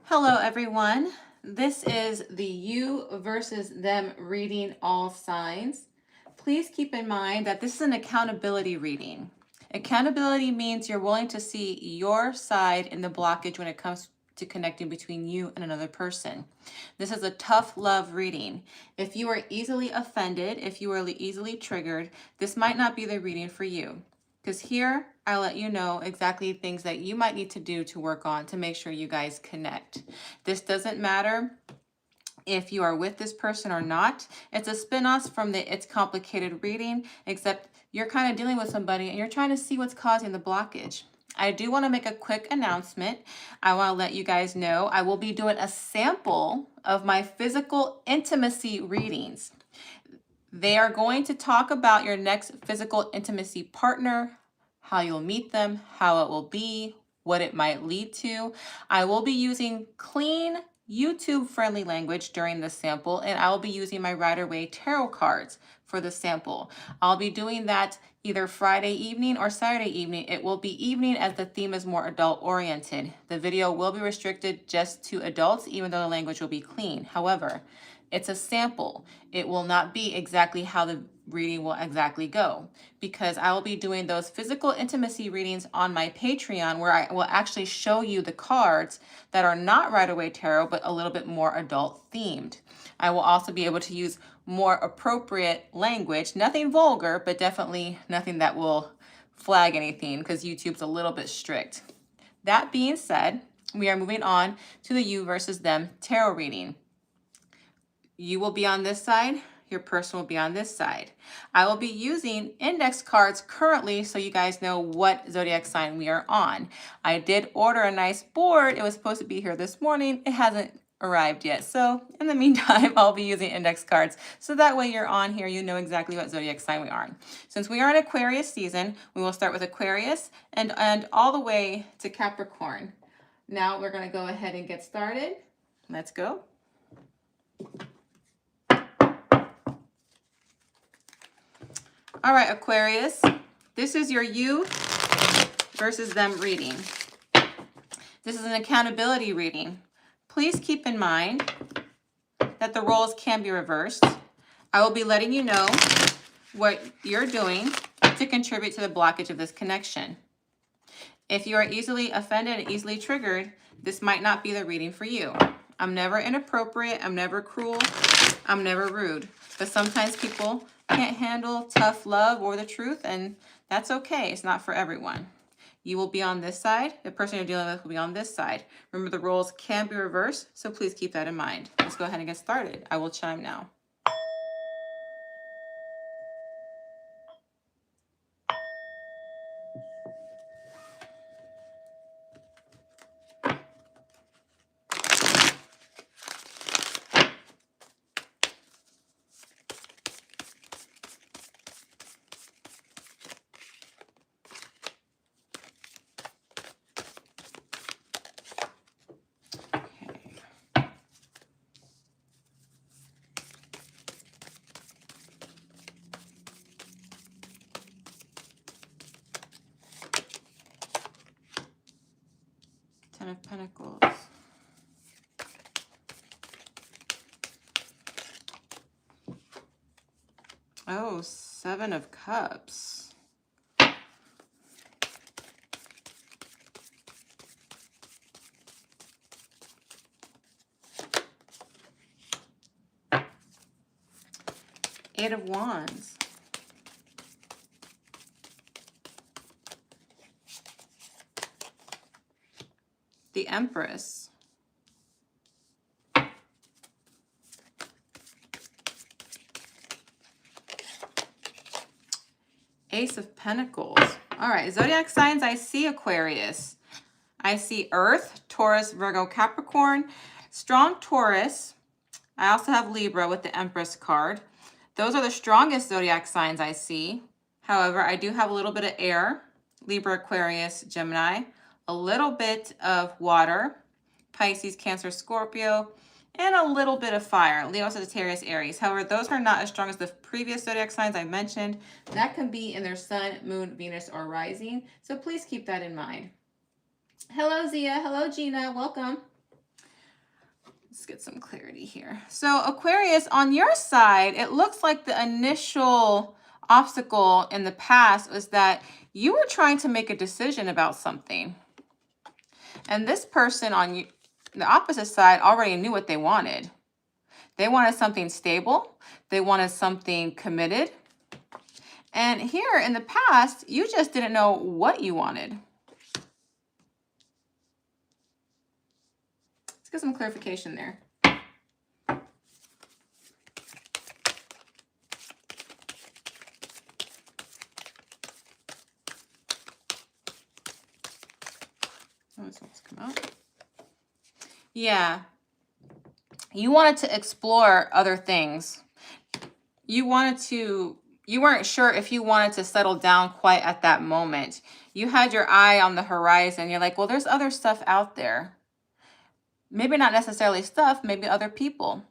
Hello, everyone. This is the you versus them reading all signs. Please keep in mind that this is an accountability reading. Accountability means you're willing to see your side in the blockage when it comes to connecting between you and another person. This is a tough love reading. If you are easily offended, if you are easily triggered, this might not be the reading for you. Because here, I'll let you know exactly things that you might need to do to work on to make sure you guys connect. This doesn't matter if you are with this person or not. It's a spin-off from the It's Complicated reading, except you're kind of dealing with somebody and you're trying to see what's causing the blockage. I do want to make a quick announcement. I want to let you guys know I will be doing a sample of my physical intimacy readings. They are going to talk about your next physical intimacy partner, how you'll meet them, how it will be, what it might lead to. I will be using clean, YouTube-friendly language during the sample, and I will be using my Rider-Waite tarot cards for the sample. I'll be doing that either Friday evening or Saturday evening. It will be evening as the theme is more adult-oriented. The video will be restricted just to adults, even though the language will be clean. However, it's a sample. It will not be exactly how the reading will exactly go, because I will be doing those physical intimacy readings on my Patreon, where I will actually show you the cards that are not Rider-Waite tarot, but a little bit more adult themed. I will also be able to use more appropriate language, nothing vulgar, but definitely nothing that will flag anything, because YouTube's a little bit strict. That being said, we are moving on to the you versus them tarot reading. You will be on this side, your person will be on this side. I will be using index cards currently so you guys know what zodiac sign we are on. I did order a nice board. It was supposed to be here this morning. It hasn't arrived yet. So in the meantime, I'll be using index cards. So that way you're on here, you know exactly what zodiac sign we are in. Since we are in Aquarius season, we will start with Aquarius and all the way to Capricorn. Now we're gonna go ahead and get started. Let's go. All right, Aquarius, this is your you versus them reading. This is an accountability reading. Please keep in mind that the roles can be reversed. I will be letting you know what you're doing to contribute to the blockage of this connection. If you are easily offended and easily triggered, this might not be the reading for you. I'm never inappropriate, I'm never cruel, I'm never rude. But sometimes people can't handle tough love or the truth, and that's okay. It's not for everyone. You will be on this side. The person you're dealing with will be on this side. Remember, the roles can be reversed, so please keep that in mind. Let's go ahead and get started. I will chime now. Ten of Pentacles. Oh, Seven of Cups. Eight of Wands. The Empress. Ace of Pentacles. All right, zodiac signs I see, Aquarius. I see Earth, Taurus, Virgo, Capricorn, strong Taurus. I also have Libra with the Empress card. Those are the strongest zodiac signs I see. However, I do have a little bit of air, Libra, Aquarius, Gemini, a little bit of water, Pisces, Cancer, Scorpio, and a little bit of fire, Leo, Sagittarius, Aries. However, those are not as strong as the previous zodiac signs I mentioned. That can be in their sun, moon, Venus, or rising. So please keep that in mind. Hello, Zia. Hello, Gina. Welcome. Let's get some clarity here. So Aquarius, on your side, it looks like the initial obstacle in the past was that you were trying to make a decision about something. And this person on the opposite side already knew what they wanted. They wanted something stable. They wanted something committed. And here in the past, you just didn't know what you wanted. Let's get some clarification there. Oh, this one's come out. Yeah. You wanted to explore other things. You weren't sure if you wanted to settle down quite at that moment. You had your eye on the horizon. You're like, well, there's other stuff out there. Maybe not necessarily stuff, maybe other people.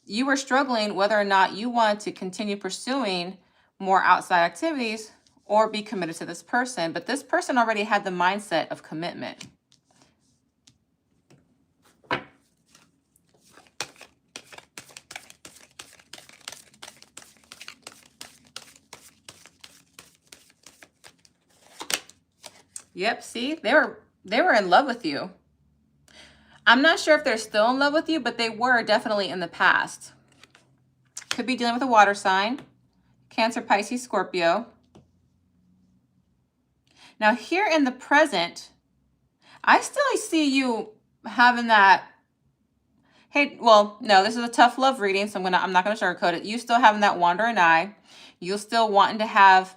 You were struggling whether or not you wanted to continue pursuing more outside activities or be committed to this person. But this person already had the mindset of commitment. Yep, see, they were in love with you. I'm not sure if they're still in love with you, but they were definitely in the past. Could be dealing with a water sign, Cancer, Pisces, Scorpio. Now here in the present, I still see you having that, hey, well, no, this is a tough love reading, so I'm not gonna sugarcoat it. You still having that wandering eye. You still wanting to have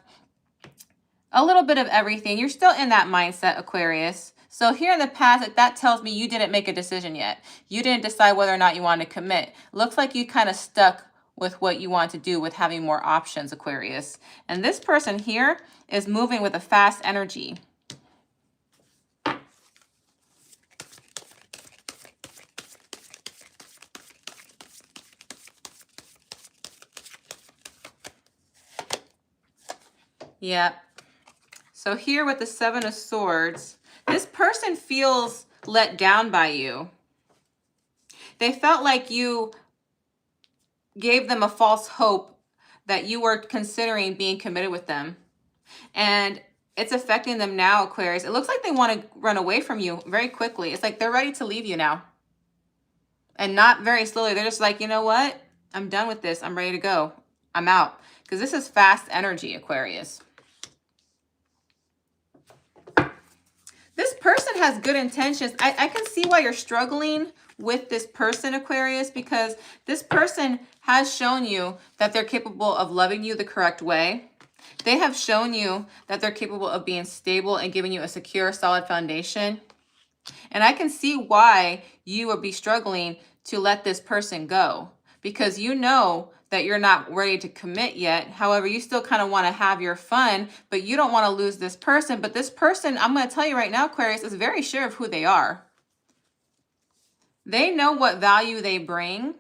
a little bit of everything. You're still in that mindset, Aquarius. So here in the past, that tells me you didn't make a decision yet. You didn't decide whether or not you wanted to commit. Looks like you kind of stuck with what you want to do with having more options, Aquarius. And this person here is moving with a fast energy. Yeah. So here with the Seven of Swords, this person feels let down by you. They felt like you gave them a false hope that you were considering being committed with them. And it's affecting them now, Aquarius. It looks like they want to run away from you very quickly. It's like they're ready to leave you now. And not very slowly. They're just like, you know what? I'm done with this. I'm ready to go. I'm out. Because this is fast energy, Aquarius. This person has good intentions. I can see why you're struggling with this person, Aquarius, because this person has shown you that they're capable of loving you the correct way. They have shown you that they're capable of being stable and giving you a secure, solid foundation. And I can see why you would be struggling to let this person go, because you know that you're not ready to commit yet. However, you still kind of want to have your fun, but you don't want to lose this person. But this person, I'm going to tell you right now, Aquarius, is very sure of who they are. They know what value they bring,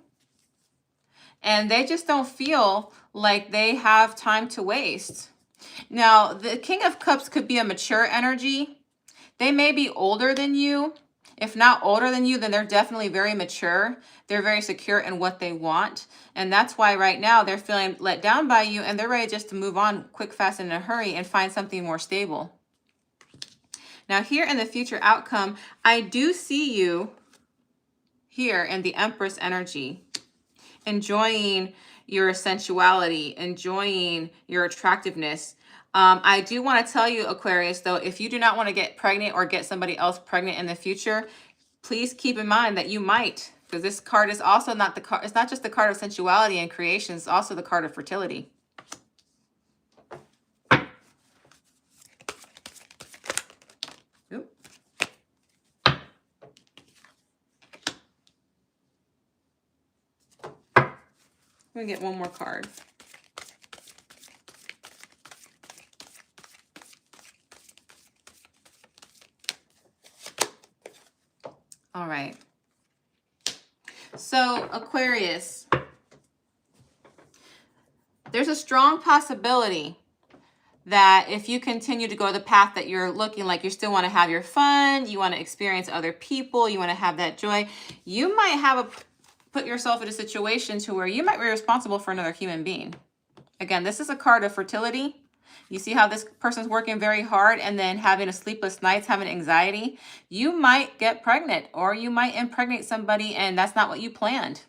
and they just don't feel like they have time to waste. Now, the King of Cups could be a mature energy. They may be older than you. If not older than you, then they're definitely very mature. They're very secure in what they want. And that's why right now they're feeling let down by you, and they're ready just to move on quick, fast, and in a hurry and find something more stable. Now here in the future outcome, I do see you here in the Empress energy, enjoying your sensuality, enjoying your attractiveness. I do want to tell you, Aquarius, though, if you do not want to get pregnant or get somebody else pregnant in the future, please keep in mind that you might, because this card is also not the card. It's not just the card of sensuality and creation. It's also the card of fertility. Oop. I'm going to get one more card. All right. So Aquarius, there's a strong possibility that if you continue to go the path that you're looking like, you still want to have your fun, you want to experience other people, you want to have that joy, you might put yourself in a situation to where you might be responsible for another human being. Again, this is a card of fertility. You see how this person's working very hard and then having a sleepless nights, having anxiety. You might get pregnant, or you might impregnate somebody and that's not what you planned.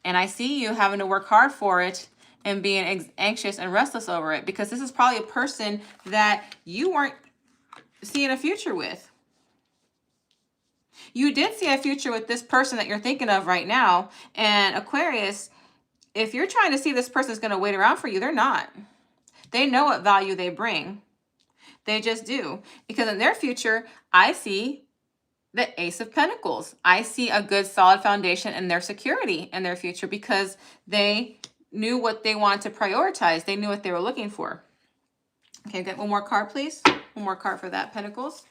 And I see you having to work hard for it and being anxious and restless over it, because this is probably a person that you weren't seeing a future with. You did see a future with this person that you're thinking of right now. And Aquarius, if you're trying to see this person's going to wait around for you, they're not. They know what value they bring. They just do. Because in their future, I see the Ace of Pentacles. I see a good solid foundation in their security in their future, because they knew what they wanted to prioritize. They knew what they were looking for. Okay, get one more card, please. One more card for that, Pentacles.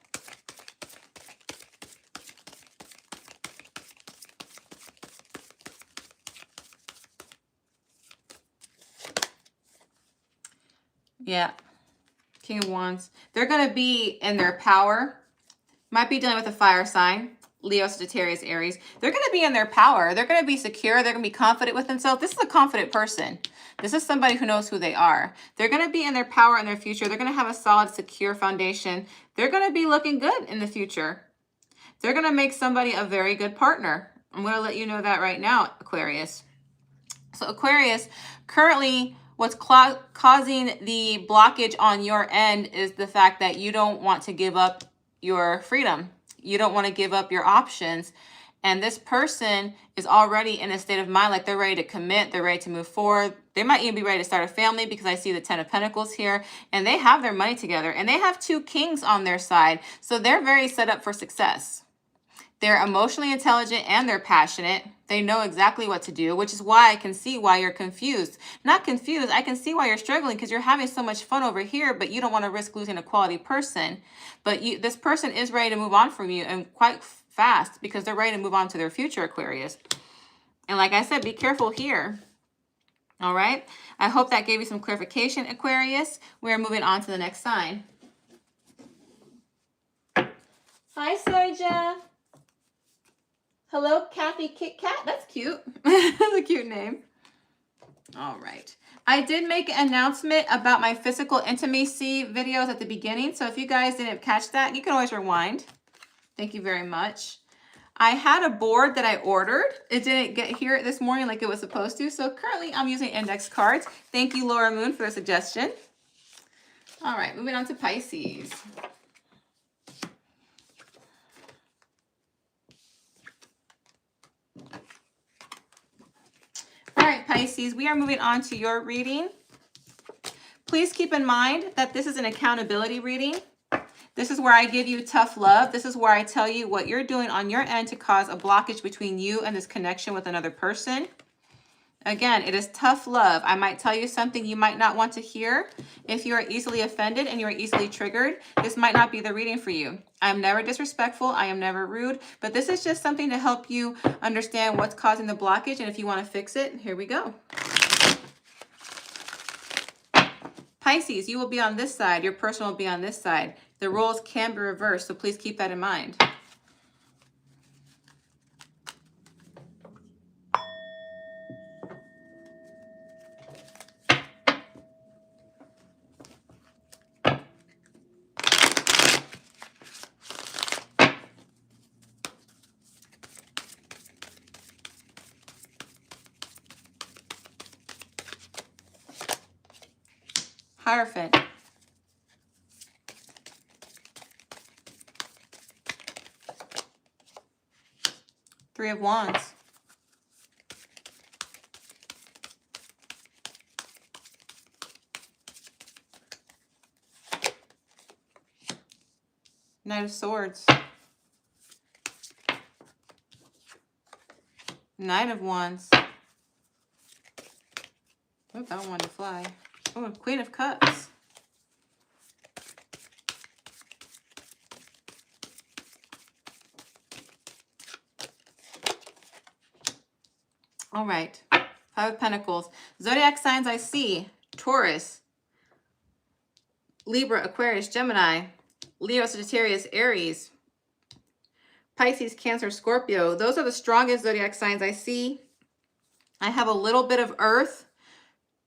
Yeah, King of Wands. They're going to be in their power. Might be dealing with a fire sign. Leo, Sagittarius, Aries. They're going to be in their power. They're going to be secure. They're going to be confident with themselves. This is a confident person. This is somebody who knows who they are. They're going to be in their power in their future. They're going to have a solid, secure foundation. They're going to be looking good in the future. They're going to make somebody a very good partner. I'm going to let you know that right now, Aquarius. So Aquarius, currently what's causing the blockage on your end is the fact that you don't want to give up your freedom. You don't want to give up your options. And this person is already in a state of mind like they're ready to commit. They're ready to move forward. They might even be ready to start a family, because I see the 10 of Pentacles here. And they have their money together. And they have 2 kings on their side. So they're very set up for success. They're emotionally intelligent and they're passionate. They know exactly what to do, which is why I can see why you're confused. Not confused, I can see why you're struggling, because you're having so much fun over here, but you don't want to risk losing a quality person. But this person is ready to move on from you, and quite fast, because they're ready to move on to their future, Aquarius. And like I said, be careful here. All right? I hope that gave you some clarification, Aquarius. We're moving on to the next sign. Hi, Soja. Hello, Kathy Kit Kat. That's cute. That's a cute name. All right. I did make an announcement about my physical intimacy videos at the beginning. So if you guys didn't catch that, you can always rewind. Thank you very much. I had a board that I ordered. It didn't get here this morning like it was supposed to. So currently I'm using index cards. Thank you, Laura Moon, for the suggestion. All right, moving on to Pisces. All right, Pisces, we are moving on to your reading. Please keep in mind that this is an accountability reading. This is where I give you tough love. This is where I tell you what you're doing on your end to cause a blockage between you and this connection with another person. Again, it is tough love. I might tell you something you might not want to hear. If you are easily offended and you are easily triggered, this might not be the reading for you. I'm never disrespectful. I am never rude. But this is just something to help you understand what's causing the blockage. And if you want to fix it, here we go. Pisces, you will be on this side. Your person will be on this side. The roles can be reversed, so please keep that in mind. Hierophant. Three of Wands. Knight of Swords. Knight of Wands. Oh, I don't want to fly. Oh, Queen of Cups. All right. Five of Pentacles. Zodiac signs I see. Taurus. Libra, Aquarius, Gemini, Leo, Sagittarius, Aries, Pisces, Cancer, Scorpio. Those are the strongest zodiac signs I see. I have a little bit of Earth,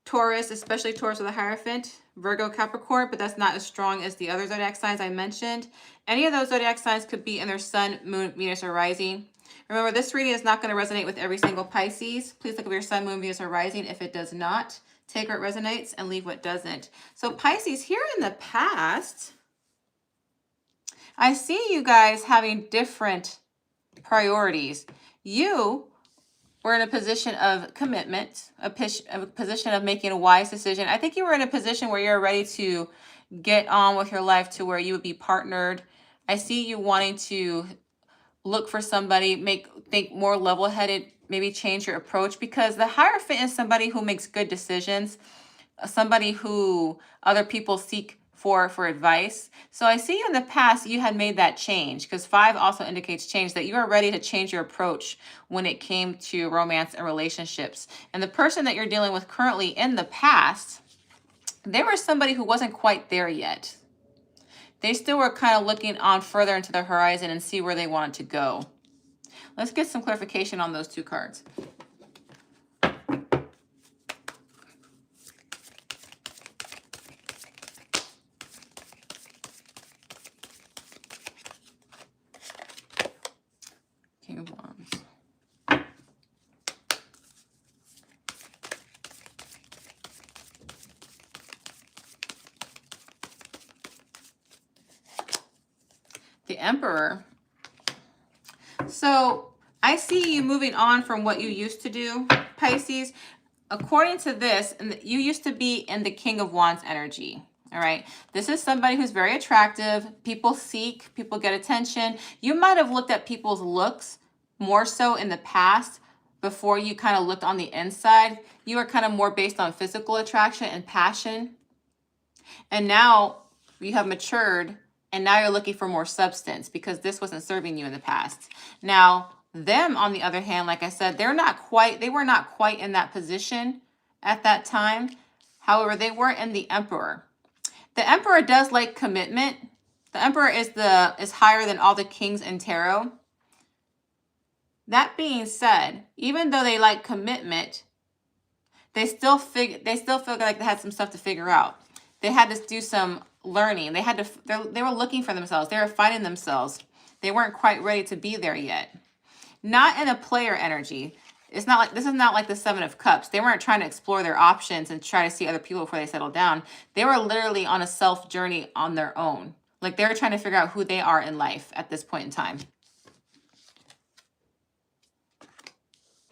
Taurus, especially Taurus with a Hierophant, Virgo, Capricorn, but that's not as strong as the other zodiac signs I mentioned. Any of those zodiac signs could be in their Sun, Moon, Venus, or Rising. Remember, this reading is not going to resonate with every single Pisces. Please look at your Sun, Moon, Venus, or Rising. If it does not, take what resonates and leave what doesn't. So Pisces, here in the past, I see you guys having different priorities. You were in a position of commitment, a position of making a wise decision. I think you were in a position where you're ready to get on with your life to where you would be partnered. I see you wanting to look for somebody, think more level-headed, maybe change your approach, because the Hierophant is somebody who makes good decisions, somebody who other people seek for advice. So I see you in the past, you had made that change, because 5 also indicates change, that you are ready to change your approach when it came to romance and relationships. And the person that you're dealing with currently in the past, they were somebody who wasn't quite there yet. They still were kind of looking on further into the horizon and see where they wanted to go. Let's get some clarification on those 2 cards. King of Wands. The Emperor. So I see you moving on from what you used to do, Pisces. According to this, you used to be in the King of Wands energy. All right. This is somebody who's very attractive. People seek, people get attention. You might have looked at people's looks more so in the past before you kind of looked on the inside. You were kind of more based on physical attraction and passion. And now you have matured, and now you're looking for more substance because this wasn't serving you in the past. Now, them, on the other hand, like I said, they were not quite in that position at that time. However, they were in the Emperor. The Emperor does like commitment. The Emperor is higher than all the kings in tarot. That being said, even though they like commitment, they still feel like they had some stuff to figure out. They had to do some learning. They were looking for themselves. They were finding themselves. They weren't quite ready to be there yet. Not in a player energy. This is not like the 7 of Cups. They weren't trying to explore their options and try to see other people before they settled down. They were literally on a self journey on their own. Like they were trying to figure out who they are in life at this point in time.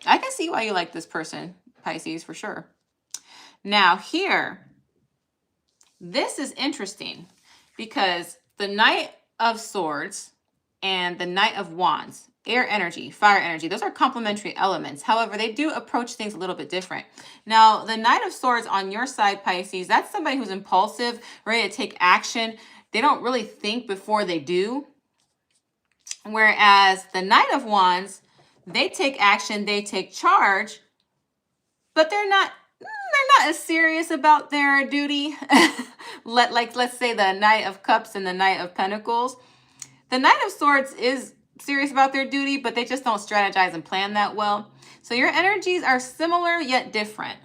I can see why you like this person, Pisces, for sure. Now here, this is interesting because the Knight of Swords and the Knight of Wands, air energy, fire energy, those are complementary elements. However, they do approach things a little bit different. Now, the Knight of Swords on your side, Pisces, that's somebody who's impulsive, ready to take action. They don't really think before they do. Whereas the Knight of Wands, they take action, they take charge, but they're not as serious about their duty. Let's say the Knight of Cups and the Knight of Pentacles. The Knight of Swords is serious about their duty, but they just don't strategize and plan that well. So your energies are similar yet different.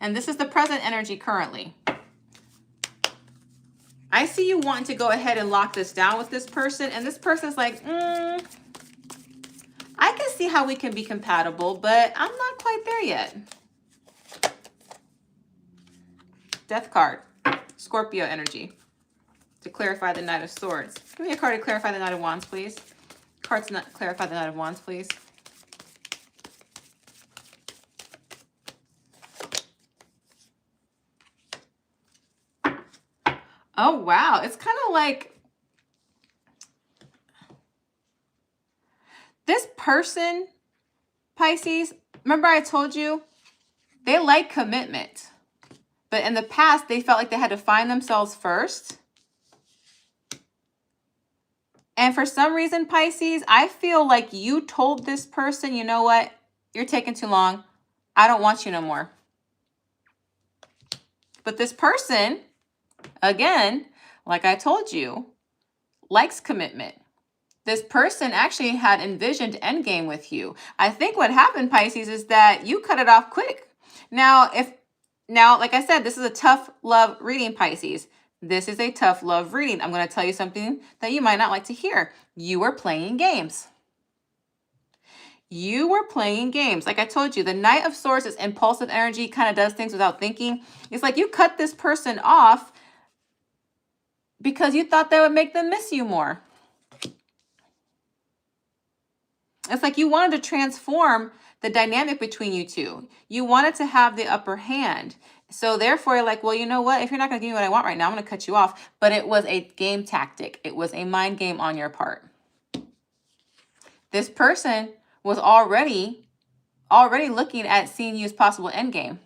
And this is the present energy currently. I see you wanting to go ahead and lock this down with this person, and this person's like, I can see how we can be compatible, but I'm not quite there yet. Death card, Scorpio energy. To clarify the Knight of Swords. Give me a card to clarify the Knight of Wands, please. Cards to clarify the Knight of Wands, please. Oh, wow. It's kind of like this person, Pisces, remember I told you, they like commitment. But in the past, they felt like they had to find themselves first. And for some reason, Pisces, I feel like you told this person, you know what? You're taking too long. I don't want you no more. But this person Again, like I told you, likes commitment. This person actually had envisioned endgame with you. I think what happened, Pisces, is that you cut it off quick. Now, like I said, this is a tough love reading, Pisces. This is a tough love reading. I'm going to tell you something that you might not like to hear. You were playing games. You were playing games. Like I told you, the Knight of Swords is impulsive energy, kind of does things without thinking. It's like you cut this person off because you thought that would make them miss you more. It's like you wanted to transform the dynamic between you two. You wanted to have the upper hand. So therefore, you're like, well, you know what? If you're not going to give me what I want right now, I'm going to cut you off. But it was a game tactic. It was a mind game on your part. This person was already looking at seeing you as possible endgame.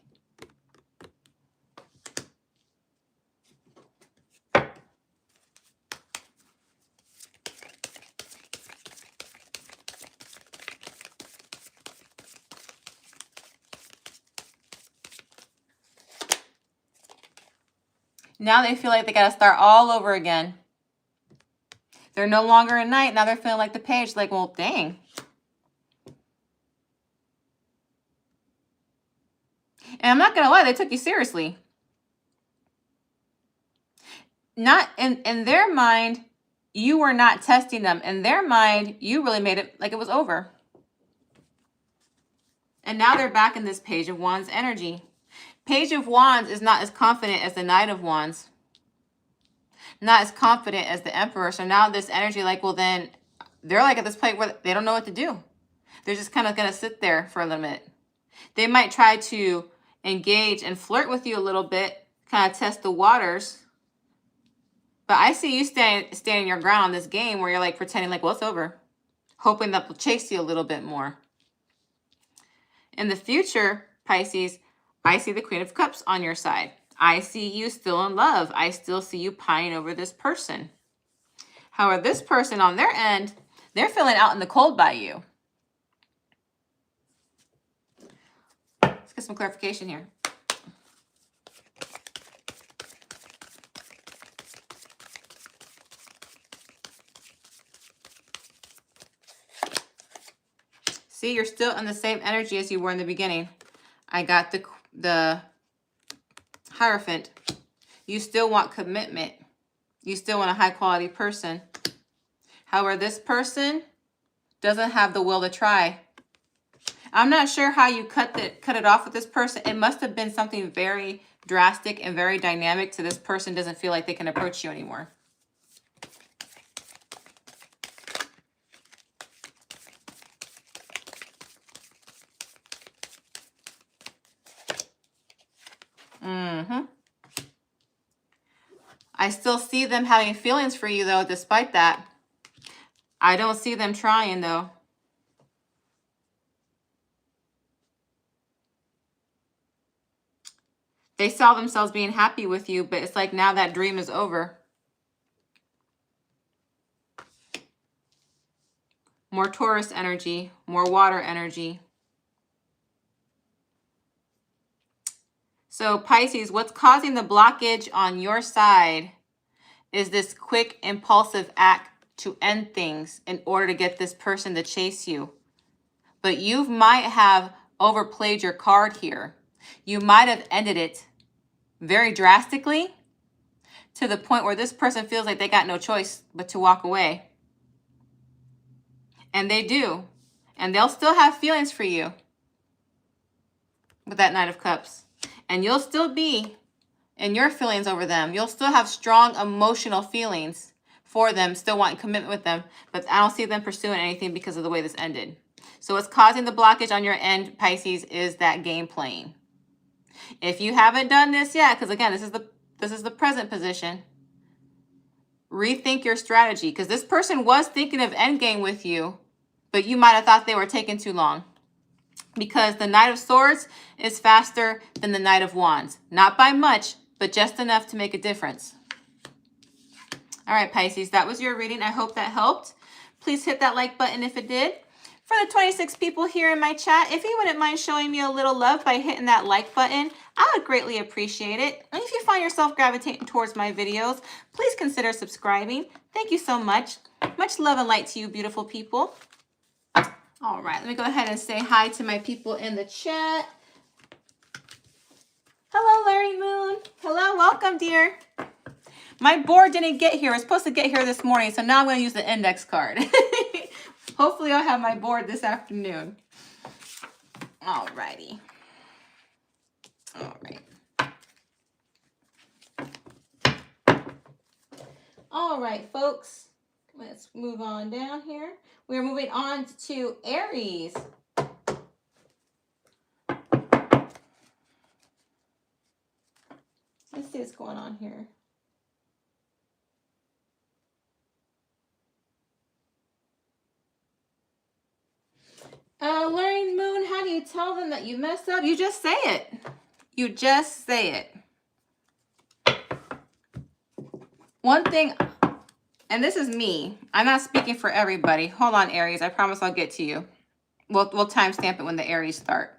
Now they feel like they got to start all over again. They're no longer a knight. Now they're feeling like the page. Like, well, dang. And I'm not going to lie, they took you seriously. Not in their mind, you were not testing them. In their mind, you really made it like it was over. And now they're back in this Page of Wands energy. Page of Wands is not as confident as the Knight of Wands. Not as confident as the Emperor. So now this energy, like, well, then they're like at this point where they don't know what to do. They're just kind of going to sit there for a little bit. They might try to engage and flirt with you a little bit, kind of test the waters. But I see you standing your ground on this game where you're like pretending like, well, it's over. Hoping that they'll chase you a little bit more. In the future, Pisces, I see the Queen of Cups on your side. I see you still in love. I still see you pining over this person. However, this person on their end, they're feeling out in the cold by you. Let's get some clarification here. See, you're still in the same energy as you were in the beginning. I got the Hierophant. You still want commitment. You still want a high quality person. However, this person doesn't have the will to try. I'm not sure how you cut it off with this person. It must have been something very drastic and very dynamic to this person doesn't feel like they can approach you anymore. I still see them having feelings for you, though, despite that. I don't see them trying, though. They saw themselves being happy with you, but it's like now that dream is over. More Taurus energy, more water energy. So Pisces, what's causing the blockage on your side is this quick, impulsive act to end things in order to get this person to chase you. But you might have overplayed your card here. You might have ended it very drastically to the point where this person feels like they got no choice but to walk away. And they do. And they'll still have feelings for you with that Knight of Cups. And you'll still be in your feelings over them. You'll still have strong emotional feelings for them, still wanting commitment with them. But I don't see them pursuing anything because of the way this ended. So what's causing the blockage on your end, Pisces, is that game playing. If you haven't done this yet, because again, this is the present position, rethink your strategy. Because this person was thinking of endgame with you, but you might have thought they were taking too long. Because the Knight of Swords is faster than the Knight of Wands. Not by much, but just enough to make a difference. All right, Pisces, that was your reading. I hope that helped. Please hit that like button if it did. For the 26 people here in my chat, if you wouldn't mind showing me a little love by hitting that like button, I would greatly appreciate it. And if you find yourself gravitating towards my videos, please consider subscribing. Thank you so much. Much love and light to you, beautiful people. All right, let me go ahead and say hi to my people in the chat. Hello, Larry Moon. Hello, welcome, dear. My board didn't get here. It was supposed to get here this morning, so now I'm going to use the index card. Hopefully, I'll have my board this afternoon. All righty. All right. All right, folks. Let's move on down here. We're moving on to Aries. Let's see what's going on here. Larry Moon, how do you tell them that you messed up? You just say it. You just say it. One thing, and this is me. I'm not speaking for everybody. Hold on, Aries. I promise I'll get to you. We'll timestamp it when the Aries start.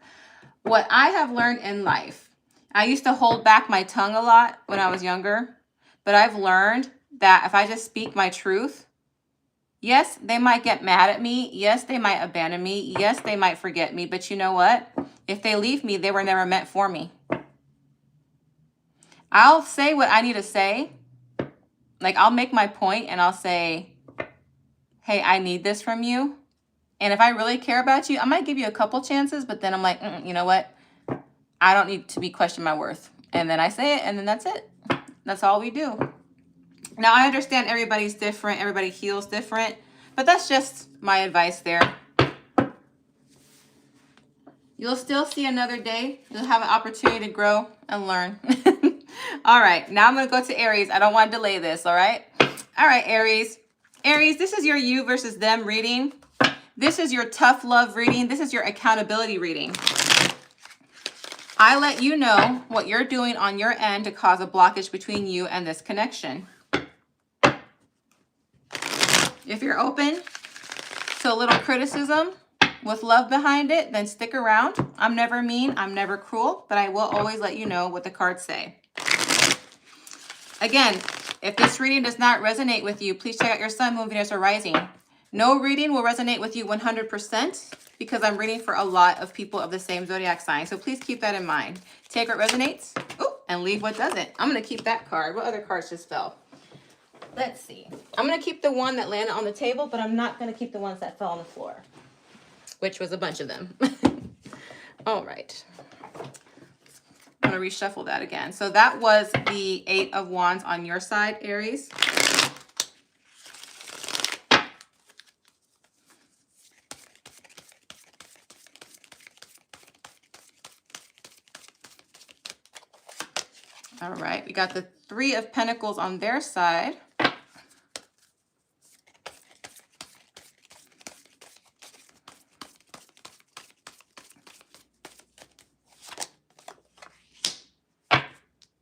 What I have learned in life, I used to hold back my tongue a lot when I was younger, but I've learned that if I just speak my truth, yes, they might get mad at me. Yes, they might abandon me. Yes, they might forget me. But you know what? If they leave me, they were never meant for me. I'll say what I need to say. Like, I'll make my point and I'll say, hey, I need this from you. And if I really care about you, I might give you a couple chances, but then I'm like, you know what? I don't need to be questioning my worth. And then I say it, and then that's it. That's all we do. Now, I understand everybody's different. Everybody heals different. But that's just my advice there. You'll still see another day. You'll have an opportunity to grow and learn. All right. Now I'm going to go to Aries. I don't want to delay this. All right. All right, Aries. Aries, this is your you versus them reading. This is your tough love reading. This is your accountability reading. I let you know what you're doing on your end to cause a blockage between you and this connection. If you're open to a little criticism with love behind it, then stick around. I'm never mean. I'm never cruel, but I will always let you know what the cards say. Again, if this reading does not resonate with you, please check out your sun, moon, Venus, or rising. No reading will resonate with you 100% because I'm reading for a lot of people of the same zodiac sign. So please keep that in mind. Take what resonates and leave what doesn't. I'm going to keep that card. What other cards just fell? Let's see. I'm going to keep the one that landed on the table, but I'm not going to keep the ones that fell on the floor, which was a bunch of them. All right. I'm going to reshuffle that again. So that was the 8 of Wands on your side, Aries. All right, we got the 3 of Pentacles on their side.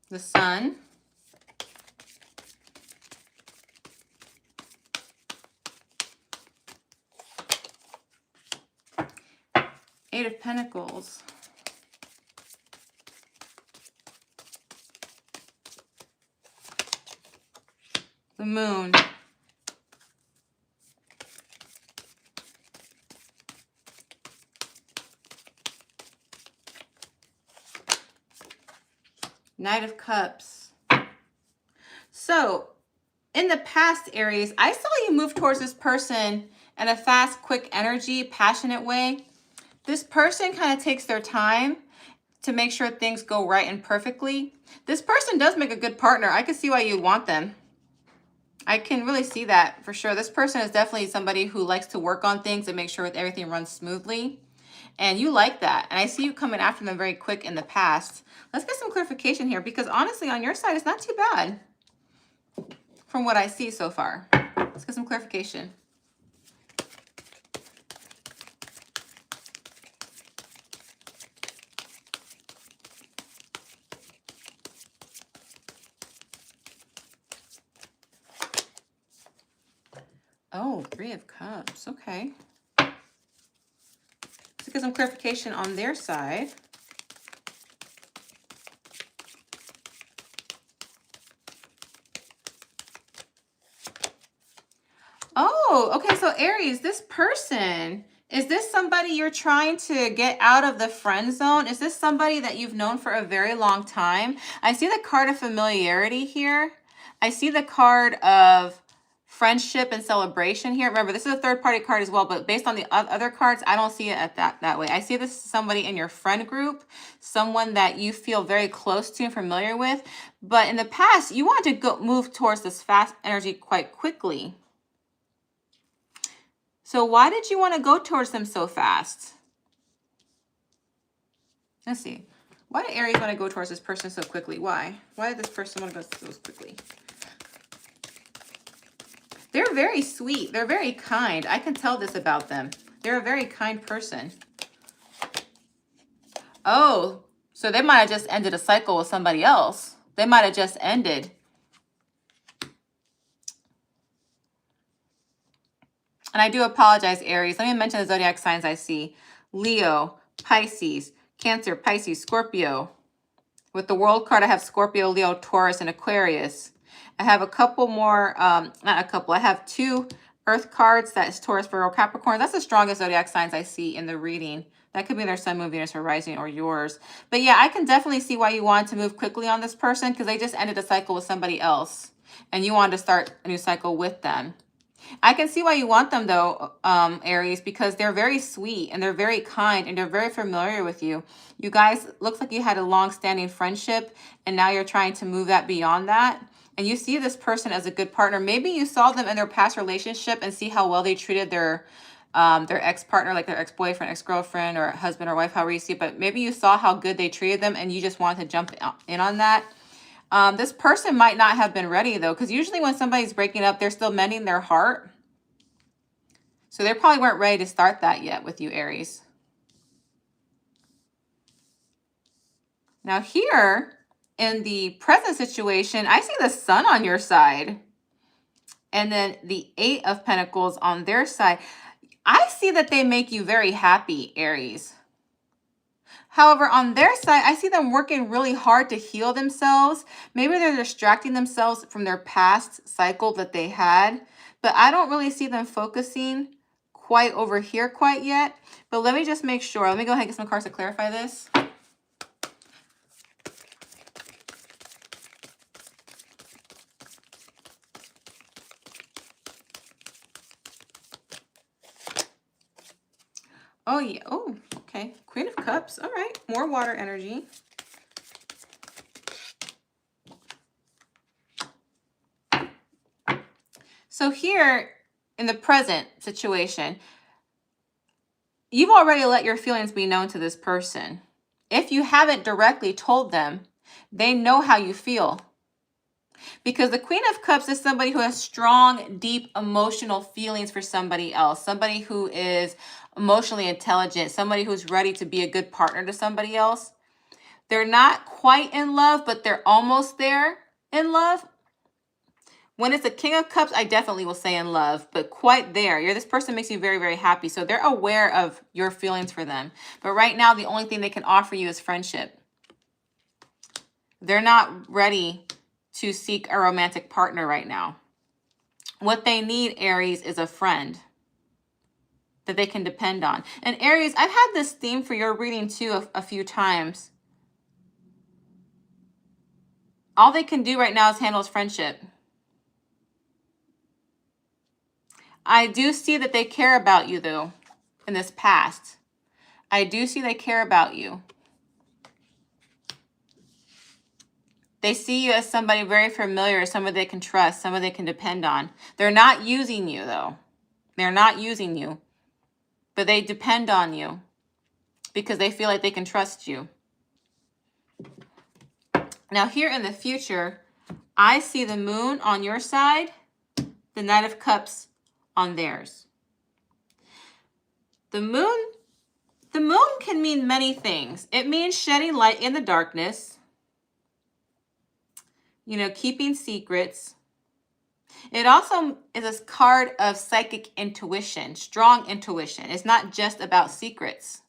The Sun. Eight of Pentacles. The Moon. Knight of Cups. So, in the past, Aries, I saw you move towards this person in a fast, quick energy, passionate way. This person kind of takes their time to make sure things go right and perfectly. This person does make a good partner. I can see why you want them. I can really see that for sure. This person is definitely somebody who likes to work on things and make sure that everything runs smoothly. And you like that. And I see you coming after them very quick in the past. Let's get some clarification here because honestly, on your side, it's not too bad from what I see so far. Let's get some clarification. Oh, 3 of Cups. Okay. Let's get some clarification on their side. Oh, okay. So Aries, this person, is this somebody you're trying to get out of the friend zone? Is this somebody that you've known for a very long time? I see the card of familiarity here. I see the card of friendship and celebration here. Remember, this is a third party card as well, but based on the other cards, I don't see it at that way. I see this as somebody in your friend group, someone that you feel very close to and familiar with. But in the past, you want to move towards this fast energy quite quickly. So why did you want to go towards them so fast? Let's see. Why did Aries want to go towards this person so quickly? Why? Why did this person want to go so quickly? They're very sweet. They're very kind. I can tell this about them. They're a very kind person. Oh, so they might have just ended a cycle with somebody else. They might have just ended. And I do apologize, Aries. Let me mention the zodiac signs I see. Leo, Pisces, Cancer, Pisces, Scorpio. With the World card, I have Scorpio, Leo, Taurus, and Aquarius. I have a couple more, not a couple. I have 2 Earth cards. That's Taurus, Virgo, Capricorn. That's the strongest zodiac signs I see in the reading. That could be their sun, moon, Venus, or rising, or yours. But yeah, I can definitely see why you want to move quickly on this person, because they just ended a cycle with somebody else, and you wanted to start a new cycle with them. I can see why you want them though, Aries, because they're very sweet and they're very kind and they're very familiar with you. You guys, looks like you had a long-standing friendship and now you're trying to move that beyond that. And you see this person as a good partner. Maybe you saw them in their past relationship and see how well they treated their ex-partner, like their ex-boyfriend, ex-girlfriend, or husband or wife, however you see it. But maybe you saw how good they treated them and you just wanted to jump in on that. This person might not have been ready though, because usually when somebody's breaking up, they're still mending their heart. So they probably weren't ready to start that yet with you, Aries. Now here in the present situation, I see the sun on your side. And then the 8 of Pentacles on their side. I see that they make you very happy, Aries. However, on their side, I see them working really hard to heal themselves. Maybe they're distracting themselves from their past cycle that they had. But I don't really see them focusing quite over here quite yet. But let me just make sure. Let me go ahead and get some cards to clarify this. Oh, yeah. Oh, okay. Queen of Cups. All right. More water energy. So here in the present situation, you've already let your feelings be known to this person. If you haven't directly told them, they know how you feel. Because the Queen of Cups is somebody who has strong, deep emotional feelings for somebody else. Somebody who is emotionally intelligent. Somebody who's ready to be a good partner to somebody else. They're not quite in love, but they're almost there in love. When it's a King of Cups, I definitely will say in love, but quite there. This person makes you very, very happy. So they're aware of your feelings for them. But right now, the only thing they can offer you is friendship. They're not ready to seek a romantic partner right now. What they need, Aries, is a friend that they can depend on. And Aries, I've had this theme for your reading too a few times. All they can do right now is handle friendship. I do see that they care about you though in this past. I do see they care about you. They see you as somebody very familiar, somebody they can trust, somebody they can depend on. They're not using you though. They're not using you. But they depend on you because they feel like they can trust you. Now here in the future, I see the moon on your side, the Knight of Cups on theirs. The moon can mean many things. It means shedding light in the darkness, keeping secrets. It also is a card of psychic intuition, strong intuition. It's not just about secrets.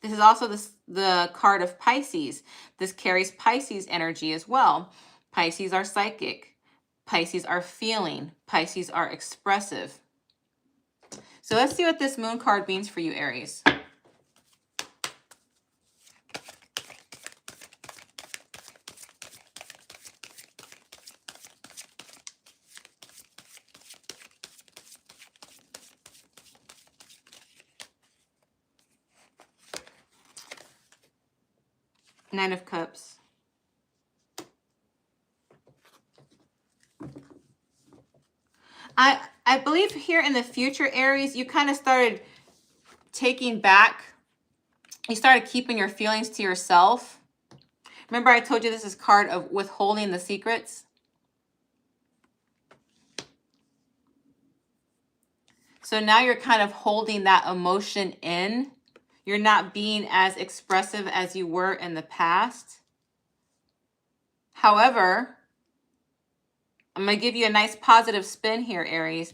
This is also the card of Pisces. This carries Pisces energy as well. Pisces are psychic. Pisces are feeling. Pisces are expressive. So let's see what this moon card means for you, Aries. Nine of Cups. I believe here in the future, Aries, you kind of started taking back. You started keeping your feelings to yourself. Remember I told you this is card of withholding the secrets? So now you're kind of holding that emotion in. You're not being as expressive as you were in the past. However, I'm going to give you a nice positive spin here, Aries.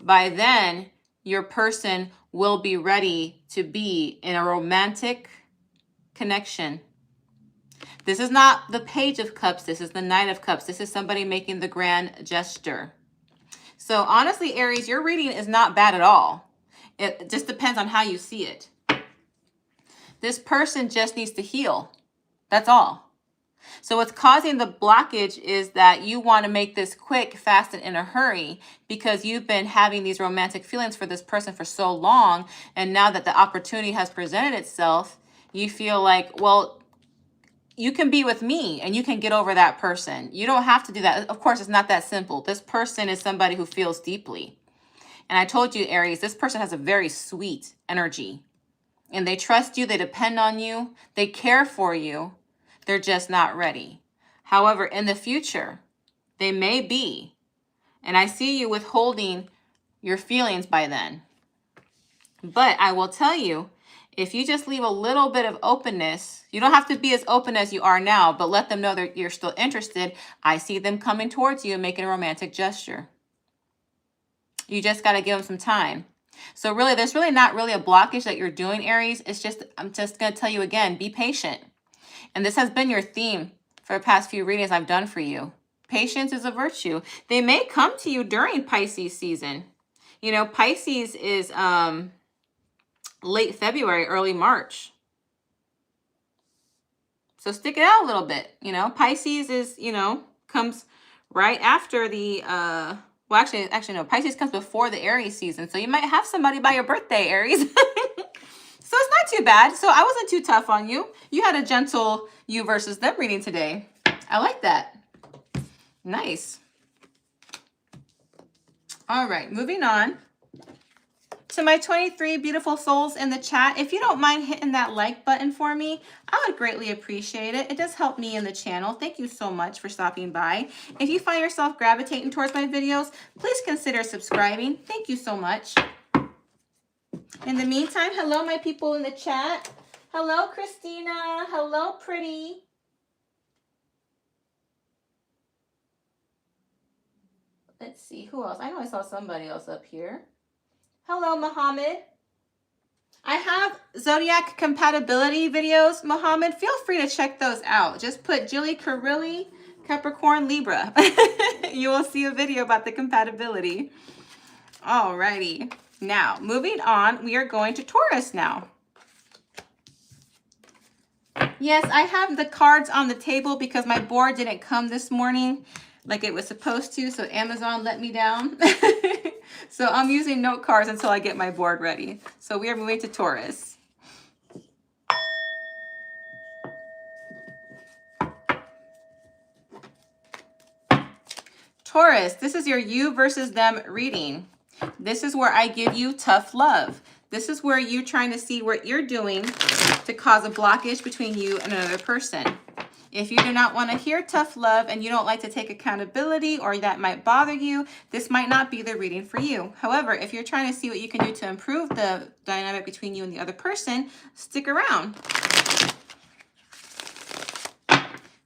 By then, your person will be ready to be in a romantic connection. This is not the Page of Cups. This is the Knight of Cups. This is somebody making the grand gesture. So honestly, Aries, your reading is not bad at all. It just depends on how you see it. This person just needs to heal. That's all. So what's causing the blockage is that you want to make this quick, fast, and in a hurry because you've been having these romantic feelings for this person for so long. And now that the opportunity has presented itself, you feel like, well, you can be with me and you can get over that person. You don't have to do that. Of course, it's not that simple. This person is somebody who feels deeply. And I told you, Aries, this person has a very sweet energy. And they trust you. They depend on you. They care for you. They're just not ready. However, in the future, they may be. And I see you withholding your feelings by then. But I will tell you, if you just leave a little bit of openness, you don't have to be as open as you are now, but let them know that you're still interested. I see them coming towards you and making a romantic gesture. You just got to give them some time. So really, there's really not really a blockage that you're doing, Aries. It's just, I'm just going to tell you again, be patient. And this has been your theme for the past few readings I've done for you. Patience is a virtue. They may come to you during Pisces season. You know, Pisces is late February, early March. So stick it out a little bit. You know, Pisces is, you know, comes right after the, well, actually, no, Pisces comes before the Aries season. So you might have somebody by your birthday, Aries. So it's not too bad. So I wasn't too tough on you. You had a gentle you versus them reading today. I like that. Nice. All right, moving on to my 23 beautiful souls in the chat. If you don't mind hitting that like button for me, I would greatly appreciate it. It does help me in the channel. Thank you so much for stopping by. If you find yourself gravitating towards my videos, please consider subscribing. Thank you so much. In the meantime, hello, my people in the chat. Hello, Christina. Hello, Pretty. Let's see, who else? I know I saw somebody else up here. Hello, Mohammed. I have zodiac compatibility videos, Mohammed. Feel free to check those out. Just put jillycarrilly, Capricorn, Libra. You will see a video about the compatibility. Alrighty. Now, moving on, we are going to Taurus now. Yes, I have the cards on the table because my board didn't come this morning like it was supposed to, so Amazon let me down. So I'm using note cards until I get my board ready. So we are moving to Taurus. Taurus, this is your you versus them reading. This is where I give you tough love. This is where you're trying to see what you're doing to cause a blockage between you and another person. If you do not want to hear tough love and you don't like to take accountability or that might bother you, this might not be the reading for you. However, if you're trying to see what you can do to improve the dynamic between you and the other person, stick around.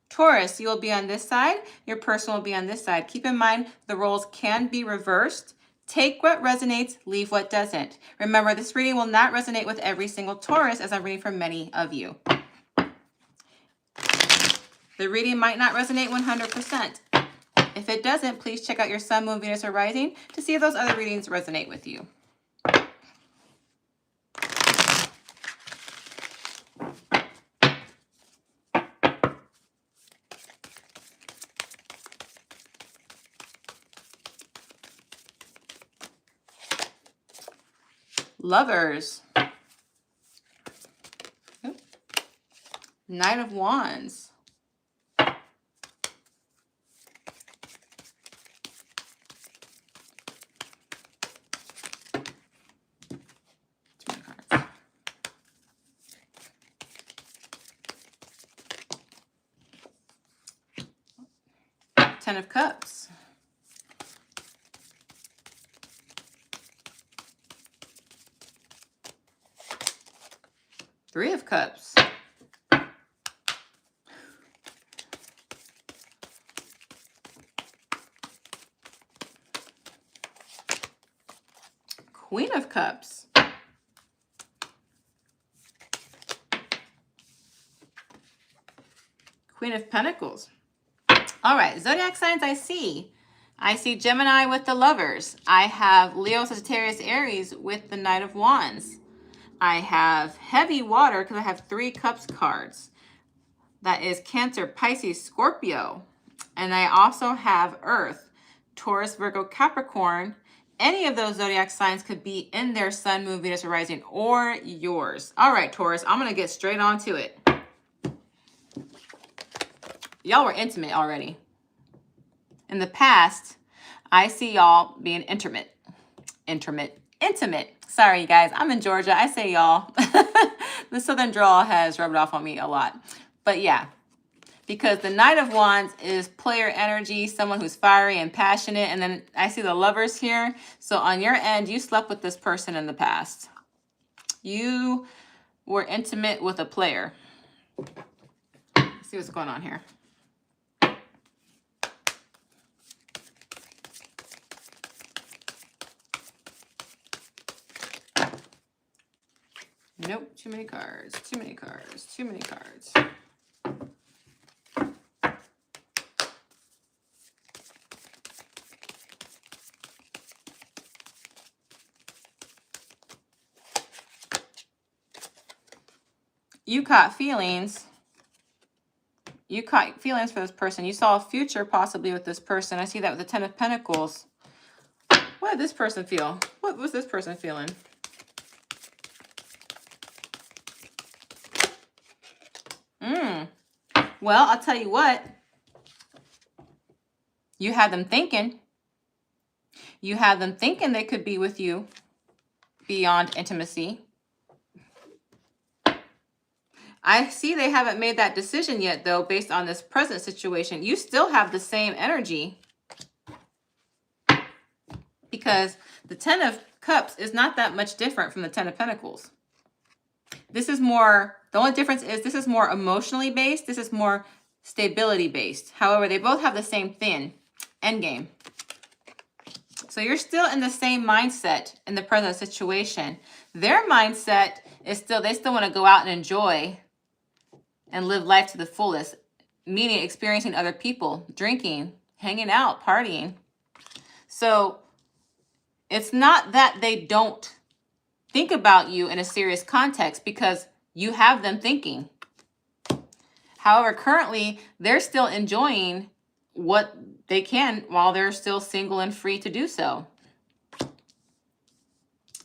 Taurus, you will be on this side. Your person will be on this side. Keep in mind, the roles can be reversed. Take what resonates, leave what doesn't. Remember, this reading will not resonate with every single Taurus, as I'm reading for many of you. The reading might not resonate 100%. If it doesn't, please check out your sun, moon, Venus, or rising to see if those other readings resonate with you. Lovers. Knight of Wands. Ten of Cups. Three of Cups. Queen of Cups. Queen of Pentacles. All right, zodiac signs I see. I see Gemini with the Lovers. I have Leo, Sagittarius, Aries with the Knight of Wands. I have heavy water because I have 3 Cups cards. That is Cancer, Pisces, Scorpio. And I also have Earth, Taurus, Virgo, Capricorn. Any of those zodiac signs could be in their sun, moon, Venus, or rising, or yours. All right, Taurus, I'm going to get straight on to it. Y'all were intimate already. In the past, I see y'all being intimate. Sorry, you guys. I'm in Georgia. I say y'all. The Southern drawl has rubbed off on me a lot. But yeah, because the Knight of Wands is player energy, someone who's fiery and passionate. And then I see the Lovers here. So on your end, you slept with this person in the past. You were intimate with a player. Let's see what's going on here. Nope, too many cards, too many cards, too many cards. You caught feelings. You caught feelings for this person. You saw a future possibly with this person. I see that with the Ten of Pentacles. What did this person feel? What was this person feeling? Well, I'll tell you what. You had them thinking. You had them thinking they could be with you beyond intimacy. I see they haven't made that decision yet, though, based on this present situation. You still have the same energy. Because the Ten of Cups is not that much different from the Ten of Pentacles. This is more, the only difference is this is more emotionally based. This is more stability based. However, they both have the same thing, end game. So you're still in the same mindset in the present situation. Their mindset is still, they still want to go out and enjoy and live life to the fullest, meaning experiencing other people, drinking, hanging out, partying. So it's not that they don't think about you in a serious context, because you have them thinking. However, currently, they're still enjoying what they can while they're still single and free to do so.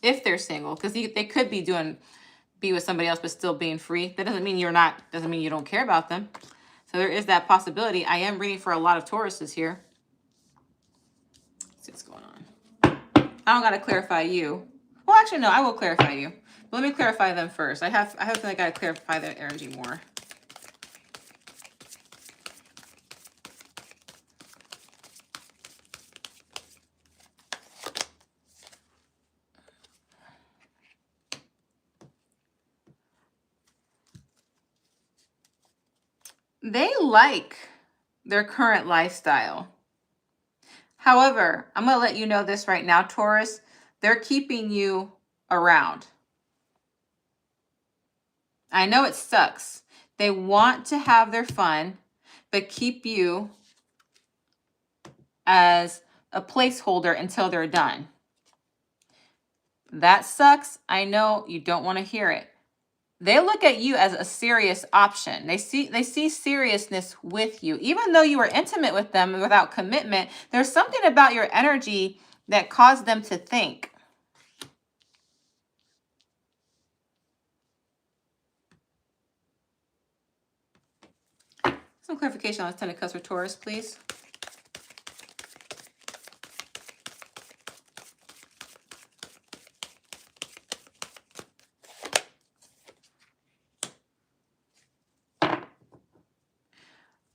If they're single, because they could be with somebody else but still being free. That doesn't mean doesn't mean you don't care about them. So there is that possibility. I am reading for a lot of Tauruses here. Let's see what's going on. I don't got to clarify you. Well, actually, no, I will clarify you. But let me clarify them first. I have to I got to clarify their energy more. They like their current lifestyle. However, I'm going to let you know this right now, Taurus. They're keeping you around. I know it sucks. They want to have their fun, but keep you as a placeholder until they're done. That sucks. I know you don't want to hear it. They look at you as a serious option. They see seriousness with you. Even though you were intimate with them without commitment, there's something about your energy that caused them to think. Some clarification on this Ten of Cups for Taurus, please.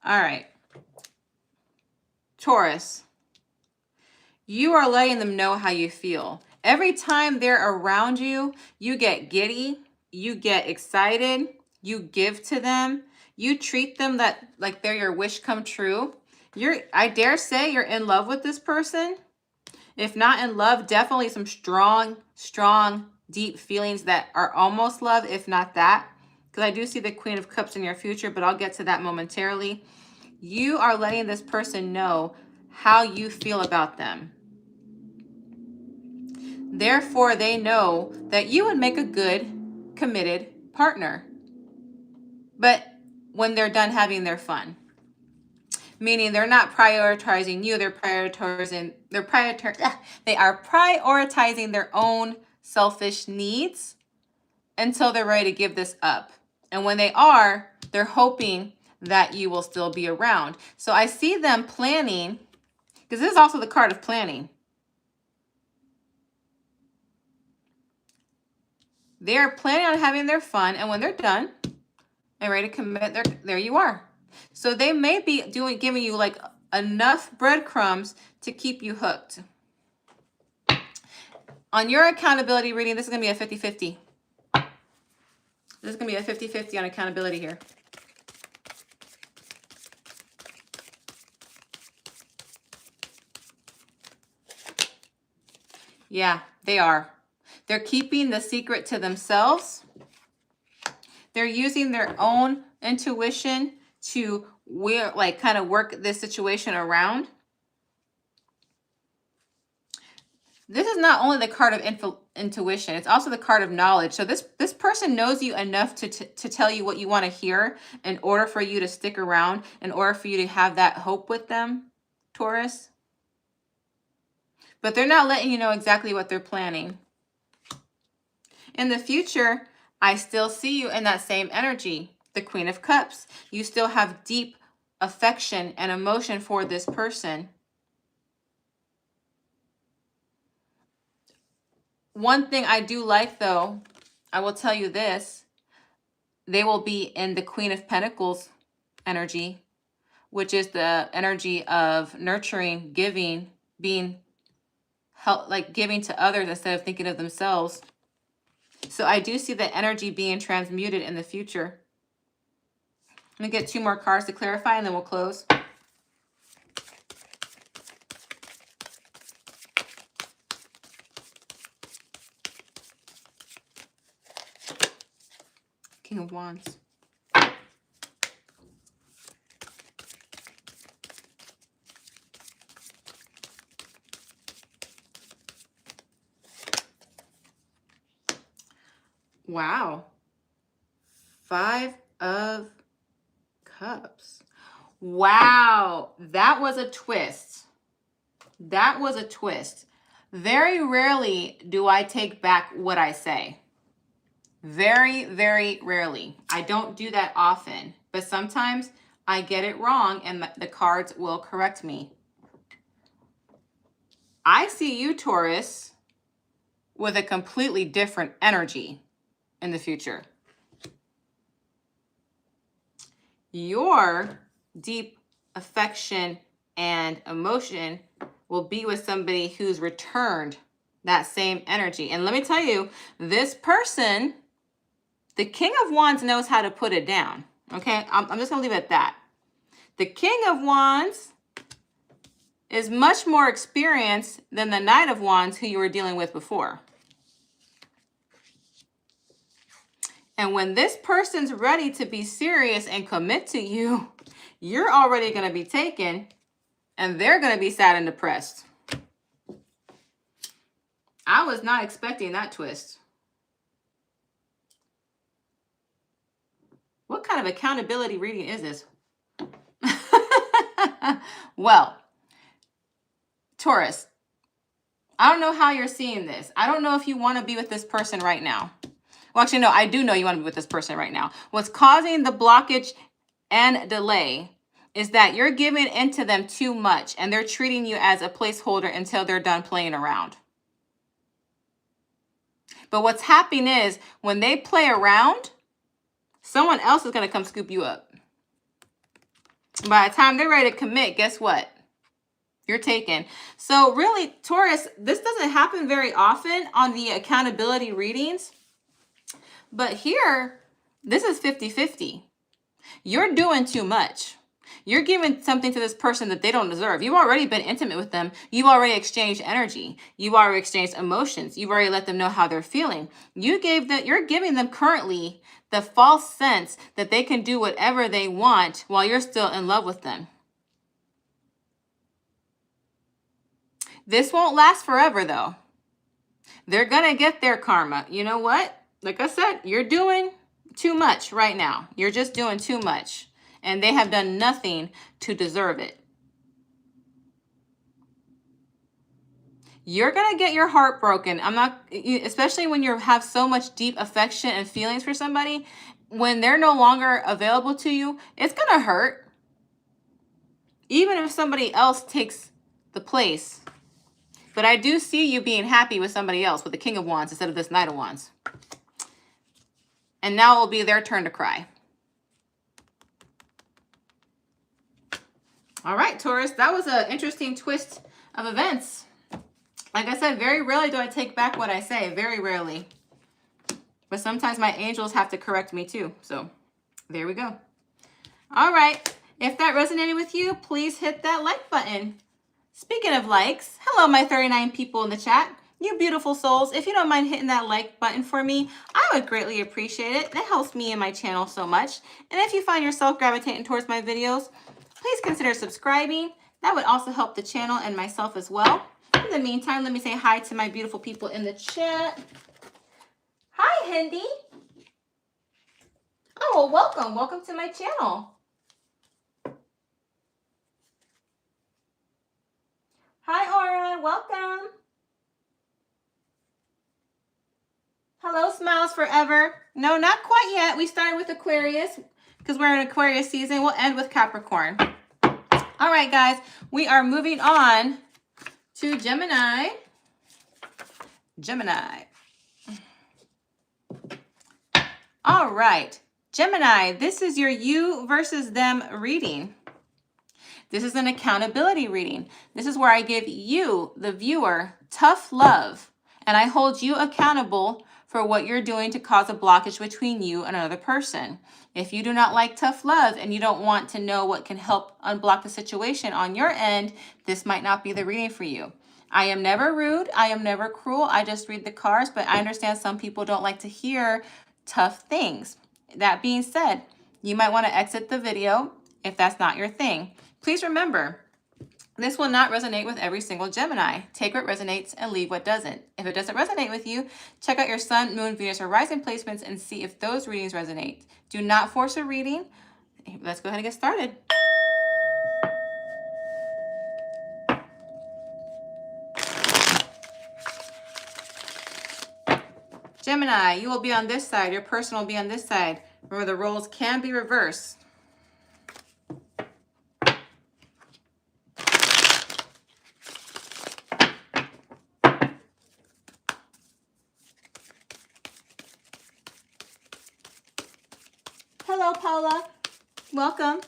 All right. Taurus, you are letting them know how you feel. Every time they're around you, you get giddy, you get excited, you give to them, you treat them like they're your wish come true. I dare say you're in love with this person. If not in love, definitely some strong, deep feelings that are almost love, if not that. Because I do see the Queen of Cups in your future, but I'll get to that momentarily. You are letting this person know how you feel about them. Therefore, they know that you would make a good, committed partner. But when they're done having their fun. Meaning they're not prioritizing you, they are prioritizing their own selfish needs until they're ready to give this up. And when they are, they're hoping that you will still be around. So I see them planning, because this is also the card of planning. They're planning on having their fun, and when they're done and ready to commit, there you are. So they may be giving you like enough breadcrumbs to keep you hooked. On your accountability reading, this is going to be a 50-50. This is going to be a 50-50 on accountability here. Yeah, they are. They're keeping the secret to themselves. They're using their own intuition to kind of work this situation around. This is not only the card of intuition, it's also the card of knowledge. So this person knows you enough to tell you what you want to hear in order for you to stick around, in order for you to have that hope with them, Taurus. But they're not letting you know exactly what they're planning. In the future, I still see you in that same energy, the Queen of Cups. You still have deep affection and emotion for this person. One thing I do like, though, I will tell you this, they will be in the Queen of Pentacles energy, which is the energy of nurturing, giving, being giving to others instead of thinking of themselves. So I do see the energy being transmuted in the future. Let me get 2 more cards to clarify, and then we'll close. King of Wands. Wow. 5 of Cups. Wow. That was a twist. That was a twist. Very rarely do I take back what I say. Very, very rarely. I don't do that often. But sometimes I get it wrong and the cards will correct me. I see you, Taurus, with a completely different energy in the future. Your deep affection and emotion will be with somebody who's returned that same energy. And let me tell you, this person, the King of Wands, knows how to put it down. Okay, I'm just going to leave it at that. The King of Wands is much more experienced than the Knight of Wands who you were dealing with before. And when this person's ready to be serious and commit to you, you're already going to be taken and they're going to be sad and depressed. I was not expecting that twist. What kind of accountability reading is this? Well, Taurus, I don't know how you're seeing this. I don't know if you want to be with this person right now. Well, actually, no, I do know you want to be with this person right now. What's causing the blockage and delay is that you're giving into them too much and they're treating you as a placeholder until they're done playing around. But what's happening is when they play around, someone else is going to come scoop you up. By the time they're ready to commit, guess what? You're taken. So really, Taurus, this doesn't happen very often on the accountability readings. But here, this is 50-50. You're doing too much. You're giving something to this person that they don't deserve. You've already been intimate with them. You've already exchanged energy. You've already exchanged emotions. You've already let them know how they're feeling. You're giving them currently the false sense that they can do whatever they want while you're still in love with them. This won't last forever, though. They're going to get their karma. You know what? Like I said, you're doing too much right now. You're just doing too much. And they have done nothing to deserve it. You're going to get your heart broken. Especially when you have so much deep affection and feelings for somebody, when they're no longer available to you, it's going to hurt. Even if somebody else takes the place. But I do see you being happy with somebody else, with the King of Wands instead of this Knight of Wands. And now it will be their turn to cry. All right, Taurus, that was an interesting twist of events. Like I said, very rarely do I take back what I say, very rarely. But sometimes my angels have to correct me too. So there we go. All right, if that resonated with you, please hit that like button. Speaking of likes, hello, my 39 people in the chat. You beautiful souls, if you don't mind hitting that like button for me, I would greatly appreciate it. That helps me and my channel so much. And if you find yourself gravitating towards my videos, please consider subscribing. That would also help the channel and myself as well. In the meantime, let me say hi to my beautiful people in the chat. Hi, Hindi. Oh, well, welcome. Welcome to my channel. Hi, Aura. Welcome. Hello, Smiles Forever. No, not quite yet. We started with Aquarius because we're in Aquarius season. We'll end with Capricorn. All right, guys. We are moving on to Gemini. Gemini. All right. Gemini, this is your you versus them reading. This is an accountability reading. This is where I give you, the viewer, tough love, and I hold you accountable for what you're doing to cause a blockage between you and another person. If you do not like tough love and you don't want to know what can help unblock the situation on your end, this might not be the reading for you. I am never rude. I am never cruel. I just read the cards, but I understand some people don't like to hear tough things. That being said, you might want to exit the video if that's not your thing. Please remember, this will not resonate with every single Gemini. Take what resonates and leave what doesn't. If it doesn't resonate with you, check out your Sun, Moon, Venus, or Rising placements and see if those readings resonate. Do not force a reading. Let's go ahead and get started. Gemini, you will be on this side. Your person will be on this side. Remember, the roles can be reversed. Hello, Paula. Welcome.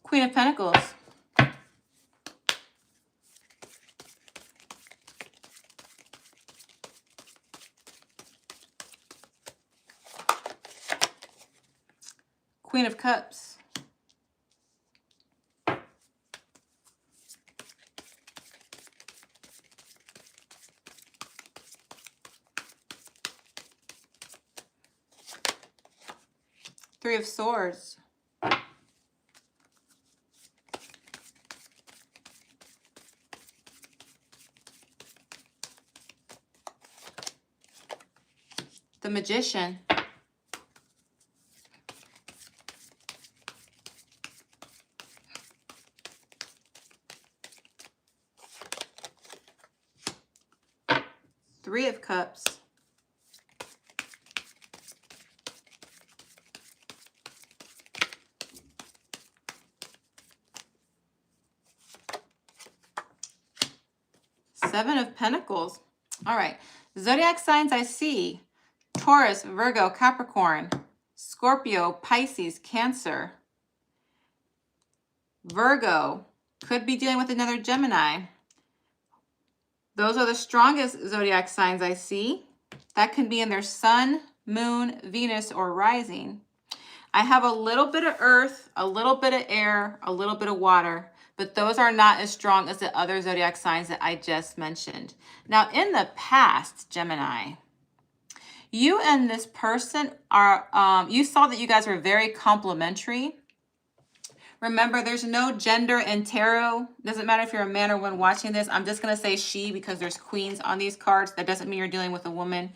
Queen of Pentacles. Queen of Cups. Three of Swords. the Magician. Three of Cups. Seven of Pentacles. All right. Zodiac signs I see. Taurus, Virgo, Capricorn, Scorpio, Pisces, Cancer. Virgo could be dealing with another Gemini. Those are the strongest zodiac signs I see. That can be in their sun, moon, Venus, or rising. I have a little bit of earth, a little bit of air, a little bit of water, but those are not as strong as the other zodiac signs that I just mentioned. Now, in the past, Gemini, you and this person are, you saw that you guys were very complementary. Remember, there's no gender in tarot. Doesn't matter if you're a man or woman watching this. I'm just going to say she because there's queens on these cards. That doesn't mean you're dealing with a woman.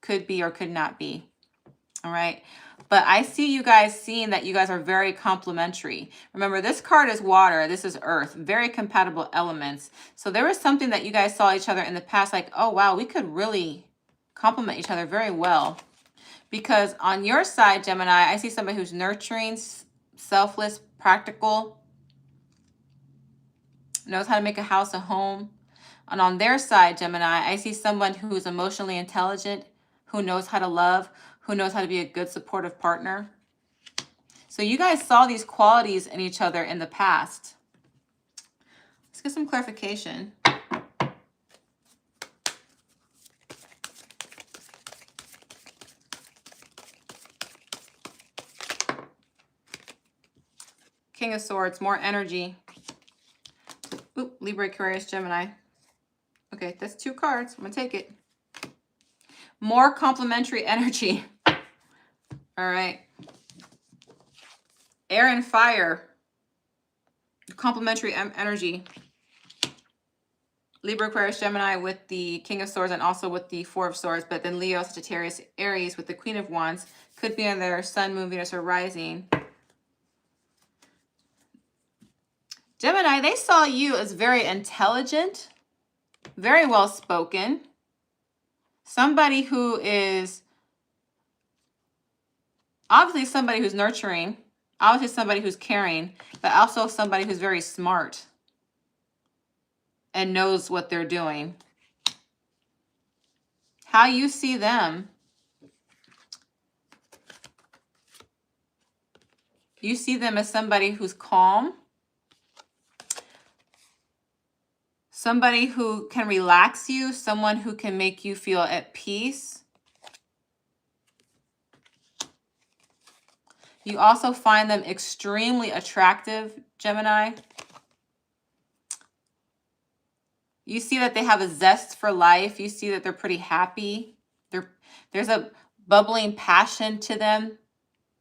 Could be or could not be. All right. But I see you guys seeing that you guys are very complementary. Remember, this card is water. This is earth. Very compatible elements. So there was something that you guys saw each other in the past like, oh, wow, we could really complement each other very well. Because on your side, Gemini, I see somebody who's nurturing, selfless, practical, knows how to make a house a home. And on their side, Gemini, I see someone who's emotionally intelligent, who knows how to love, who knows how to be a good supportive partner. So you guys saw these qualities in each other in the past. Let's get some clarification. King of Swords, more energy. Oop, Libra, Aquarius, Gemini. Okay, that's two cards. I'm going to take it. More complementary energy. All right. Air and fire. Complementary energy. Libra, Aquarius, Gemini with the King of Swords and also with the Four of Swords. But then Leo, Sagittarius, Aries with the Queen of Wands. Could be in their sun, moon, Venus, or rising. Gemini, they saw you as very intelligent, very well spoken. Somebody who is obviously somebody who's nurturing, obviously somebody who's caring, but also somebody who's very smart and knows what they're doing. How you see them, you see them as somebody who's calm, somebody who can relax you, someone who can make you feel at peace. You also find them extremely attractive, Gemini. You see that they have a zest for life. You see that they're pretty happy. There's a bubbling passion to them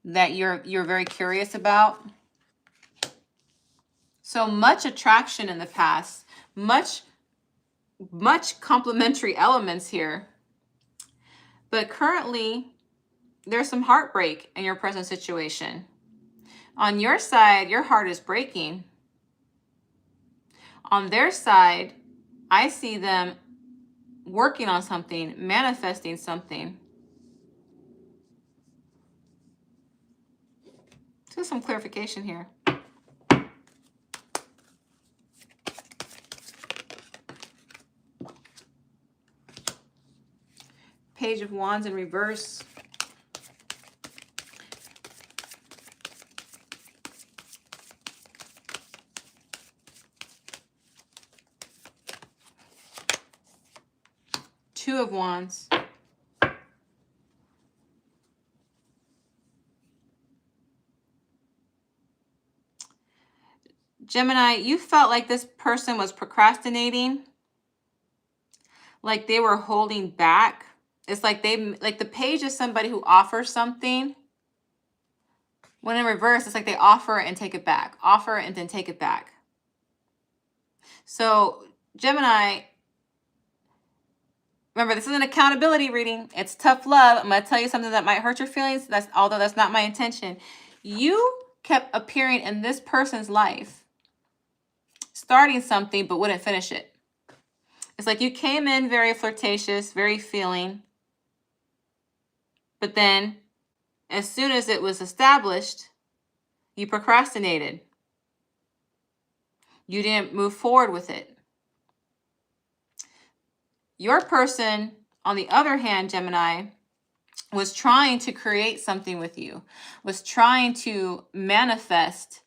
that you're very curious about. So much attraction in the past, much complementary elements here. But currently, there's some heartbreak in your present situation. On your side, your heart is breaking. On their side, I see them working on something, manifesting something. Let's get some clarification here. Page of Wands in reverse. Two of Wands. Gemini, you felt like this person was procrastinating, like they were holding back. It's like the page is somebody who offers something. When in reverse, it's like they offer and take it back, offer and then take it back. So Gemini, Remember, this is an accountability reading. It's tough love. I'm going to tell you something that might hurt your feelings. Although that's not my intention. You kept appearing in this person's life, starting something, but wouldn't finish it. It's like you came in very flirtatious, very feeling. But then, as soon as it was established, you procrastinated. You didn't move forward with it. Your person, on the other hand, Gemini, was trying to create something with you, was trying to manifest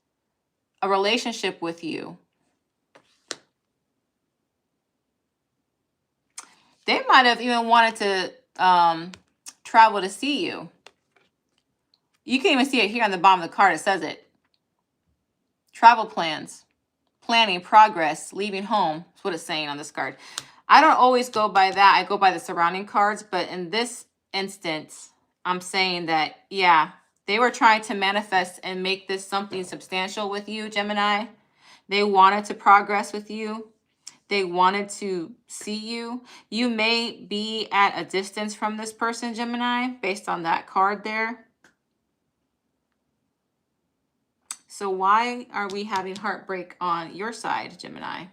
a relationship with you. They might have even wanted to travel to see you. You can even see it here on the bottom of the card. It says it. Travel plans, planning, progress, leaving home. That's what it's saying on this card. I don't always go by that. I go by the surrounding cards. But in this instance, I'm saying that, yeah, they were trying to manifest and make this something substantial with you, Gemini. They wanted to progress with you. They wanted to see you. You may be at a distance from this person, Gemini, based on that card there. So why are we having heartbreak on your side, Gemini?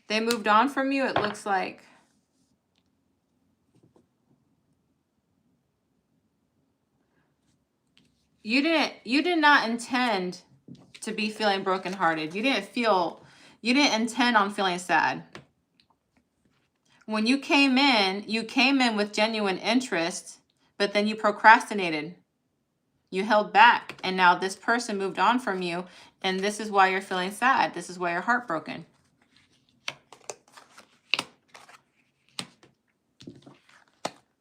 They moved on from you, it looks like. You did not intend to be feeling brokenhearted. You didn't intend on feeling sad. When you came in with genuine interest, but then you procrastinated. You held back, and now this person moved on from you, and this is why you're feeling sad. This is why you're heartbroken.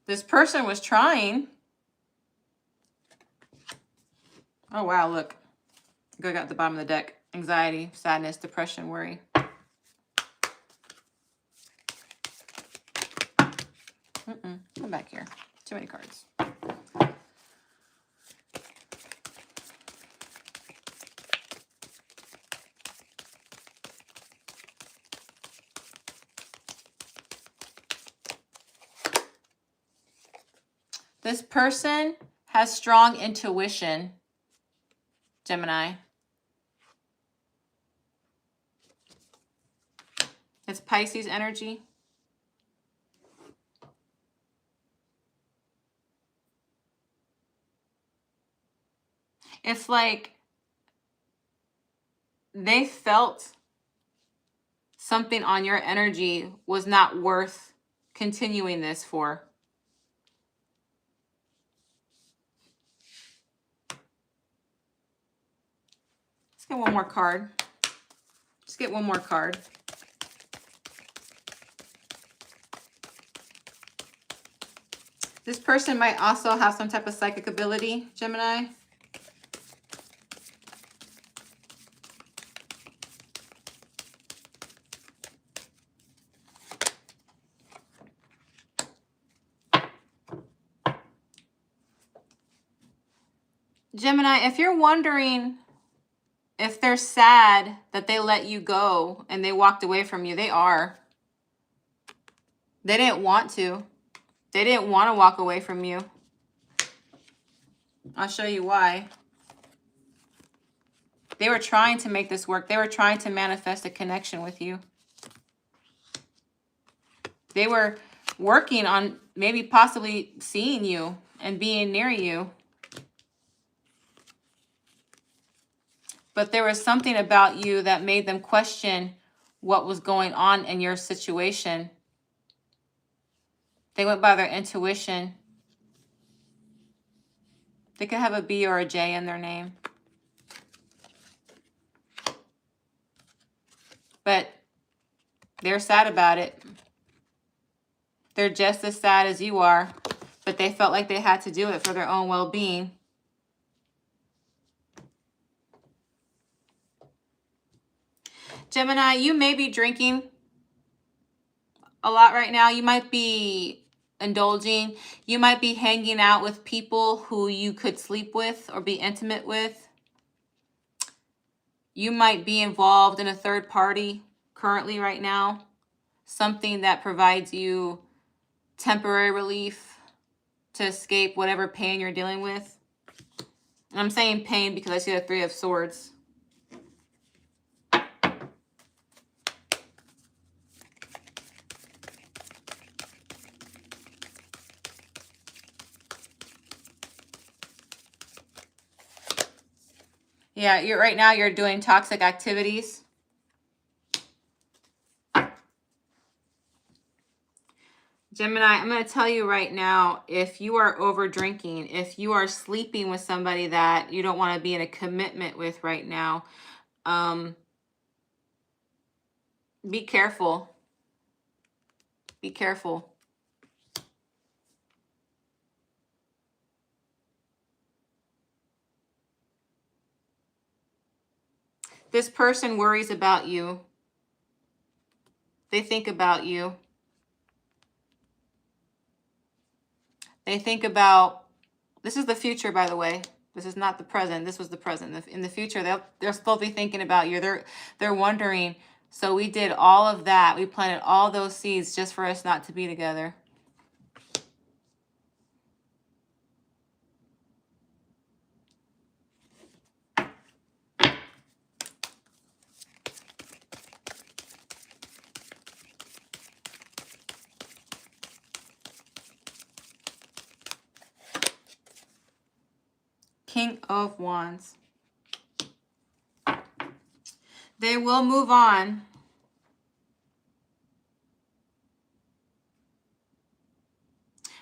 This person was trying. Oh, wow, look. Go got the bottom of the deck. Anxiety, sadness, depression, worry. Come back here. Too many cards. This person has strong intuition, Gemini. It's Pisces energy. It's like they felt something on your energy was not worth continuing this for. Let's get one more card. Let's get one more card. This person might also have some type of psychic ability, Gemini. Gemini, if you're wondering if they're sad that they let you go and they walked away from you, they are. They didn't want to. They didn't want to walk away from you. I'll show you why. They were trying to make this work. They were trying to manifest a connection with you. They were working on maybe possibly seeing you and being near you. But there was something about you that made them question what was going on in your situation. They went by their intuition. They could have a B or a J in their name. But they're sad about it. They're just as sad as you are, but they felt like they had to do it for their own well-being. Gemini, you may be drinking a lot right now. You might be indulging. You might be hanging out with people who you could sleep with or be intimate with. You might be involved in a third party currently right now. Something that provides you temporary relief to escape whatever pain you're dealing with. And I'm saying pain because I see the Three of Swords. Yeah, you're right now you're doing toxic activities. Gemini, I'm going to tell you right now, if you are over drinking, if you are sleeping with somebody that you don't want to be in a commitment with right now, be careful. Be careful. This person worries about you. They think about you. They think about, this is the future, by the way. This is not the present. This was the present. In the future, they'll still be thinking about you. They're wondering, so we did all of that. We planted all those seeds just for us not to be together. King of Wands. They will move on.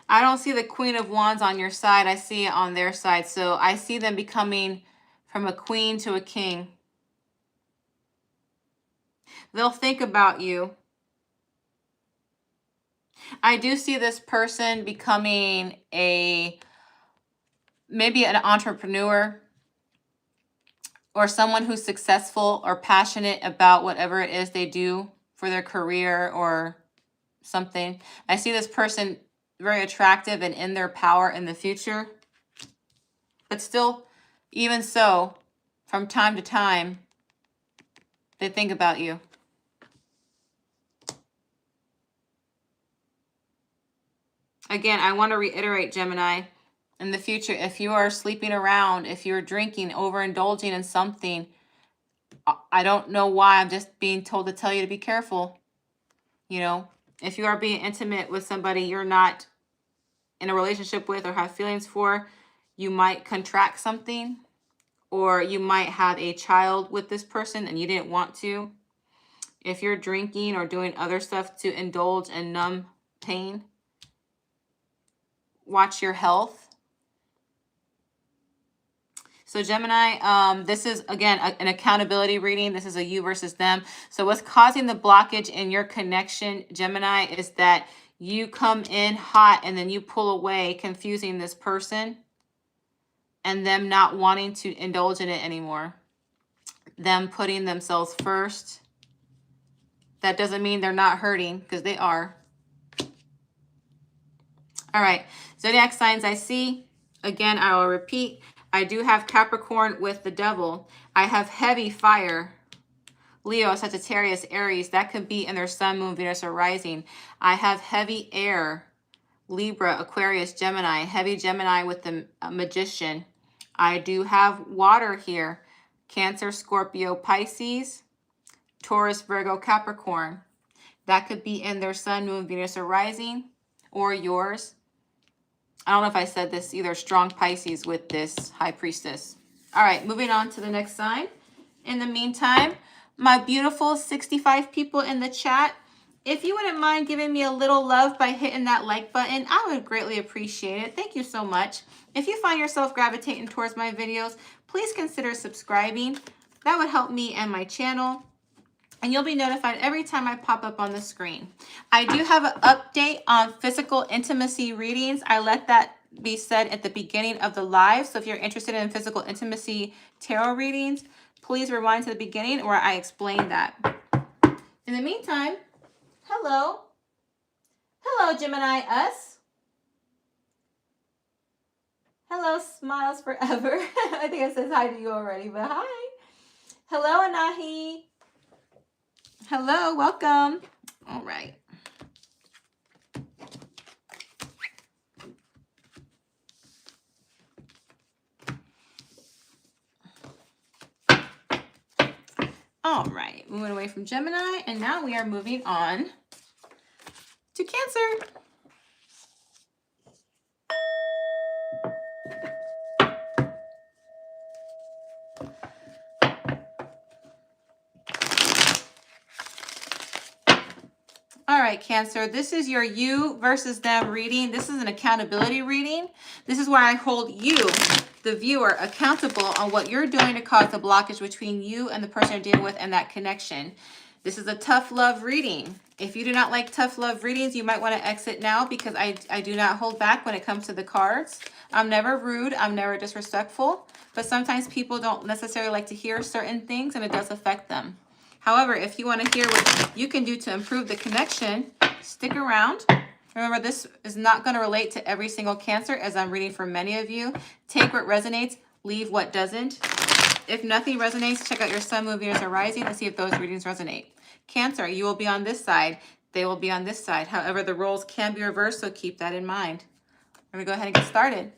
I don't see the Queen of Wands on your side. I see it on their side. So I see them becoming from a queen to a king. They'll think about you. I do see this person becoming maybe an entrepreneur or someone who's successful or passionate about whatever it is they do for their career or something. I see this person very attractive and in their power in the future. But still, even so, from time to time, they think about you. Again, I want to reiterate, Gemini, in the future, if you are sleeping around, if you're drinking, overindulging in something, I don't know why. I'm just being told to tell you to be careful. You know, if you are being intimate with somebody you're not in a relationship with or have feelings for, you might contract something, or you might have a child with this person and you didn't want to. If you're drinking or doing other stuff to indulge and numb pain, watch your health. So Gemini, this is, again, an accountability reading. This is a you versus them. So what's causing the blockage in your connection, Gemini, is that you come in hot and then you pull away, confusing this person and them not wanting to indulge in it anymore. Them putting themselves first. That doesn't mean they're not hurting, because they are. All right, zodiac signs I see. Again, I will repeat. I do have Capricorn with the devil. I have heavy fire. Leo, Sagittarius, Aries. That could be in their sun, moon, Venus, or rising. I have heavy air. Libra, Aquarius, Gemini. Heavy Gemini with the magician. I do have water here. Cancer, Scorpio, Pisces. Taurus, Virgo, Capricorn. That could be in their sun, moon, Venus, or rising, or yours. I don't know if I said this either. Strong Pisces with this High Priestess. All right, moving on to the next sign. In the meantime, my beautiful 65 people in the chat, if you wouldn't mind giving me a little love by hitting that like button, I would greatly appreciate it. Thank you so much. If you find yourself gravitating towards my videos, please consider subscribing. That would help me and my channel, and you'll be notified every time I pop up on the screen. I do have an update on physical intimacy readings. I let that be said at the beginning of the live. So if you're interested in physical intimacy tarot readings, please rewind to the beginning where I explain that. In the meantime, hello. Hello, Gemini us. Hello, Smiles Forever. I think it says hi to you already, but hi. Hello, Anahi. Hello, welcome. All right. All right, moving away from Gemini, and now we are moving on to Cancer. All right, Cancer, this is your you versus them reading. This is an accountability reading. This is where I hold you, the viewer, accountable on what you're doing to cause the blockage between you and the person you're dealing with and that connection. This is a tough love reading. If you do not like tough love readings, you might want to exit now because I do not hold back when it comes to the cards. I'm never rude. I'm never disrespectful. But sometimes people don't necessarily like to hear certain things and it does affect them. However, if you want to hear what you can do to improve the connection, stick around. Remember, this is not going to relate to every single Cancer as I'm reading for many of you. Take what resonates, leave what doesn't. If nothing resonates, check out your Sun, Moon, Venus, or Rising and see if those readings resonate. Cancer, you will be on this side. They will be on this side. However, the roles can be reversed, so keep that in mind. We're going to go ahead and get started.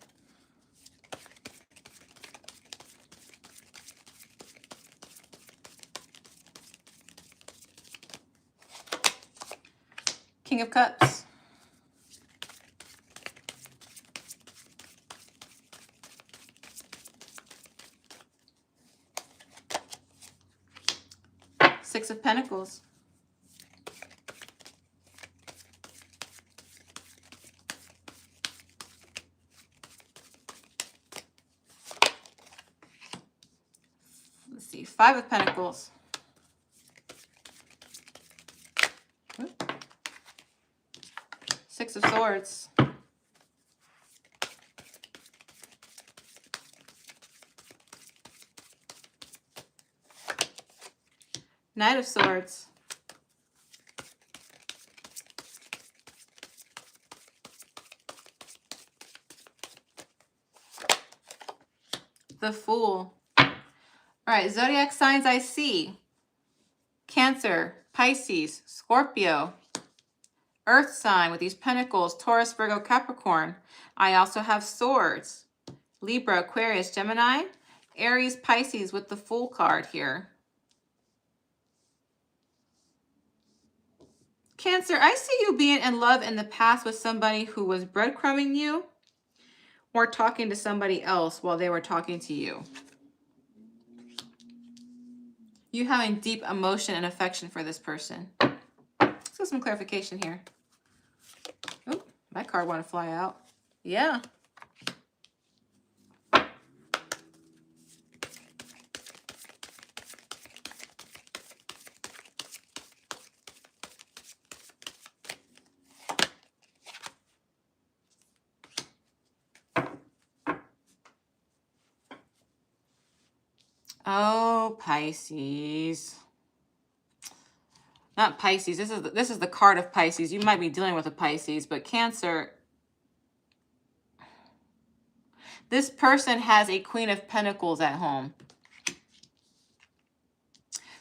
King of Cups. Six of Pentacles. Let's see, Five of Pentacles. Six of Swords. Knight of Swords. The Fool. All right, zodiac signs I see. Cancer, Pisces, Scorpio, Earth sign with these pentacles, Taurus, Virgo, Capricorn. I also have Swords, Libra, Aquarius, Gemini, Aries, Pisces with the Fool card here. Cancer, I see you being in love in the past with somebody who was breadcrumbing you or talking to somebody else while they were talking to you. You having deep emotion and affection for this person. Let's get some clarification here. Oh, my card want to fly out. Yeah. Oh, Pisces. Not Pisces. This is the card of Pisces. You might be dealing with a Pisces, but Cancer. This person has a Queen of Pentacles at home.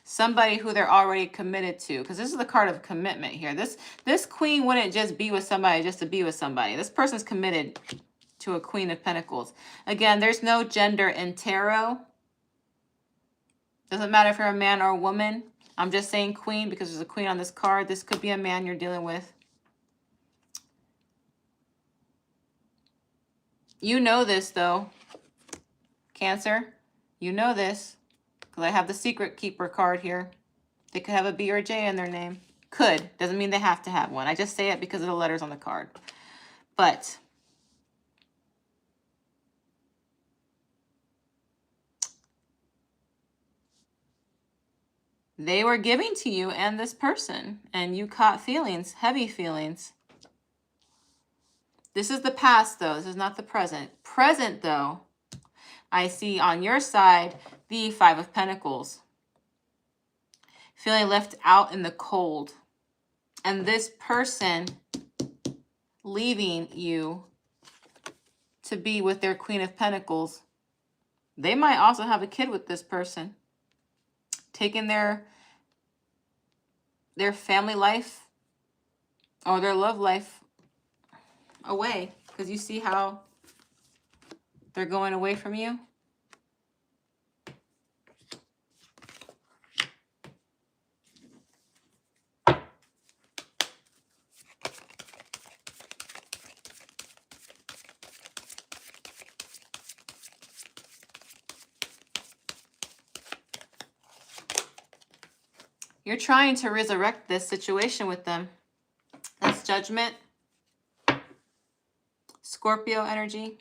Somebody who they're already committed to, because this is the card of commitment here. This queen wouldn't just be with somebody just to be with somebody. This person's committed to a Queen of Pentacles. Again, there's no gender in tarot. Doesn't matter if you're a man or a woman. I'm just saying queen because there's a queen on this card. This could be a man you're dealing with. You know this, though, Cancer. You know this because I have the Secret Keeper card here. They could have a B or a J in their name. Could. Doesn't mean they have to have one. I just say it because of the letters on the card. But they were giving to you and this person, and you caught feelings, heavy feelings. This is the past, though. This is not the present. Present, though, I see on your side the Five of Pentacles. Feeling left out in the cold. And this person leaving you to be with their Queen of Pentacles. They might also have a kid with this person, taking their family life or their love life away, because you see how they're going away from you. You're trying to resurrect this situation with them. That's Judgment. Scorpio energy.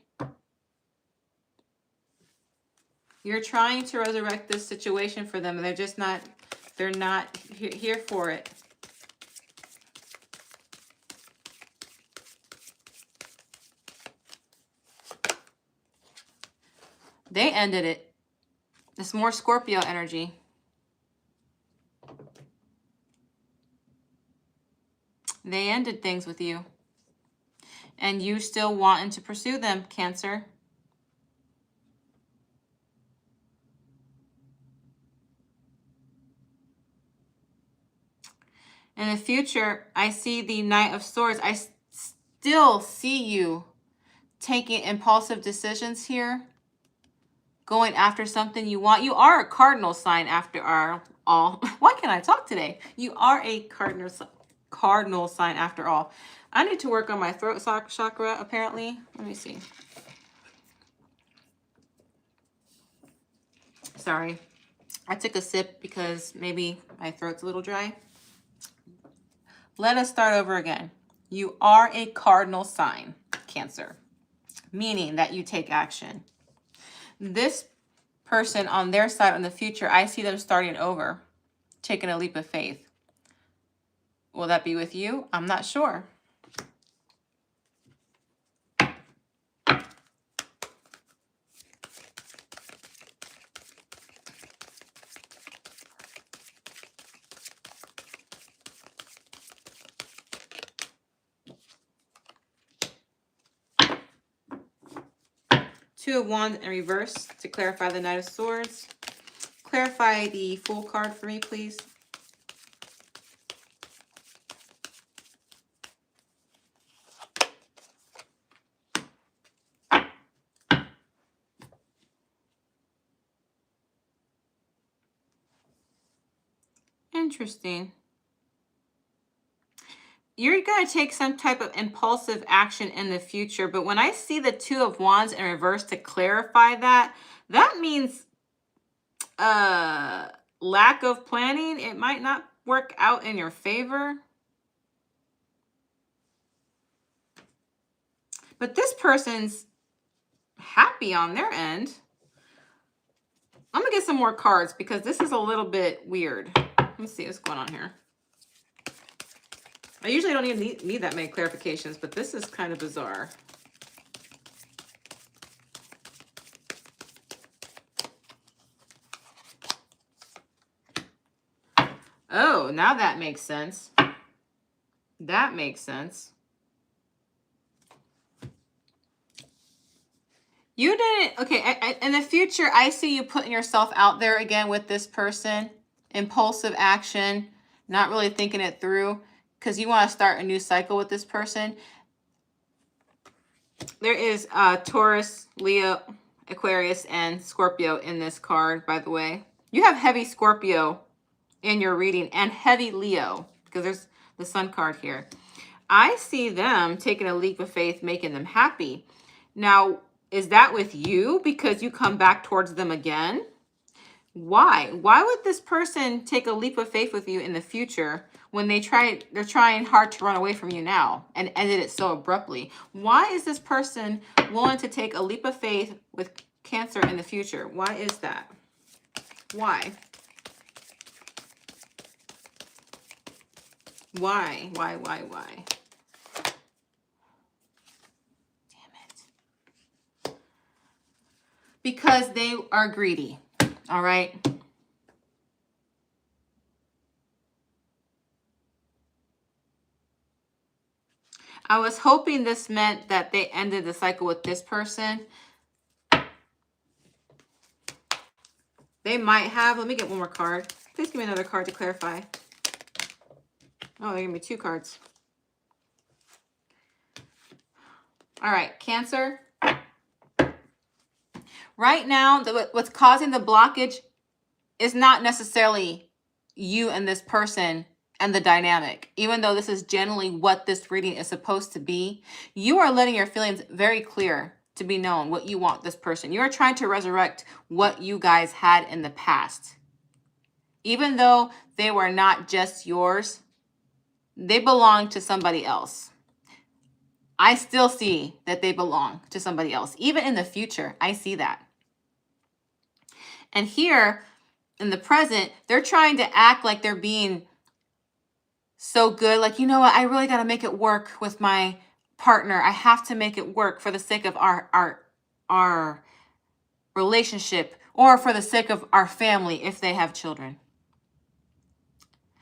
You're trying to resurrect this situation for them. They're just not, they're not here for it. They ended it. It's more Scorpio energy. They ended things with you. And you still wanting to pursue them, Cancer. In the future, I see the Knight of Swords. I still see you taking impulsive decisions here, going after something you want. You are a cardinal sign after all. Why can't I talk today? You are a cardinal sign after all. I need to work on my throat chakra, apparently. Let me see. Sorry. I took a sip because maybe my throat's a little dry. Let us start over again. You are a cardinal sign, Cancer, meaning that you take action. This person on their side in the future, I see them starting over, taking a leap of faith. Will that be with you? I'm not sure. Two of Wands in reverse to clarify the Knight of Swords. Clarify the Fool card for me, please. Interesting. You're going to take some type of impulsive action in the future, but when I see the Two of Wands in reverse to clarify that, that means lack of planning. It might not work out in your favor. But this person's happy on their end. I'm going to get some more cards because this is a little bit weird. Let's see what's going on here. I usually don't even need that many clarifications, but this is kind of bizarre. Oh, now that makes sense. That makes sense. You didn't, okay, in the future, I see you putting yourself out there again with this person. Impulsive action, not really thinking it through, because you want to start a new cycle with this person. There is Taurus, Leo, Aquarius, and Scorpio in this card, by the way. You have heavy Scorpio in your reading and heavy Leo, because there's the Sun card here. I see them taking a leap of faith, making them happy. Now, is that with you because you come back towards them again? Why? Why would this person take a leap of faith with you in the future when they're trying hard to run away from you now and ended it so abruptly? Why is this person willing to take a leap of faith with Cancer in the future? Why is that? Why? Why? Why? Because they are greedy, all right? I was hoping this meant that they ended the cycle with this person. They might have. Let me get one more card. Please give me another card to clarify. Oh, they're giving me 2 cards. All right, Cancer. Right now, what's causing the blockage is not necessarily you and this person and the dynamic. Even though this is generally what this reading is supposed to be, you are letting your feelings very clear to be known what you want this person. You are trying to resurrect what you guys had in the past. Even though they were not just yours, they belong to somebody else. I still see that they belong to somebody else. Even in the future, I see that. And here in the present, they're trying to act like they're being so good. Like, you know what? I really got to make it work with my partner. I have to make it work for the sake of our relationship, or for the sake of our family if they have children.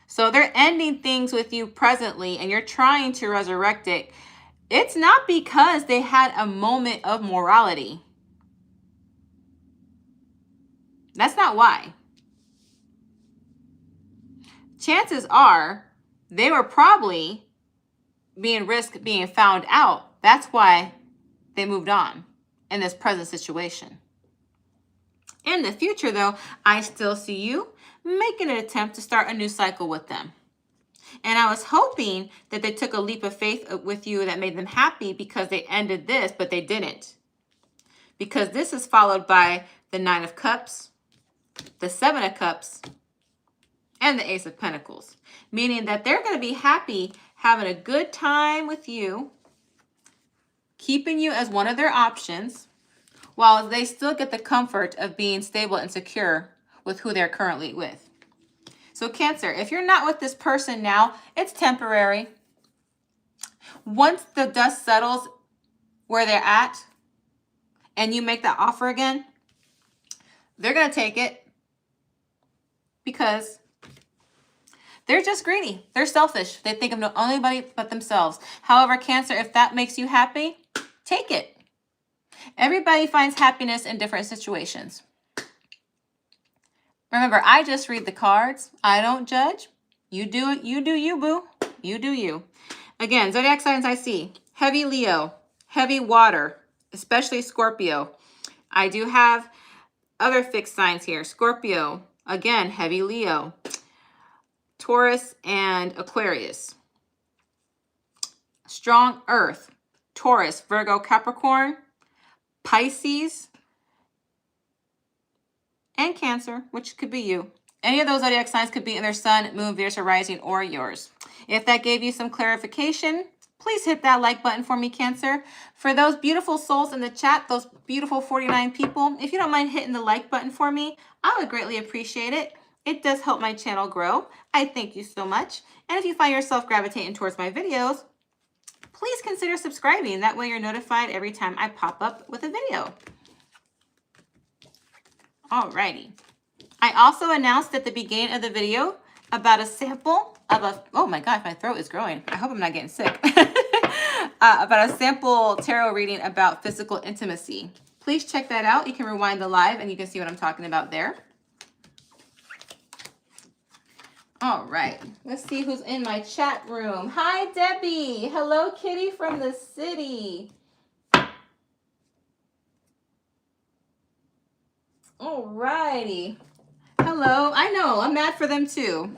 So they're ending things with you presently, and you're trying to resurrect it. It's not because they had a moment of morality. That's not why. Chances are they were probably risk being found out. That's why they moved on in this present situation. In the future, though, I still see you making an attempt to start a new cycle with them. And I was hoping that they took a leap of faith with you that made them happy because they ended this, but they didn't. Because this is followed by the 9 of Cups, the 7 of Cups, and the Ace of Pentacles. Meaning that they're going to be happy having a good time with you, keeping you as one of their options, while they still get the comfort of being stable and secure with who they're currently with. So Cancer, if you're not with this person now, it's temporary. Once the dust settles where they're at and you make that offer again, they're going to take it because they're just greedy. They're selfish. They think of no anybody but themselves. However, Cancer, if that makes you happy, take it. Everybody finds happiness in different situations. Remember, I just read the cards. I don't judge. You do it. You do you, boo. You do you. Again, zodiac signs I see. Heavy Leo, heavy water, especially Scorpio. I do have other fixed signs here. Scorpio, again, heavy Leo. Taurus and Aquarius. Strong earth. Taurus, Virgo, Capricorn, Pisces, and Cancer, which could be you. Any of those zodiac signs could be in their sun, moon, Venus, or rising, or yours. If that gave you some clarification, please hit that like button for me, Cancer. For those beautiful souls in the chat, those beautiful 49 people, if you don't mind hitting the like button for me, I would greatly appreciate it. It does help my channel grow. I thank you so much. And if you find yourself gravitating towards my videos, please consider subscribing. That way you're notified every time I pop up with a video. Alrighty. I also announced at the beginning of the video about a sample of a, oh my God, my throat is growing. I hope I'm not getting sick. About a sample tarot reading about physical intimacy. Please check that out. You can rewind the live and you can see what I'm talking about there. All right, let's see who's in my chat room. Hi, Debbie. Hello, Kitty from the city. All righty. Hello. I know, I'm mad for them too.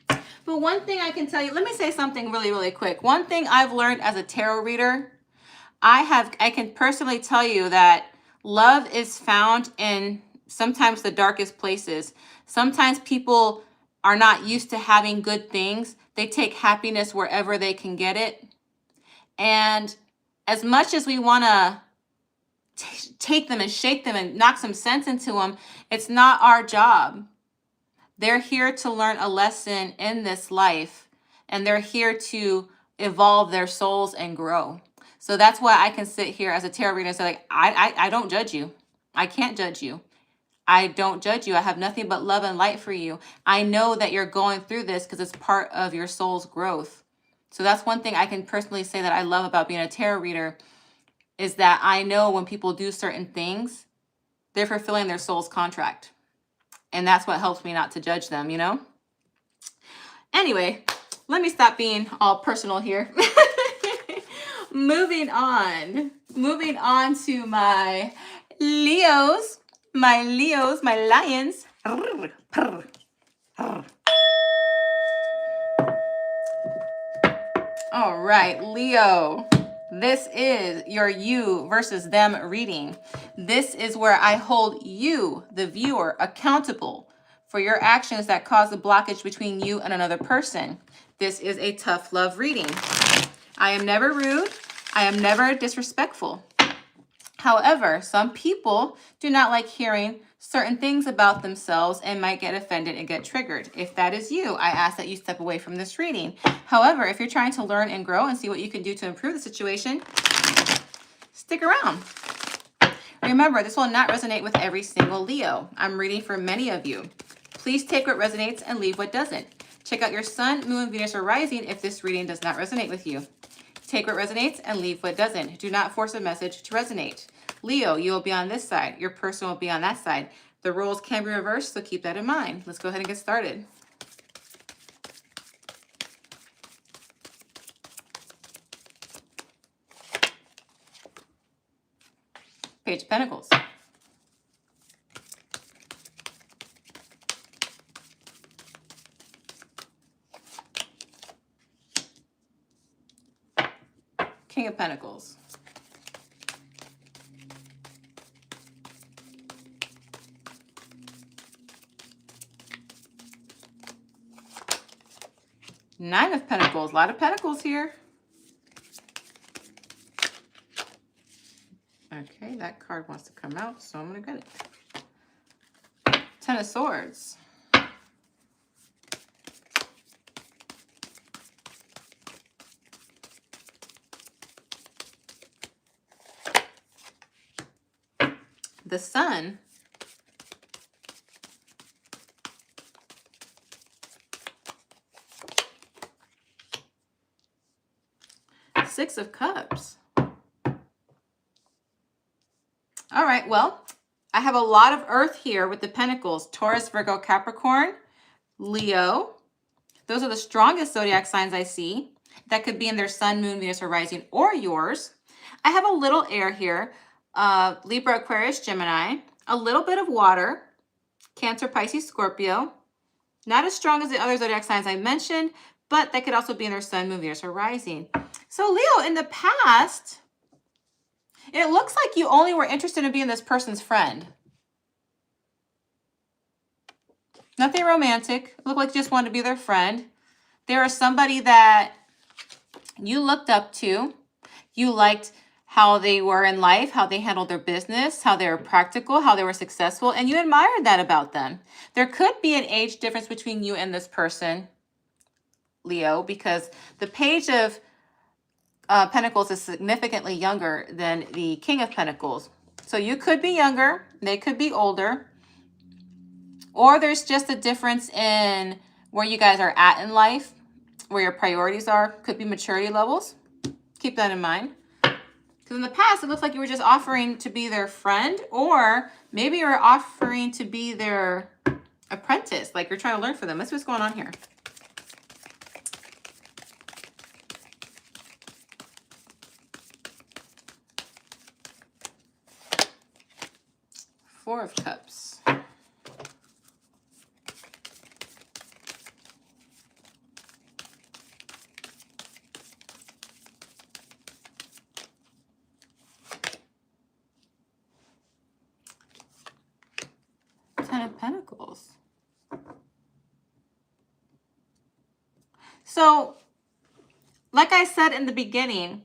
But one thing I can tell you, let me say something really, really quick. One thing I've learned as a tarot reader, I can personally tell you that love is found in sometimes the darkest places. Sometimes people are not used to having good things. They take happiness wherever they can get it. And as much as we want to take them and shake them and knock some sense into them, it's not our job. They're here to learn a lesson in this life, and they're here to evolve their souls and grow. So that's why I can sit here as a tarot reader and say, like, I don't judge you. I can't judge you. I don't judge you. I have nothing but love and light for you. I know that you're going through this because it's part of your soul's growth. So that's one thing I can personally say that I love about being a tarot reader, is that I know when people do certain things, they're fulfilling their soul's contract. And that's what helps me not to judge them, you know? Anyway, let me stop being all personal here. Moving on to my Leos, my lions. All right, Leo, this is your you versus them reading. This is where I hold you, the viewer, accountable for your actions that cause the blockage between you and another person. This is a tough love reading. I am never rude. I am never disrespectful. However, some people do not like hearing certain things about themselves and might get offended and get triggered. If that is you, I ask that you step away from this reading. However, if you're trying to learn and grow and see what you can do to improve the situation, stick around. Remember, this will not resonate with every single Leo. I'm reading for many of you. Please take what resonates and leave what doesn't. Check out your sun, moon, Venus, or rising if this reading does not resonate with you. Take what resonates and leave what doesn't. Do not force a message to resonate. Leo, you will be on this side. Your person will be on that side. The roles can be reversed, so keep that in mind. Let's go ahead and get started. Page of Pentacles. King of Pentacles. Nine of Pentacles. A lot of Pentacles here. Okay, that card wants to come out, so I'm going to get it. Ten of Swords. The Sun. Six of Cups. All right, well, I have a lot of earth here with the Pentacles. Taurus, Virgo, Capricorn, Leo. Those are the strongest zodiac signs I see. That could be in their sun, moon, Venus, or rising, or yours. I have a little air here. Libra, Aquarius, Gemini. A little bit of water. Cancer, Pisces, Scorpio. Not as strong as the other zodiac signs I mentioned, but that could also be in their sun, moon, Venus, or rising. So Leo, in the past, it looks like you only were interested in being this person's friend. Nothing romantic. It looked like you just wanted to be their friend. There is somebody that you looked up to. You liked how they were in life, how they handled their business, how they were practical, how they were successful, and you admired that about them. There could be an age difference between you and this person, Leo, because the Page of Pentacles is significantly younger than the King of Pentacles. So you could be younger, they could be older, or there's just a difference in where you guys are at in life, where your priorities are. Could be maturity levels. Keep that in mind. Because in the past, it looks like you were just offering to be their friend, or maybe you're offering to be their apprentice, like you're trying to learn for them. Let's see what's going on here. Four of Cups. Ten of Pentacles. So, like I said in the beginning,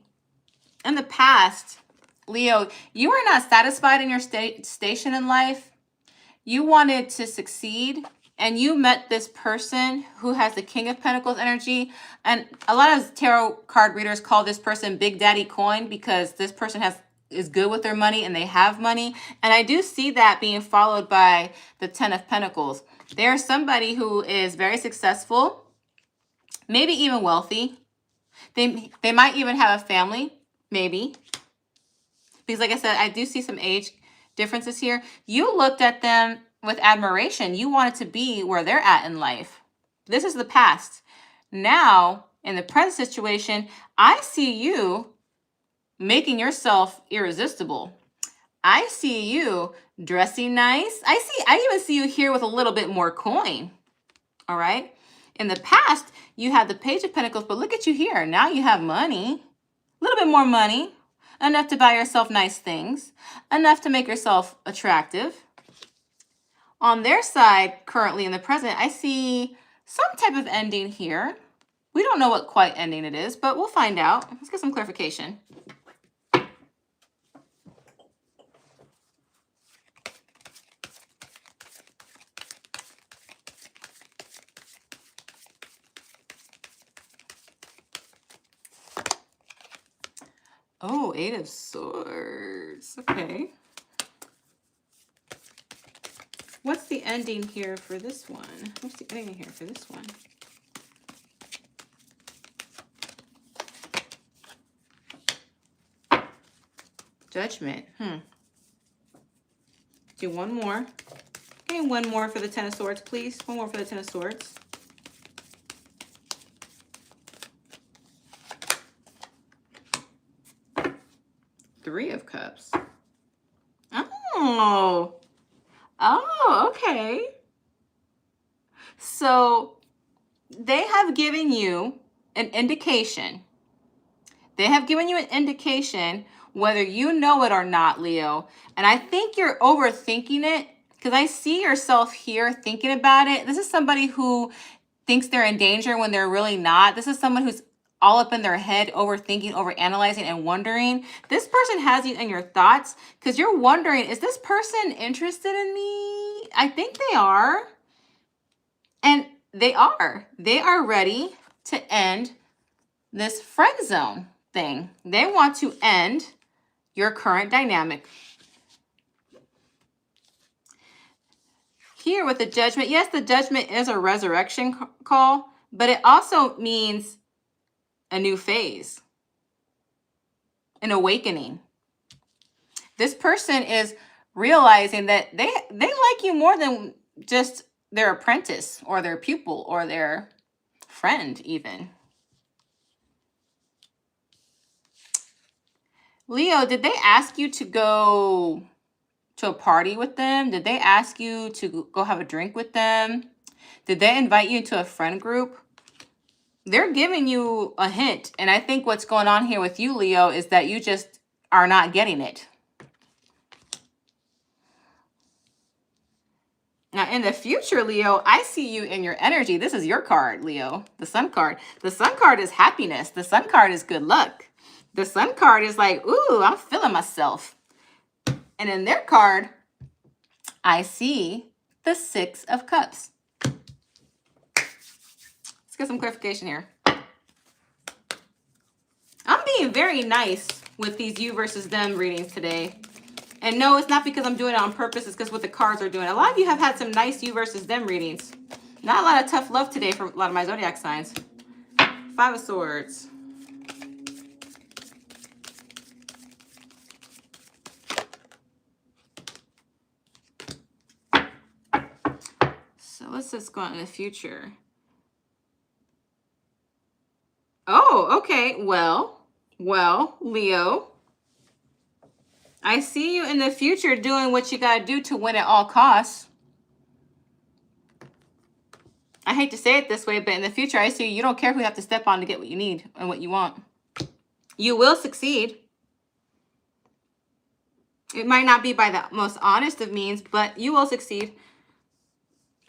in the past, Leo, you were not satisfied in your station in life. You wanted to succeed, and you met this person who has the King of Pentacles energy. And a lot of tarot card readers call this person Big Daddy Coin, because this person is good with their money and they have money. And I do see that being followed by the Ten of Pentacles. There's somebody who is very successful, maybe even wealthy. They might even have a family, maybe. Because like I said, I do see some age differences here. You looked at them with admiration. You wanted to be where they're at in life. This is the past. Now, in the present situation, I see you making yourself irresistible. I see you dressing nice. I even see you here with a little bit more coin. All right. In the past, you had the Page of Pentacles, but look at you here. Now you have money, a little bit more money, enough to buy yourself nice things, enough to make yourself attractive. On their side, currently in the present, I see some type of ending here. We don't know what quite ending it is, but we'll find out. Let's get some clarification. Oh, Eight of Swords. Okay. What's the ending here for this one? What's the ending here for this one? Judgment. Do one more. Okay, one more for the Ten of Swords, please. One more for the Ten of Swords. Three of Cups. Oh, okay. So they have given you an indication. They have given you an indication whether you know it or not, Leo. And I think you're overthinking it because I see yourself here thinking about it. This is somebody who thinks they're in danger when they're really not. This is someone who's all up in their head, overthinking, overanalyzing, and wondering. This person has you in your thoughts because you're wondering, is this person interested in me? I think they are. And they are. They are ready to end this friend zone thing. They want to end your current dynamic. Here with the Judgment, yes, the Judgment is a resurrection call, but it also means a new phase, an awakening. This person is realizing that they like you more than just their apprentice or their pupil or their friend even. Leo, did they ask you to go to a party with them? Did they ask you to go have a drink with them? Did they invite you to a friend group? They're giving you a hint. And I think what's going on here with you, Leo, is that you just are not getting it. Now, in the future, Leo, I see you in your energy. This is your card, Leo, the Sun card. The Sun card is happiness. The Sun card is good luck. The Sun card is like, ooh, I'm feeling myself. And in their card, I see the Six of Cups. Let's get some clarification here. I'm being very nice with these you versus them readings today. And no, it's not because I'm doing it on purpose. It's because what the cards are doing. A lot of you have had some nice you versus them readings. Not a lot of tough love today for a lot of my zodiac signs. Five of Swords. So let's just go on in the future. Oh, okay. Well, Leo, I see you in the future doing what you got to do to win at all costs. I hate to say it this way, but in the future, I see you don't care who you have to step on to get what you need and what you want. You will succeed. It might not be by the most honest of means, but you will succeed.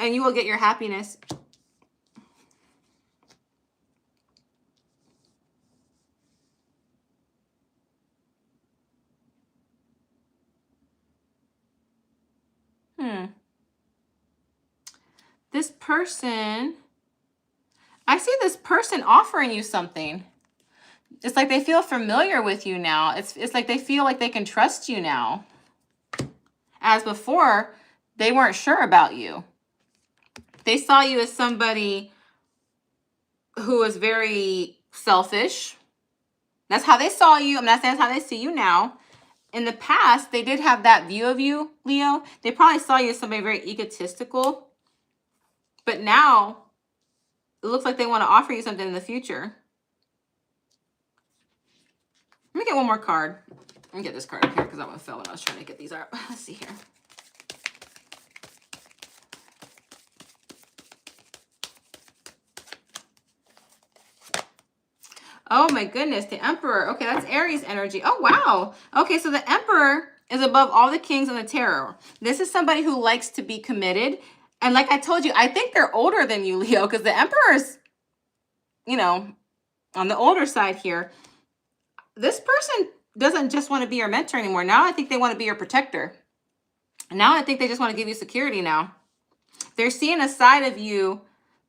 And you will get your happiness. This person, I see this person offering you something. It's like they feel familiar with you now. It's like they feel like they can trust you now. As before, they weren't sure about you. They saw you as somebody who was very selfish. That's how they saw you. I'm not saying that's how they see you now. In the past, they did have that view of you, Leo. They probably saw you as somebody very egotistical. But now, it looks like they want to offer you something in the future. Let me get one more card. Let me get this card up here because I fell when I was trying to get these out. Let's see here. Oh my goodness, the Emperor. Okay, that's Aries energy. Oh, wow. Okay, so the Emperor is above all the kings and the tarot. This is somebody who likes to be committed. And like I told you, I think they're older than you, Leo, because the Emperor's, you know, on the older side here. This person doesn't just want to be your mentor anymore. Now I think they want to be your protector. Now I think they just want to give you security now. They're seeing a side of you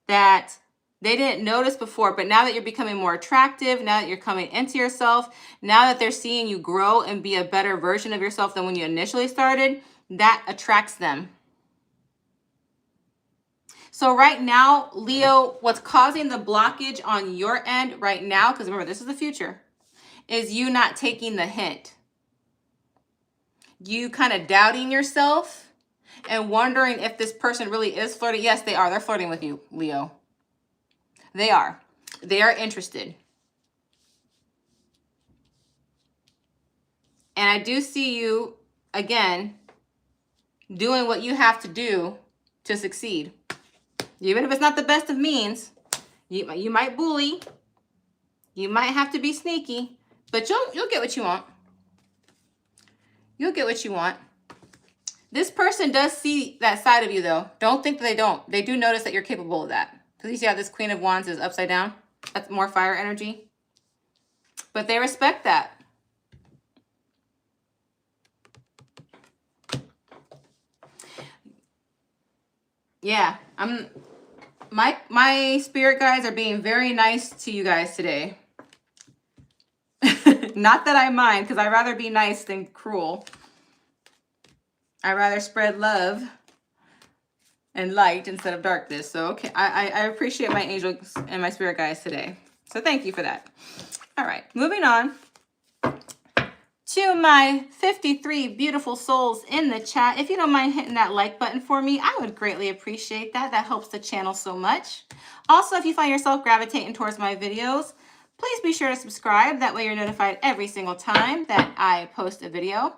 that they didn't notice before, but now that you're becoming more attractive, now that you're coming into yourself, now that they're seeing you grow and be a better version of yourself than when you initially started, that attracts them. So right now, Leo, what's causing the blockage on your end right now, because remember, this is the future, is you not taking the hint. You kind of doubting yourself and wondering if this person really is flirting. Yes, they are. They're flirting with you, Leo. They are. They are interested. And I do see you, again, doing what you have to do to succeed. Even if it's not the best of means, you might bully. You might have to be sneaky. But you'll get what you want. You'll get what you want. This person does see that side of you, though. Don't think that they don't. They do notice that you're capable of that. Because you see how this Queen of Wands is upside down? That's more fire energy. But they respect that. Yeah, my spirit guides are being very nice to you guys today. Not that I mind, because I'd rather be nice than cruel. I'd rather spread love and light instead of darkness. So, okay, I appreciate my angels and my spirit guides today. So thank you for that. All right, moving on to my 53 beautiful souls in the chat. If you don't mind hitting that like button for me, I would greatly appreciate that. That helps the channel so much. Also, if you find yourself gravitating towards my videos, please be sure to subscribe. That way you're notified every single time that I post a video.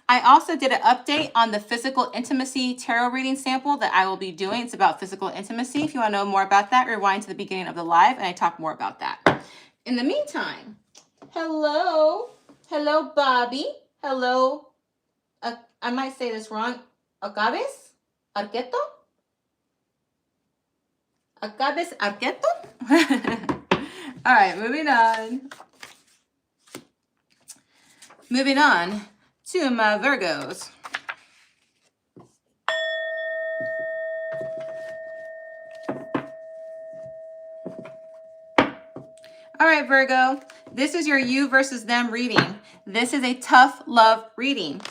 I also did an update on the physical intimacy tarot reading sample that I will be doing. It's about physical intimacy. If you want to know more about that, rewind to the beginning of the live and I talk more about that. In the meantime, hello, Bobby. Hello, I might say this wrong. Acabes Arqueto? Acabes Arqueto? All right, moving on. Moving on to my Virgos. All right, Virgo, this is your you versus them reading. This is a tough love reading.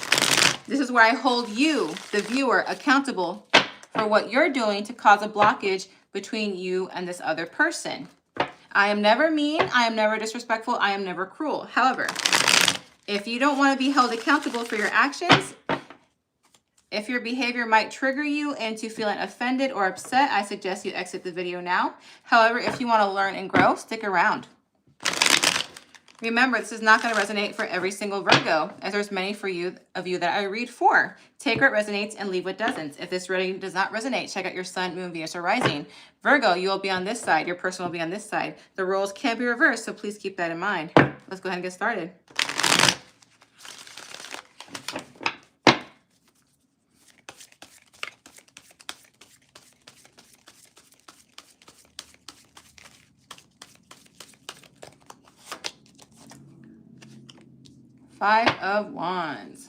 This is where I hold you, the viewer, accountable for what you're doing to cause a blockage between you and this other person. I am never mean. I am never disrespectful. I am never cruel. However, if you don't want to be held accountable for your actions, if your behavior might trigger you into feeling offended or upset, I suggest you exit the video now. However, if you want to learn and grow, stick around. Remember, this is not going to resonate for every single Virgo, as there's many of you that I read for. Take what resonates and leave what doesn't. If this reading does not resonate, check out your sun, moon, Venus, or rising. Virgo, you will be on this side. Your person will be on this side. The roles can be reversed, so please keep that in mind. Let's go ahead and get started. Five of Wands.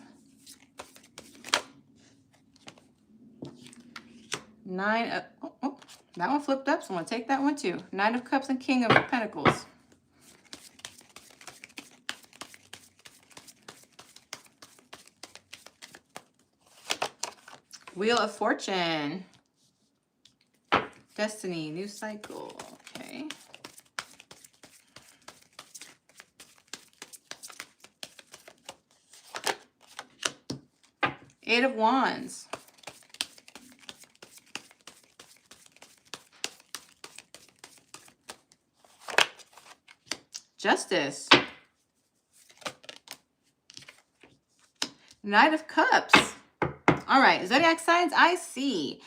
Nine of, oh, that one flipped up, so I'm going to take that one too. Nine of Cups and King of Pentacles. Wheel of Fortune. Destiny, new cycle. Okay. Eight of Wands. Justice. Knight of Cups. All right, zodiac signs, I see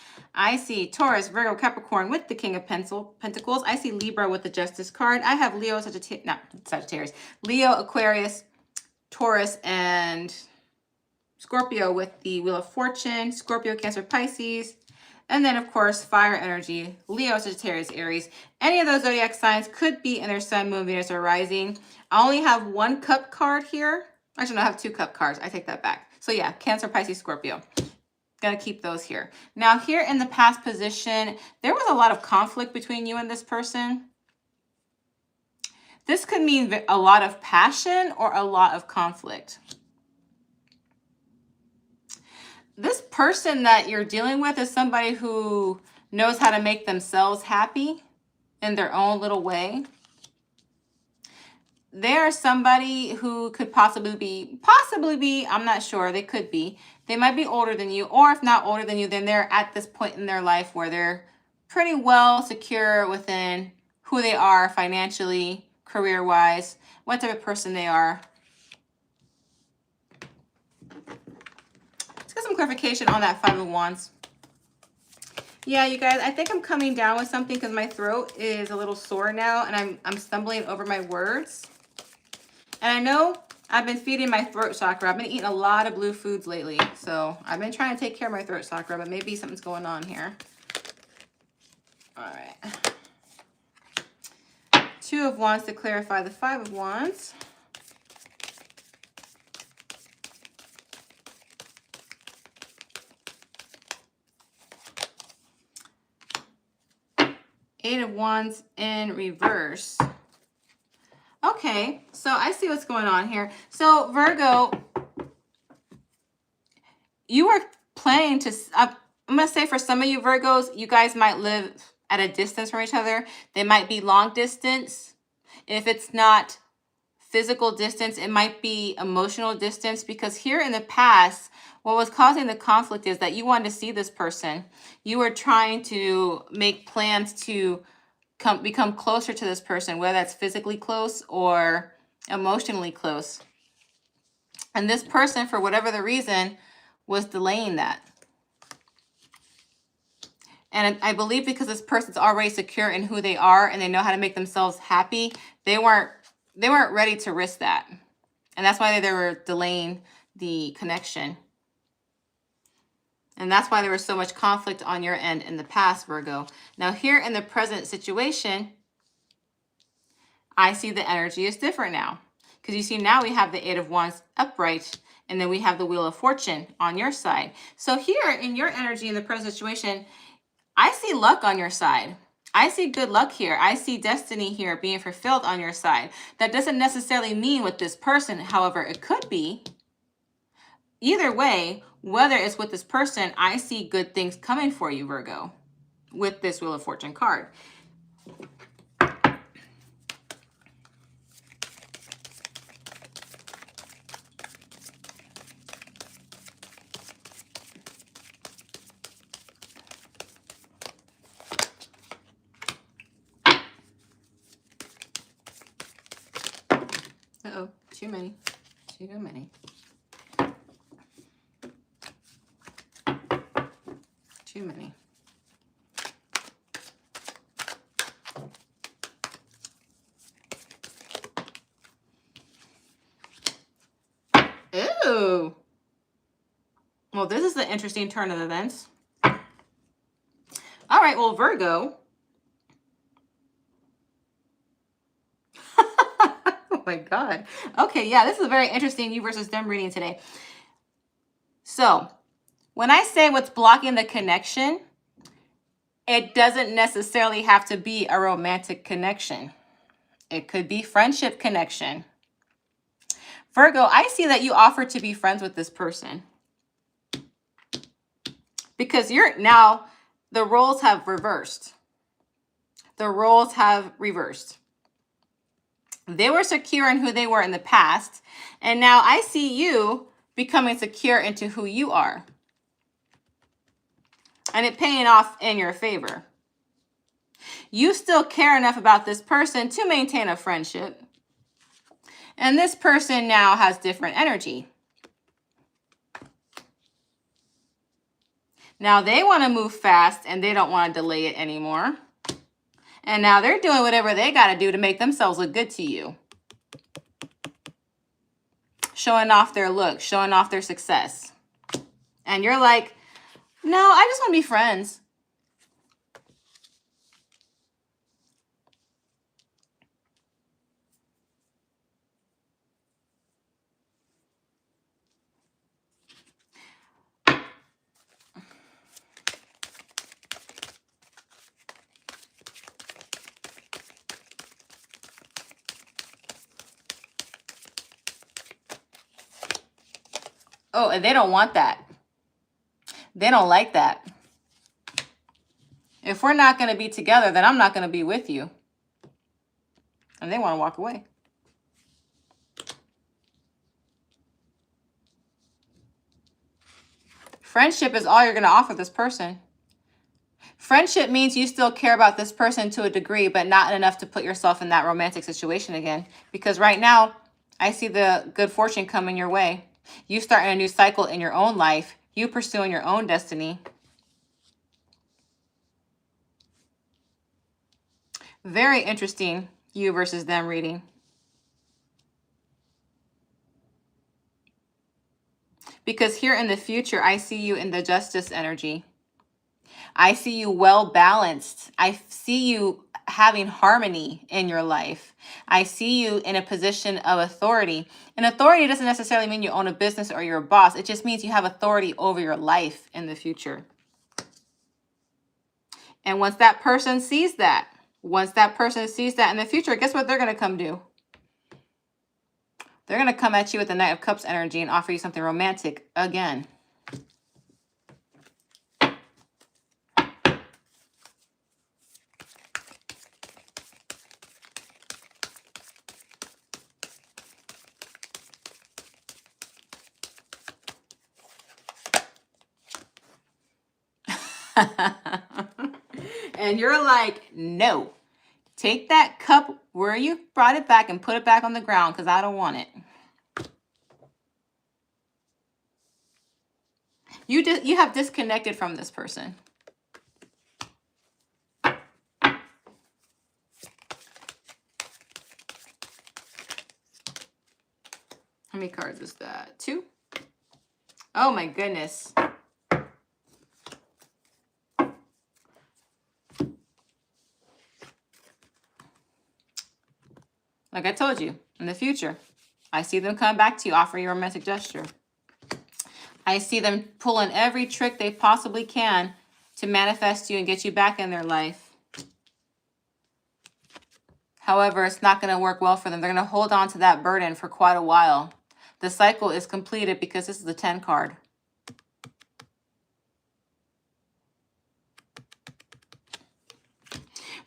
Taurus, Virgo, Capricorn with the King of Pentacles. I see Libra with the Justice card. I have Leo, Sagittarius, Leo, Aquarius, Taurus, and Scorpio with the Wheel of Fortune, Scorpio, Cancer, Pisces, and then, of course, fire energy, Leo, Sagittarius, Aries. Any of those zodiac signs could be in their sun, moon, Venus, or rising. I only have one cup card here. Actually, no, I have two cup cards. I take that back. So yeah, Cancer, Pisces, Scorpio. Gotta keep those here. Now, here in the past position, there was a lot of conflict between you and this person. This could mean a lot of passion or a lot of conflict. This person that you're dealing with is somebody who knows how to make themselves happy in their own little way. They are somebody who could possibly be, I'm not sure, they could be. They might be older than you, or if not older than you, then they're at this point in their life where they're pretty well secure within who they are financially, career-wise, what type of person they are. Let's get some clarification on that Five of Wands. Yeah, you guys, I think I'm coming down with something because my throat is a little sore now, and I'm stumbling over my words. And I know I've been feeding my throat chakra. I've been eating a lot of blue foods lately. So I've been trying to take care of my throat chakra, but maybe something's going on here. All right. Two of Wands to clarify the Five of Wands. Eight of Wands in reverse. Okay, so I see what's going on here. So Virgo, you are planning to, I'm going to say for some of you Virgos, you guys might live at a distance from each other. They might be long distance. If it's not physical distance, it might be emotional distance, because here in the past, what was causing the conflict is that you wanted to see this person. You were trying to make plans to become closer to this person, whether that's physically close or emotionally close. And this person, for whatever the reason, was delaying that. And I believe because this person's already secure in who they are and they know how to make themselves happy, they weren't ready to risk that. And that's why they were delaying the connection. And that's why there was so much conflict on your end in the past, Virgo. Now here in the present situation, I see the energy is different now. Because you see now we have the Eight of Wands upright, and then we have the Wheel of Fortune on your side. So here in your energy in the present situation, I see luck on your side. I see good luck here. I see destiny here being fulfilled on your side. That doesn't necessarily mean with this person. However, it could be. Either way, whether it's with this person, I see good things coming for you, Virgo, with this Wheel of Fortune card. Uh-oh, too many. Too many. Too many. Ew. Well, this is the interesting turn of events. All right, well, Virgo. Oh my God. Okay, yeah, this is a very interesting you versus them reading today. So, when I say what's blocking the connection, it doesn't necessarily have to be a romantic connection. It could be friendship connection. Virgo, I see that you offer to be friends with this person. Because now the roles have reversed. The roles have reversed. They were secure in who they were in the past. And now I see you becoming secure into who you are. And it paying off in your favor. You still care enough about this person to maintain a friendship. And this person now has different energy. Now they want to move fast and they don't want to delay it anymore. And now they're doing whatever they got to do to make themselves look good to you. Showing off their look, showing off their success. And you're like, no, I just want to be friends. Oh, and they don't want that. They don't like that. If we're not going to be together, then I'm not going to be with you. And they want to walk away. Friendship is all you're going to offer this person. Friendship means you still care about this person to a degree, but not enough to put yourself in that romantic situation again. Because right now, I see the good fortune coming your way. You starting a new cycle in your own life. You pursuing your own destiny. Very interesting you versus them reading. Because here in the future, I see you in the justice energy. I see you well balanced. I see you having harmony in your life. I see you in a position of authority. And authority doesn't necessarily mean you own a business or you're a boss. It just means you have authority over your life in the future. And once that person sees that in the future, guess what they're going to come do? They're going to come at you with the Knight of Cups energy and offer you something romantic again. And you're like, no, take that cup where you brought it back and put it back on the ground because I don't want it. You have disconnected from this person. How many cards is that? 2? Oh my goodness. Like I told you, in the future, I see them come back to you, offer you a romantic gesture. I see them pulling every trick they possibly can to manifest you and get you back in their life. However, it's not going to work well for them. They're going to hold on to that burden for quite a while. The cycle is completed because this is the 10 card.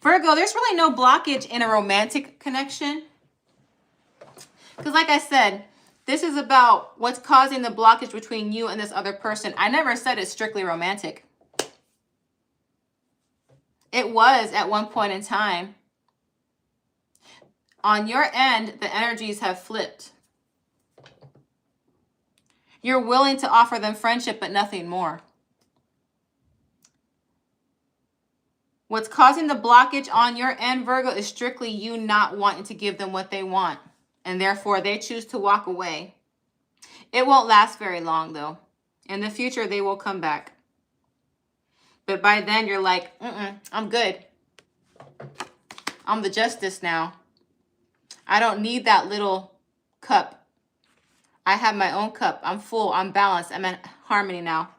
Virgo, there's really no blockage in a romantic connection. Because like I said, this is about what's causing the blockage between you and this other person. I never said it's strictly romantic. It was at one point in time. On your end, the energies have flipped. You're willing to offer them friendship, but nothing more. What's causing the blockage on your end, Virgo, is strictly you not wanting to give them what they want. And therefore, they choose to walk away. It won't last very long, though. In the future, they will come back. But by then, you're like, I'm good. I'm the justice now. I don't need that little cup. I have my own cup. I'm full. I'm balanced. I'm in harmony now.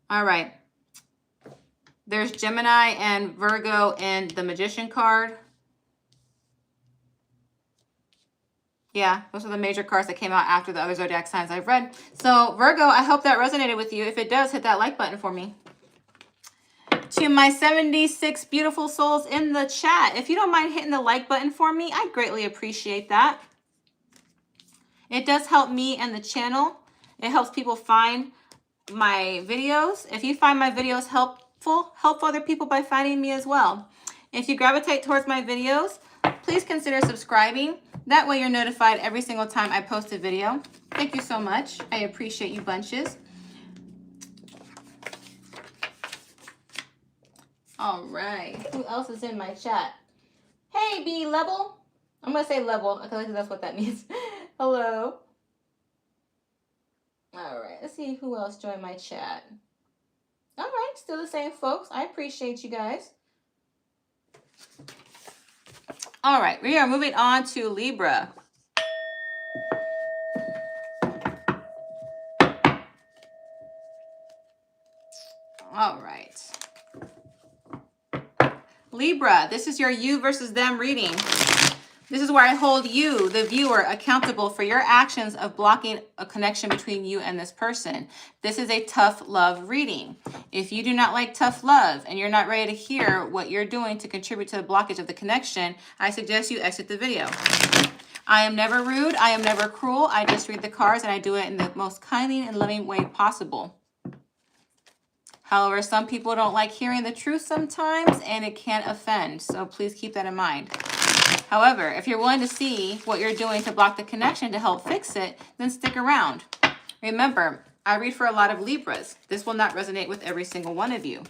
All right. There's Gemini and Virgo in the Magician card. Yeah, those are the major cards that came out after the other zodiac signs I've read. So Virgo, I hope that resonated with you. If it does, hit that like button for me. To my 76 beautiful souls in the chat, if you don't mind hitting the like button for me, I greatly appreciate that. It does help me and the channel. It helps people find my videos. If you find my videos helpful, help other people by finding me as well. If you gravitate towards my videos, please consider subscribing. That way you're notified every single time I post a video. Thank you so much. I appreciate you bunches. All right. Who else is in my chat? Hey, B Level. I'm going to say level because that's what that means. Hello. All right. Let's see who else joined my chat. All right. Still the same folks. I appreciate you guys. All right. We are moving on to Libra. All right. Libra, this is your you versus them reading. This is where I hold you, the viewer, accountable for your actions of blocking a connection between you and this person. This is a tough love reading. If you do not like tough love and you're not ready to hear what you're doing to contribute to the blockage of the connection, I suggest you exit the video. I am never rude. I am never cruel. I just read the cards and I do it in the most kindly and loving way possible. However, some people don't like hearing the truth sometimes and it can offend. So please keep that in mind. However, if you're willing to see what you're doing to block the connection to help fix it, then stick around. Remember, I read for a lot of Libras. This will not resonate with every single one of you.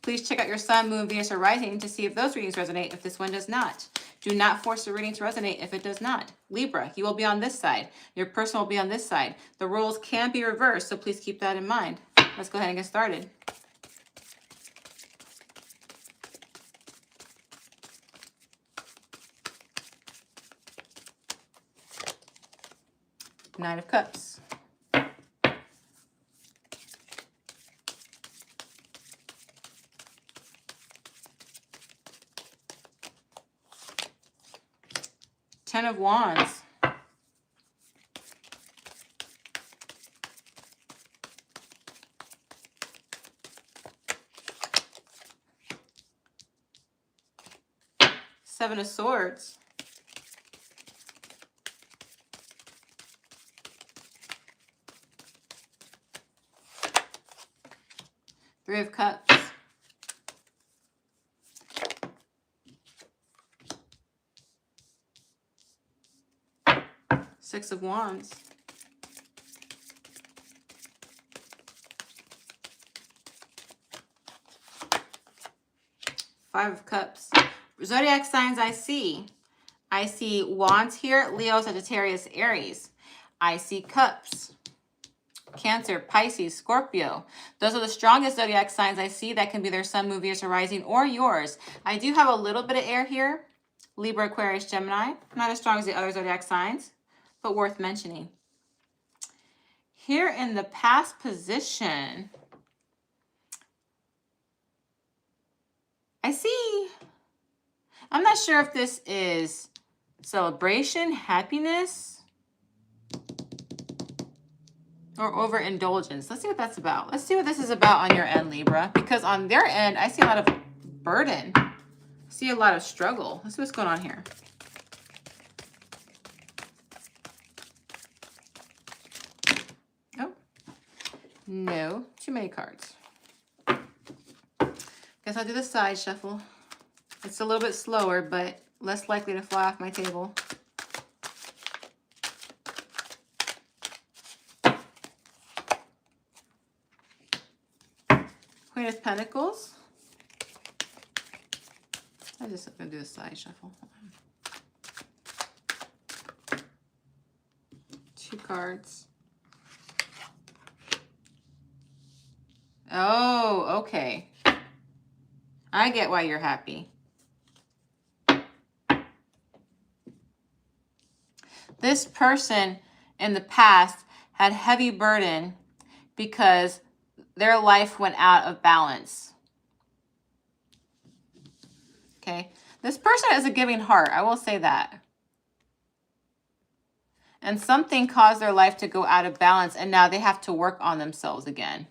Please check out your Sun, Moon, Venus, or Rising to see if those readings resonate if this one does not. Do not force the reading to resonate if it does not. Libra, you will be on this side. Your person will be on this side. The roles can be reversed, so please keep that in mind. Let's go ahead and get started. Nine of Cups. Ten of Wands. Seven of Swords. Three of Cups. Six of Wands. Five of Cups. Zodiac signs I see. I see Wands here, Leo, Sagittarius, Aries. I see Cups. Cancer, Pisces, Scorpio. Those are the strongest zodiac signs I see. That can be their Sun, Moon, Venus, or Rising, or yours. I do have a little bit of air here. Libra, Aquarius, Gemini. Not as strong as the other zodiac signs, but worth mentioning. Here in the past position, I see, I'm not sure if this is celebration, happiness, or overindulgence. Let's see what that's about. Let's see what this is about on your end, Libra. Because on their end, I see a lot of burden. I see a lot of struggle. Let's see what's going on here. Oh, no. Too many cards. Guess I'll do the side shuffle. It's a little bit slower, but less likely to fly off my table. Queen of Pentacles. I'm just going to do a side shuffle. Two cards. Oh, okay. I get why you're happy. This person in the past had heavy burden because their life went out of balance. Okay. This person has a giving heart. I will say that. And something caused their life to go out of balance, and now they have to work on themselves again.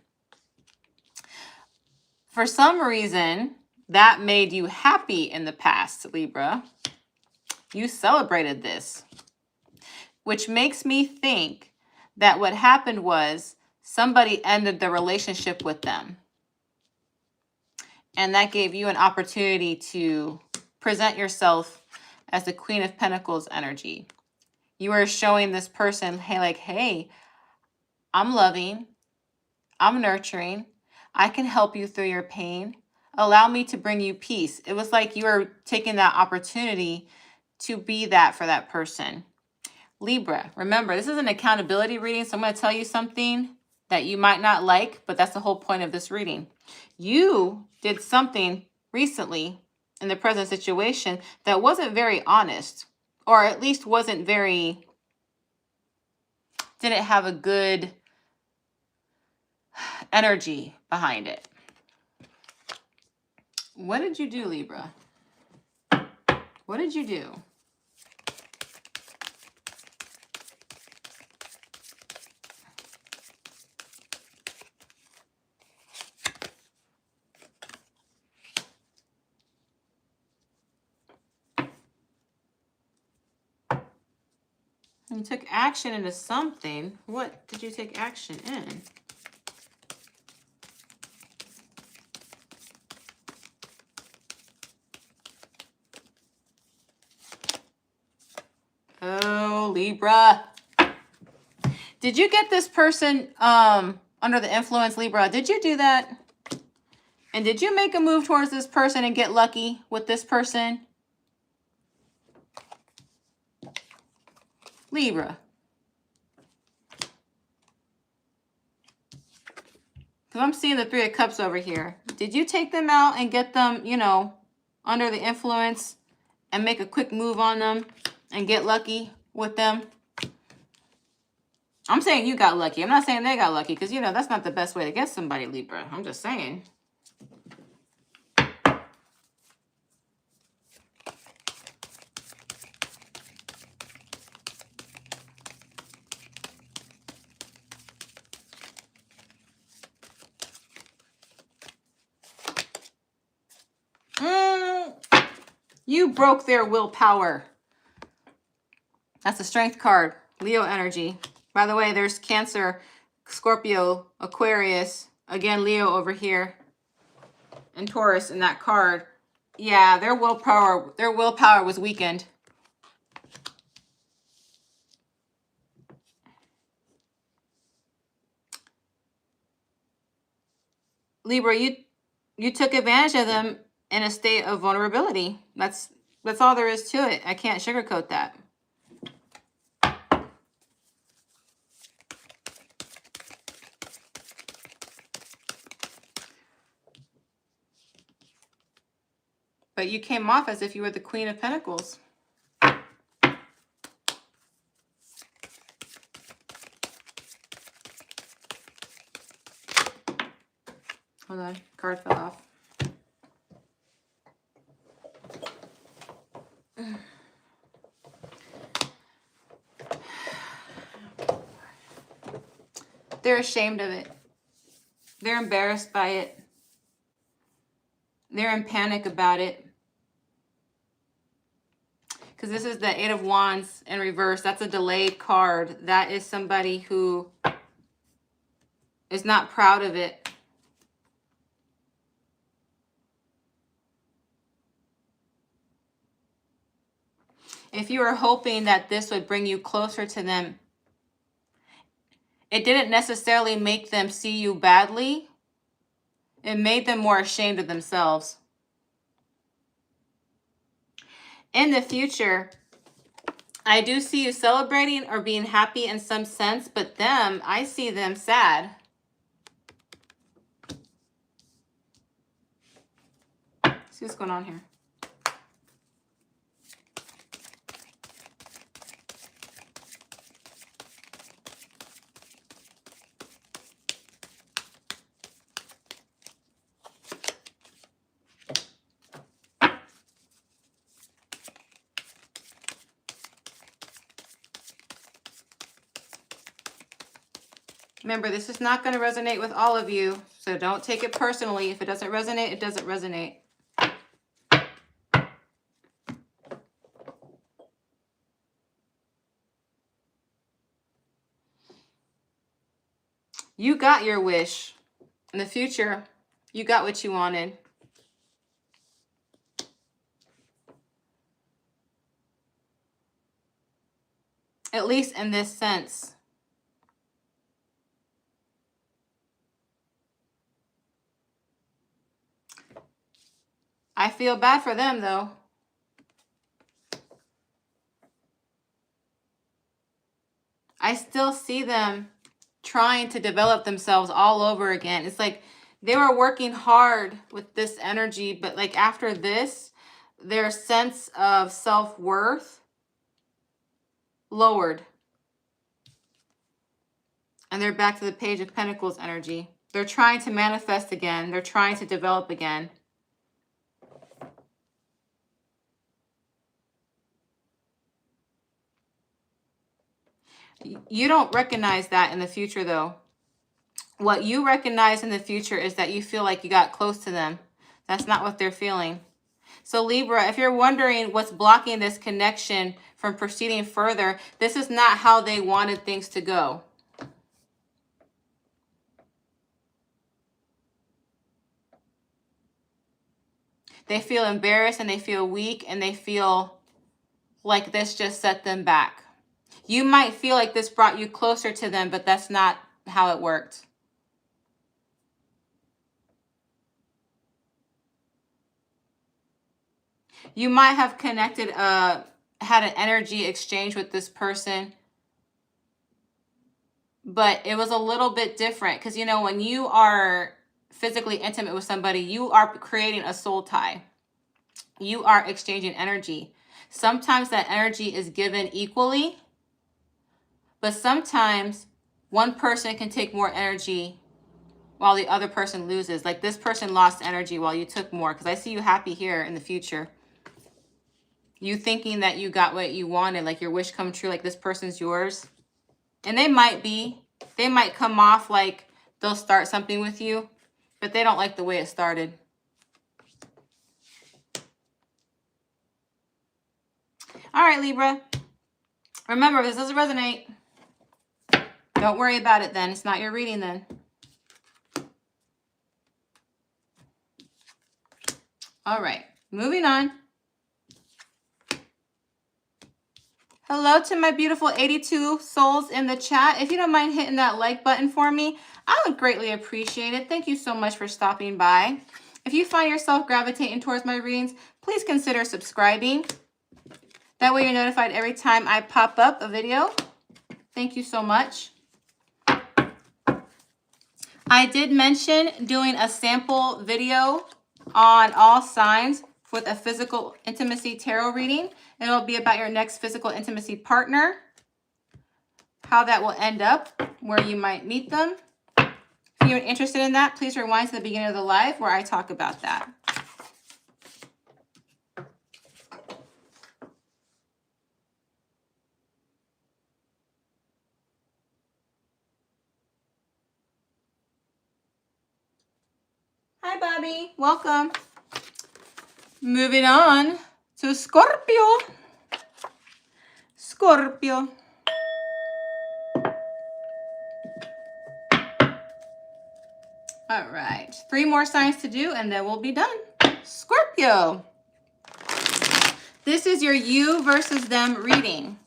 For some reason, that made you happy in the past, Libra. You celebrated this. which makes me think that what happened was somebody ended the relationship with them. And that gave you an opportunity to present yourself as the Queen of Pentacles energy. You are showing this person, hey, like, hey, I'm loving, I'm nurturing, I can help you through your pain. Allow me to bring you peace. It was like you were taking that opportunity to be that for that person. Libra, remember, this is an accountability reading, so I'm going to tell you something that you might not like, but that's the whole point of this reading. You did something recently in the present situation that wasn't very honest, or at least wasn't very, didn't have a good energy behind it. What did you do, Libra? What did you do? You took action into something. What did you take action in? Oh, Libra. Did you get this person under the influence, Libra? Did you do that? And did you make a move towards this person and get lucky with this person? Libra. Because I'm seeing the Three of Cups over here. Did you take them out and get them, you know, under the influence and make a quick move on them and get lucky with them? I'm saying you got lucky. I'm not saying they got lucky because, you know, that's not the best way to get somebody, Libra. I'm just saying. You broke their willpower. That's a strength card. Leo energy. By the way, there's Cancer, Scorpio, Aquarius. Again, Leo over here. And Taurus in that card. Yeah, their willpower was weakened. Libra, you took advantage of them in a state of vulnerability. That's all there is to it. I can't sugarcoat that. But you came off as if you were the Queen of Pentacles. Hold on, card fell off. They're ashamed of it. They're embarrassed by it. They're in panic about it. Because this is the Eight of Wands in reverse. That's a delayed card. That is somebody who is not proud of it. If you were hoping that this would bring you closer to them, it didn't necessarily make them see you badly. It made them more ashamed of themselves. In the future, I do see you celebrating or being happy in some sense, but them, I see them sad. See what's going on here. Remember, this is not going to resonate with all of you, so don't take it personally. If it doesn't resonate, it doesn't resonate. You got your wish. In the future, you got what you wanted. At least in this sense. I feel bad for them, though. I still see them trying to develop themselves all over again. It's like they were working hard with this energy, but like after this, their sense of self-worth lowered. And they're back to the Page of Pentacles energy. They're trying to manifest again. They're trying to develop again. You don't recognize that in the future, though. What you recognize in the future is that you feel like you got close to them. That's not what they're feeling. So Libra, if you're wondering what's blocking this connection from proceeding further, this is not how they wanted things to go. They feel embarrassed and they feel weak and they feel like this just set them back. You might feel like this brought you closer to them, but that's not how it worked. You might have connected, had an energy exchange with this person, but it was a little bit different because, you know, when you are physically intimate with somebody, you are creating a soul tie. You are exchanging energy. Sometimes that energy is given equally, but sometimes one person can take more energy while the other person loses. Like this person lost energy while you took more, because I see you happy here in the future. You thinking that you got what you wanted, like your wish come true, like this person's yours. And they might come off like they'll start something with you, but they don't like the way it started. All right, Libra. Remember, if this doesn't resonate, don't worry about it then. It's not your reading then. All right, moving on. Hello to my beautiful 82 souls in the chat. If you don't mind hitting that like button for me, I would greatly appreciate it. Thank you so much for stopping by. If you find yourself gravitating towards my readings, please consider subscribing. That way you're notified every time I pop up a video. Thank you so much. I did mention doing a sample video on all signs with a physical intimacy tarot reading. It'll be about your next physical intimacy partner, how that will end up, where you might meet them. If you're interested in that, please rewind to the beginning of the live where I talk about that. Hi, Bobby. Welcome. Moving on to Scorpio. Scorpio. All right. 3 more signs to do and then we'll be done. Scorpio. This is your you versus them reading.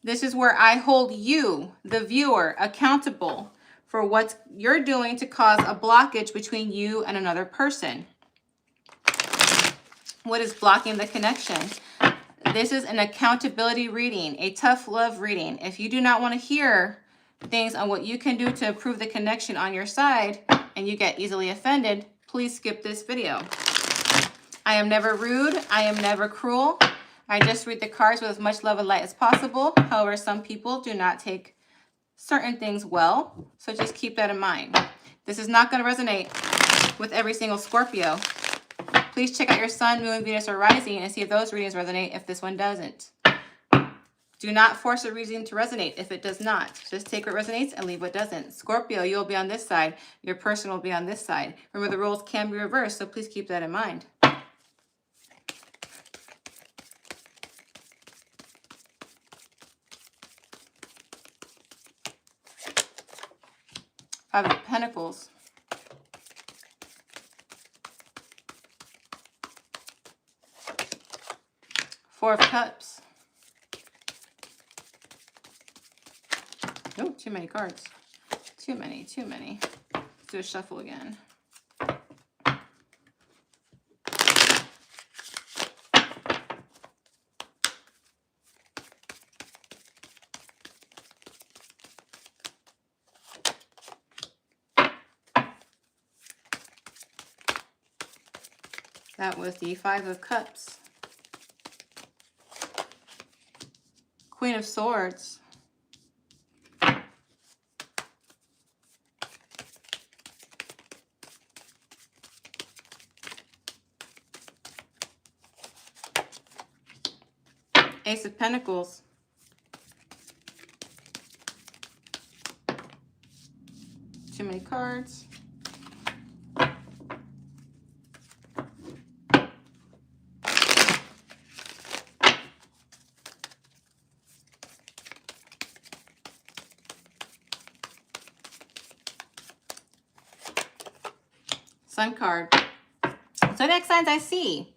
This is where I hold you, the viewer, accountable for what you're doing to cause a blockage between you and another person. What is blocking the connection? This is an accountability reading, a tough love reading. If you do not want to hear things on what you can do to improve the connection on your side and you get easily offended, please skip this video. I am never rude. I am never cruel. I just read the cards with as much love and light as possible. However, some people do not take certain things well, so just keep that in mind. This is not going to resonate with every single Scorpio. Please check out your sun, moon, Venus, or rising and see if those readings resonate if this one doesn't. Do not force a reading to resonate if it does not. Just take what resonates and leave what doesn't. Scorpio, you'll be on this side. Your person will be on this side. Remember, the roles can be reversed, so please keep that in mind. Five of Pentacles. Four of Cups. Oh, too many cards. Too many, too many. Let's do a shuffle again. That was the Five of Cups. Queen of Swords. Ace of Pentacles. Too many cards. Sun card. Zodiac signs I see.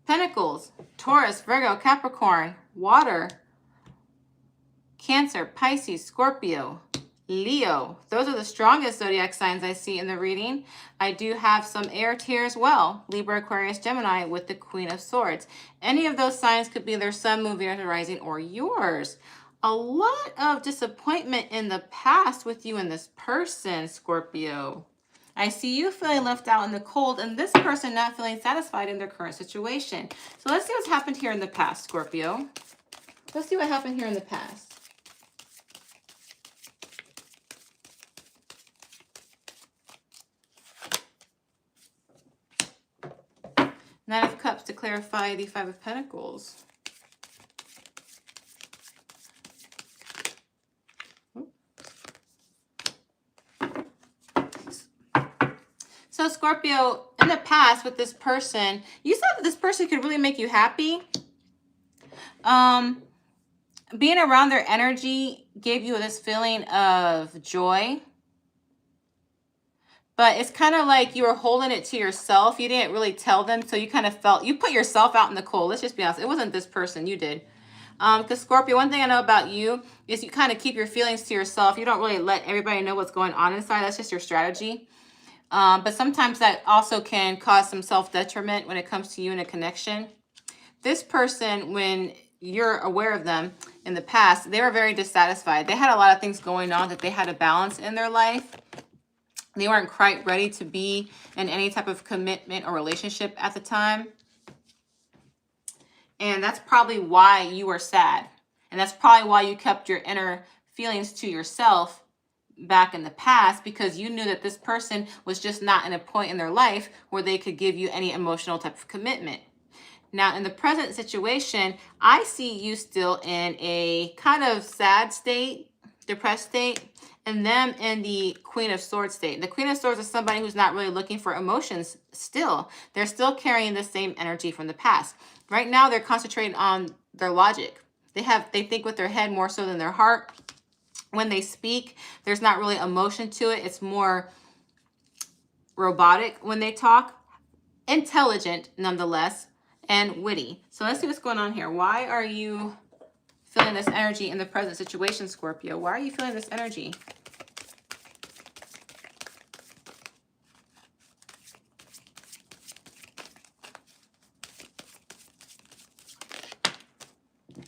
Pentacles, Taurus, Virgo, Capricorn, Water, Cancer, Pisces, Scorpio, Leo. Those are the strongest zodiac signs I see in the reading. I do have some air here as well. Libra, Aquarius, Gemini with the Queen of Swords. Any of those signs could be their sun, moon, Venus, rising, or yours. A lot of disappointment in the past with you and this person, Scorpio. I see you feeling left out in the cold and this person not feeling satisfied in their current situation. So let's see what's happened here in the past, Scorpio. Let's see what happened here in the past. Nine of Cups to clarify the Five of Pentacles. So Scorpio, in the past with this person, you saw that this person could really make you happy. Being around their energy gave you this feeling of joy. But it's kind of like you were holding it to yourself. You didn't really tell them, so you kind of felt, you put yourself out in the cold. Let's just be honest. It wasn't this person, you did. Because Scorpio, one thing I know about you is you kind of keep your feelings to yourself. You don't really let everybody know what's going on inside. That's just your strategy. But sometimes that also can cause some self-detriment when it comes to you in a connection. This person, when you're aware of them in the past, they were very dissatisfied. They had a lot of things going on that they had to balance in their life. They weren't quite ready to be in any type of commitment or relationship at the time. And that's probably why you were sad. And that's probably why you kept your inner feelings to yourself back in the past, because you knew that this person was just not in a point in their life where they could give you any emotional type of commitment. Now, in the present situation, I see you still in a kind of sad state, depressed state, and them in the Queen of Swords state. The Queen of Swords is somebody who's not really looking for emotions still. They're still carrying the same energy from the past. Right now, they're concentrating on their logic. They think with their head more so than their heart. When they speak, there's not really emotion to it. It's more robotic when they talk. Intelligent, nonetheless, and witty. So let's see what's going on here. Why are you feeling this energy in the present situation, Scorpio? Why are you feeling this energy?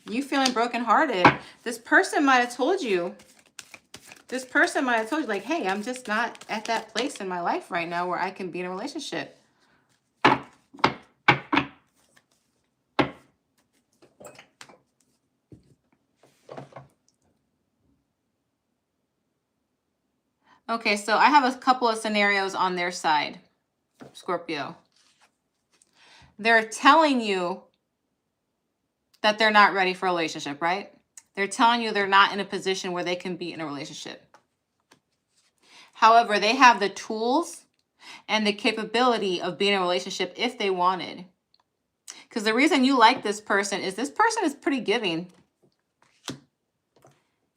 You feeling brokenhearted. This person might have told you. This person might have told you, like, hey, I'm just not at that place in my life right now where I can be in a relationship. Okay, so I have a couple of scenarios on their side, Scorpio. They're telling you that they're not ready for a relationship, right? They're telling you they're not in a position where they can be in a relationship. However, they have the tools and the capability of being in a relationship if they wanted. Because the reason you like this person is pretty giving.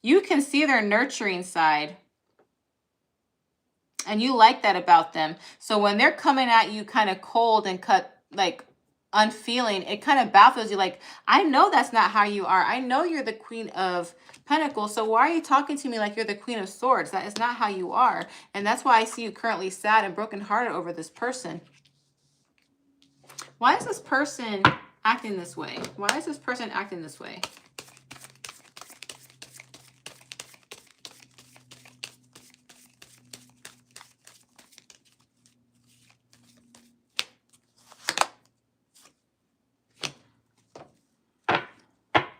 You can see their nurturing side. And you like that about them. So when they're coming at you kind of cold and cut, like unfeeling, it kind of baffles you. Like, I know that's not how you are. I know you're the Queen of Pentacles. So why are you talking to me like you're the Queen of Swords? That is not how you are. And that's why I see you currently sad and brokenhearted over this person. Why is this person acting this way? Why is this person acting this way?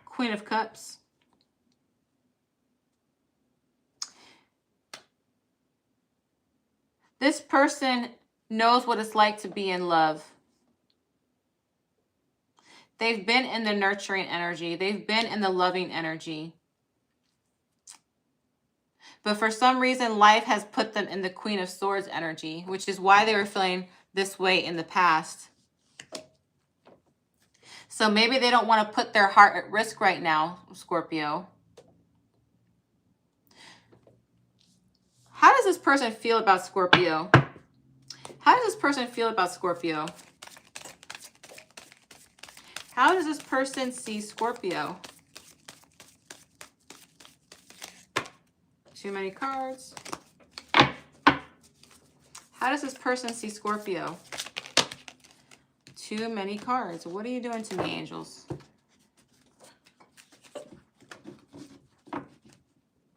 Queen of Cups. This person knows what it's like to be in love. They've been in the nurturing energy. They've been in the loving energy. But for some reason, life has put them in the Queen of Swords energy, which is why they were feeling this way in the past. So maybe they don't want to put their heart at risk right now, Scorpio. How does this person feel about Scorpio? How does this person feel about Scorpio? How does this person see Scorpio? Too many cards. How does this person see Scorpio? Too many cards. What are you doing to me, angels?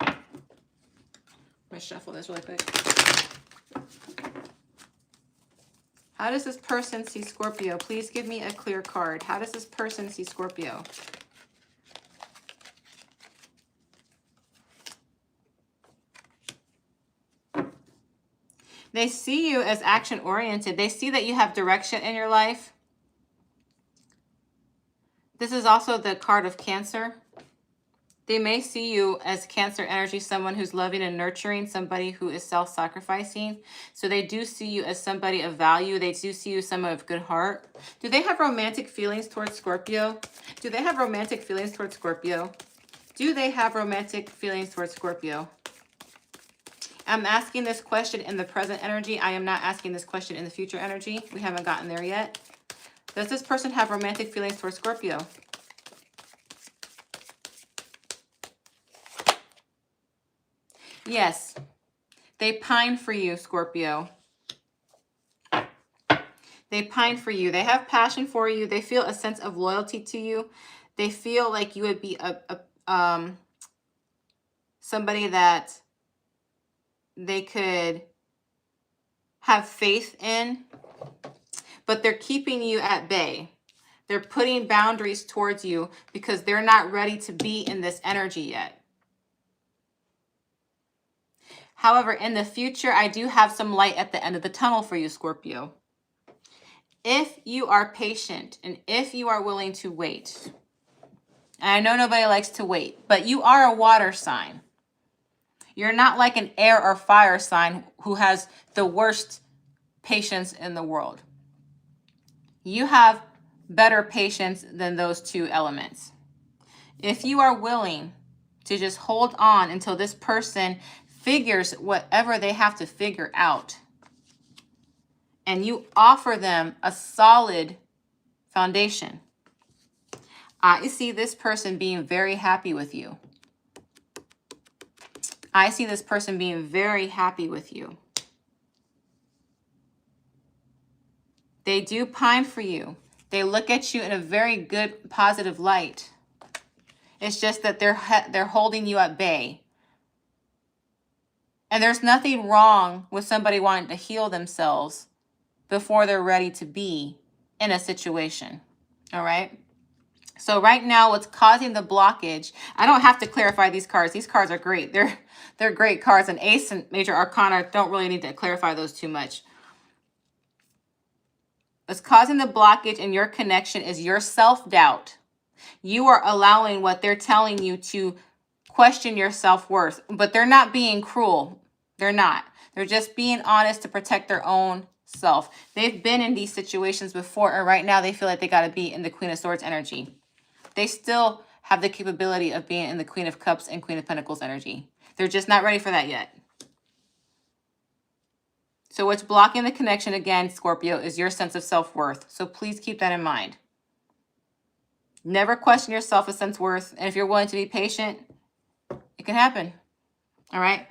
I'm gonna shuffle this really quick. How does this person see Scorpio? Please give me a clear card. How does this person see Scorpio? They see you as action-oriented. They see that you have direction in your life. This is also the card of Cancer. They may see you as Cancer energy, someone who's loving and nurturing, somebody who is self-sacrificing. So they do see you as somebody of value. They do see you as someone of good heart. Do they have romantic feelings towards Scorpio? Do they have romantic feelings towards Scorpio? Do they have romantic feelings towards Scorpio? I'm asking this question in the present energy. I am not asking this question in the future energy. We haven't gotten there yet. Does this person have romantic feelings towards Scorpio? Yes. They pine for you, Scorpio. They pine for you. They have passion for you. They feel a sense of loyalty to you. They feel like you would be somebody that they could have faith in, but they're keeping you at bay. They're putting boundaries towards you because they're not ready to be in this energy yet. However, in the future, I do have some light at the end of the tunnel for you, Scorpio. If you are patient and if you are willing to wait, and I know nobody likes to wait, but you are a water sign. You're not like an air or fire sign who has the worst patience in the world. You have better patience than those two elements. If you are willing to just hold on until this person figures whatever they have to figure out, and you offer them a solid foundation, I see this person being very happy with you. I see this person being very happy with you. They do pine for you. They look at you in a very good, positive light. It's just that they're holding you at bay. And there's nothing wrong with somebody wanting to heal themselves before they're ready to be in a situation. All right? So right now, what's causing the blockage, I don't have to clarify these cards. These cards are great. They're great cards. And Ace and Major Arcana don't really need to clarify those too much. What's causing the blockage in your connection is your self-doubt. You are allowing what they're telling you to question your self-worth, but they're not being cruel. They're not. They're just being honest to protect their own self. They've been in these situations before, and right now they feel like they got to be in the Queen of Swords energy. They still have the capability of being in the Queen of Cups and Queen of Pentacles energy. They're just not ready for that yet. So what's blocking the connection again, Scorpio, is your sense of self-worth. So please keep that in mind. Never question your self-worth. And if you're willing to be patient, it can happen. All right.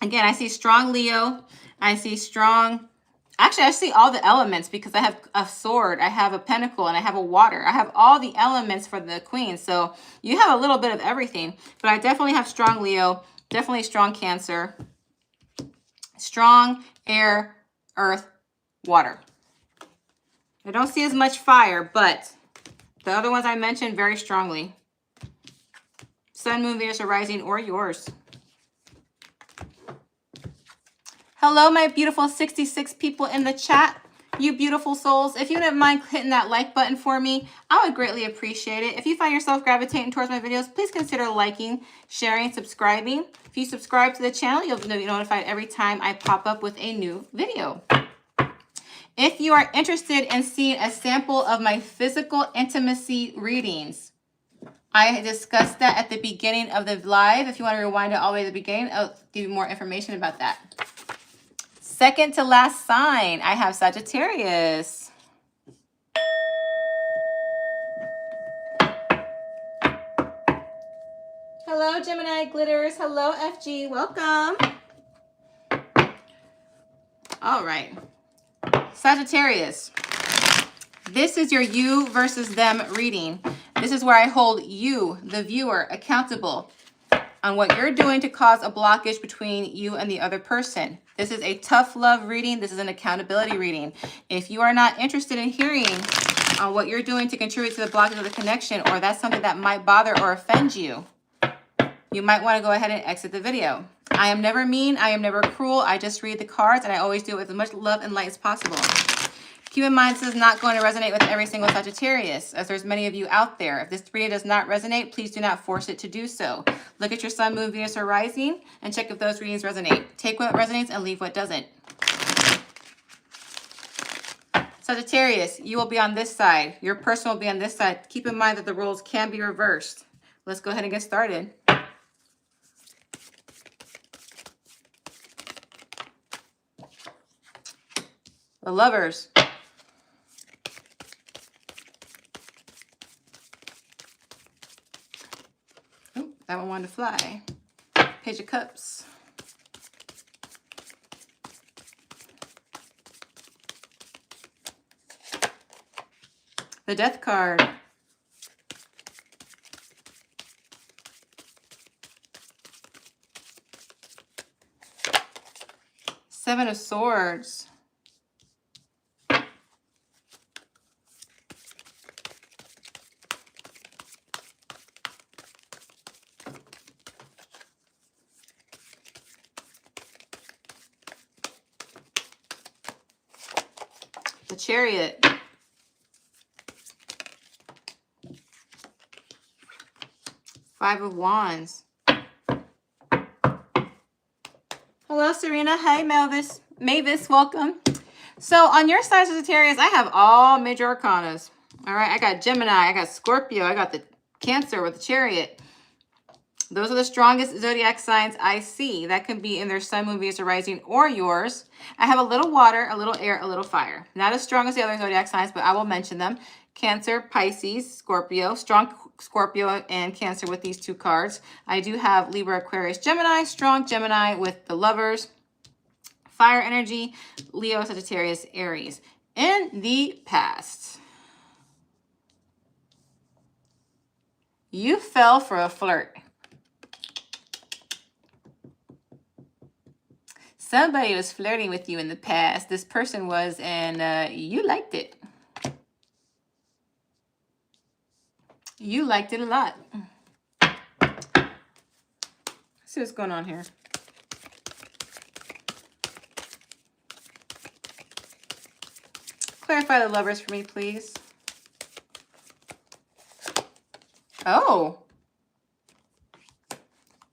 Again, I see strong Leo. I see strong, actually, I see all the elements because I have a sword, I have a pentacle, and I have a water. I have all the elements for the queen. So you have a little bit of everything, but I definitely have strong Leo, definitely strong Cancer, strong air, earth, water. I don't see as much fire, but the other ones I mentioned very strongly. Sun, Moon, Venus, or rising, or yours. Hello, my beautiful 66 people in the chat. You beautiful souls. If you wouldn't mind hitting that like button for me, I would greatly appreciate it. If you find yourself gravitating towards my videos, please consider liking, sharing, subscribing. If you subscribe to the channel, you'll be notified every time I pop up with a new video. If you are interested in seeing a sample of my physical intimacy readings, I discussed that at the beginning of the live. If you want to rewind it all the way to the beginning, I'll give you more information about that. Second to last sign, I have Sagittarius. Hello, Gemini Glitters. Hello, FG. Welcome. All right. Sagittarius. This is your you versus them reading. This is where I hold you, the viewer, accountable on what you're doing to cause a blockage between you and the other person. This is a tough love reading. This is an accountability reading. If you are not interested in hearing on what you're doing to contribute to the blockage of the connection, or that's something that might bother or offend you, you might want to go ahead and exit the video. I am never mean. I am never cruel. I just read the cards, and I always do it with as much love and light as possible. Keep in mind, this is not going to resonate with every single Sagittarius, as there's many of you out there. If this reading does not resonate, please do not force it to do so. Look at your sun, moon, Venus, or rising, and check if those readings resonate. Take what resonates and leave what doesn't. Sagittarius, you will be on this side. Your person will be on this side. Keep in mind that the roles can be reversed. Let's go ahead and get started. The Lovers. That one wanted to fly. Page of Cups. The Death card. Seven of Swords. The Chariot. Five of Wands. Hello, Serena. Hi, Mavis, welcome. So on your side, Sagittarius, I have all major arcanas. All right, I got Gemini, I got Scorpio, I got the Cancer with the Chariot. Those are the strongest zodiac signs I see. That could be in their sun, moon, Venus, or rising, or yours. I have a little water, a little air, a little fire. Not as strong as the other zodiac signs, but I will mention them. Cancer, Pisces, Scorpio, strong Scorpio and Cancer with these two cards. I do have Libra, Aquarius, Gemini, strong Gemini with the Lovers. Fire energy, Leo, Sagittarius, Aries. In the past, you fell for a flirt. Somebody was flirting with you in the past. This person was, and you liked it. You liked it a lot. Let's see what's going on here. Clarify the Lovers for me, please. Oh.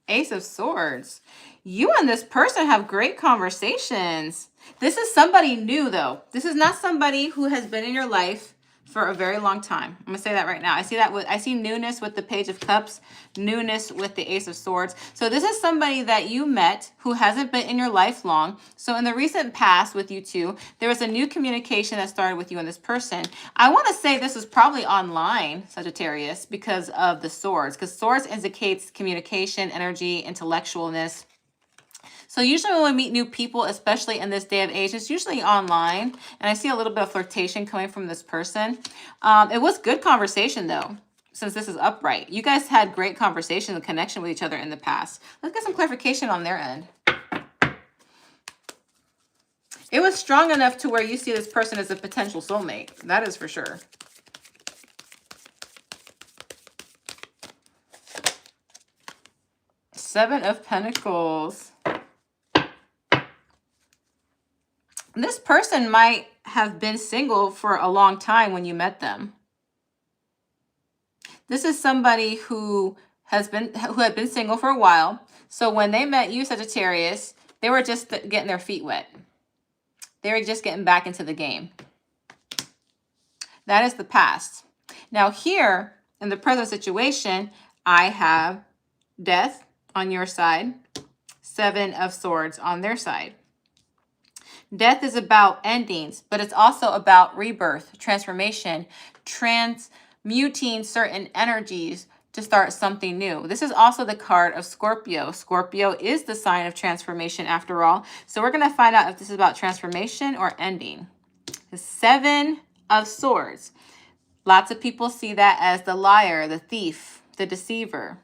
Ace of Swords. You and this person have great conversations. This is somebody new, though. This is not somebody who has been in your life for a very long time. I'm gonna say that right now. I see newness with the Page of Cups, newness with the Ace of Swords. So this is somebody that you met who hasn't been in your life long. So in the recent past with you two, there was a new communication that started with you and this person. I want to say this was probably online, Sagittarius, because of the swords, because swords indicates communication, energy, intellectualness. So usually when we meet new people, especially in this day of age, it's usually online. And I see a little bit of flirtation coming from this person. It was good conversation though, since this is upright. You guys had great conversation and connection with each other in the past. Let's get some clarification on their end. It was strong enough to where you see this person as a potential soulmate. That is for sure. Seven of Pentacles. This person might have been single for a long time when you met them. This is somebody who had been single for a while. So when they met you, Sagittarius, they were just getting their feet wet. They were just getting back into the game. That is the past. Now here, in the present situation, I have Death on your side, Seven of Swords on their side. Death is about endings, but it's also about rebirth, transformation, transmuting certain energies to start something new. This is also the card of Scorpio. Scorpio is the sign of transformation after all. So we're going to find out if this is about transformation or ending. The Seven of Swords. Lots of people see that as the liar, the thief, the deceiver.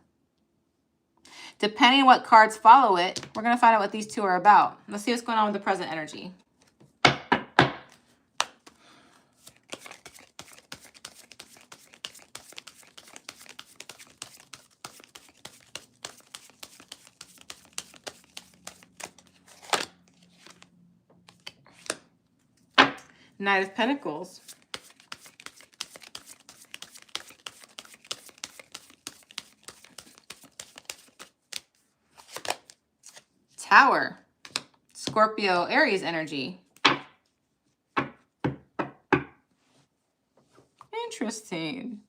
Depending on what cards follow it, we're going to find out what these two are about. Let's see what's going on with the present energy. Knight of Pentacles. Tower. Scorpio, Aries energy. Interesting.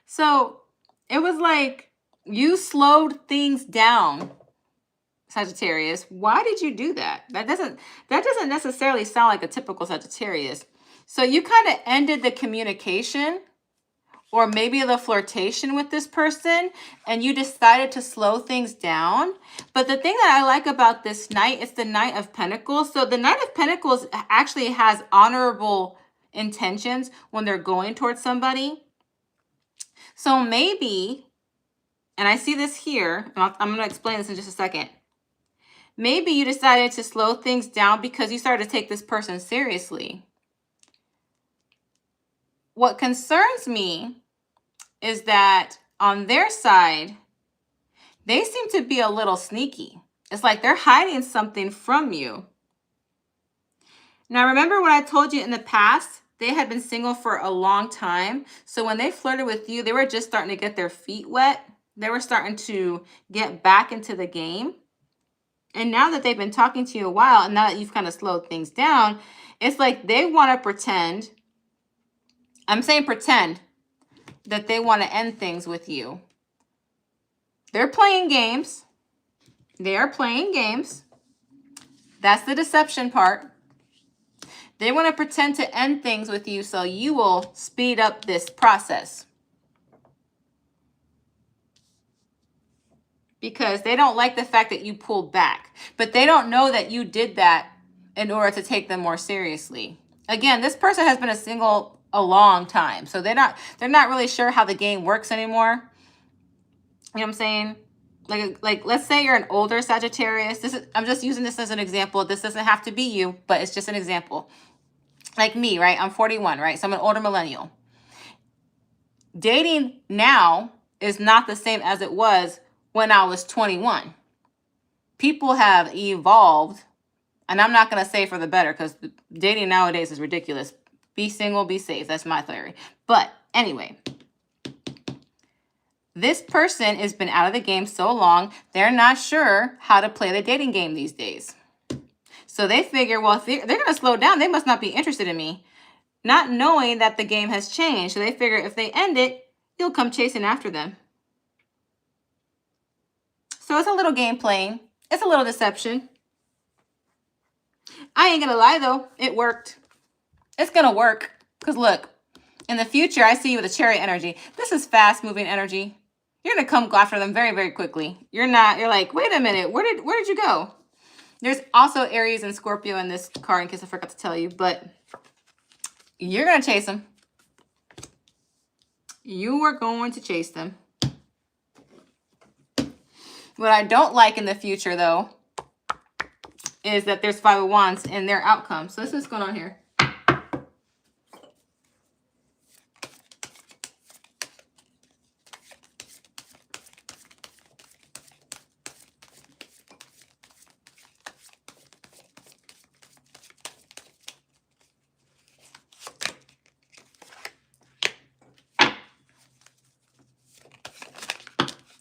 So it was like you slowed things down, Sagittarius. Why did you do that? That doesn't necessarily sound like a typical Sagittarius. So you kind of ended the communication or maybe the flirtation with this person, and you decided to slow things down. But the thing that I like about this Knight is the Knight of Pentacles. So the Knight of Pentacles actually has honorable intentions when they're going towards somebody. So maybe, and I see this here, and I'm going to explain this in just a second. Maybe you decided to slow things down because you started to take this person seriously. What concerns me is that on their side, they seem to be a little sneaky. It's like they're hiding something from you. Now, remember what I told you in the past? They had been single for a long time. So when they flirted with you, they were just starting to get their feet wet. They were starting to get back into the game. And now that they've been talking to you a while, and now that you've kind of slowed things down, it's like they want to pretend. I'm saying pretend that they want to end things with you. They're playing games. They are playing games. That's the deception part. They want to pretend to end things with you so you will speed up this process. Because they don't like the fact that you pulled back. But they don't know that you did that in order to take them more seriously. Again, this person has been a single a long time. So they're not really sure how the game works anymore. You know what I'm saying? Like let's say you're an older Sagittarius. I'm just using this as an example. This doesn't have to be you, but it's just an example. Like me, right? I'm 41, right? So I'm an older millennial. Dating now is not the same as it was when I was 21. People have evolved, and I'm not going to say for the better because dating nowadays is ridiculous. Be single, be safe. That's my theory. But anyway, This person has been out of the game so long, they're not sure how to play the dating game these days. So they figure, well, if they're going to slow down, they must not be interested in me. Not knowing that the game has changed. So they figure if they end it, you'll come chasing after them. So it's a little game playing. It's a little deception. I ain't going to lie, though. It worked. It's going to work. Because look, in the future, I see you with a chariot energy. This is fast-moving energy. You're going to come go after them very, very quickly. You're like, wait a minute. Where did you go? There's also Aries and Scorpio in this card, in case I forgot to tell you. But you're going to chase them. You are going to chase them. What I don't like in the future, though, is that there's Five of Wands in their outcome. So let's see what's going on here.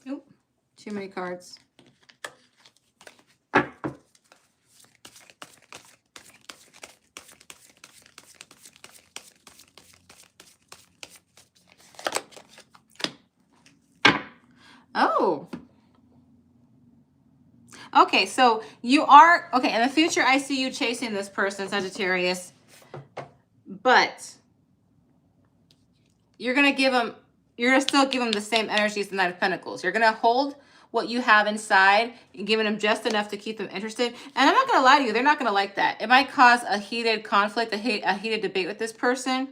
Oop, too many cards. Oh. Okay, so you are, okay, in the future, I see you chasing this person, Sagittarius, but you're going to still give them the same energies the Knight of Pentacles. You're going to hold what you have inside, giving them just enough to keep them interested. And I'm not going to lie to you, they're not going to like that. It might cause a heated conflict, a heated debate with this person.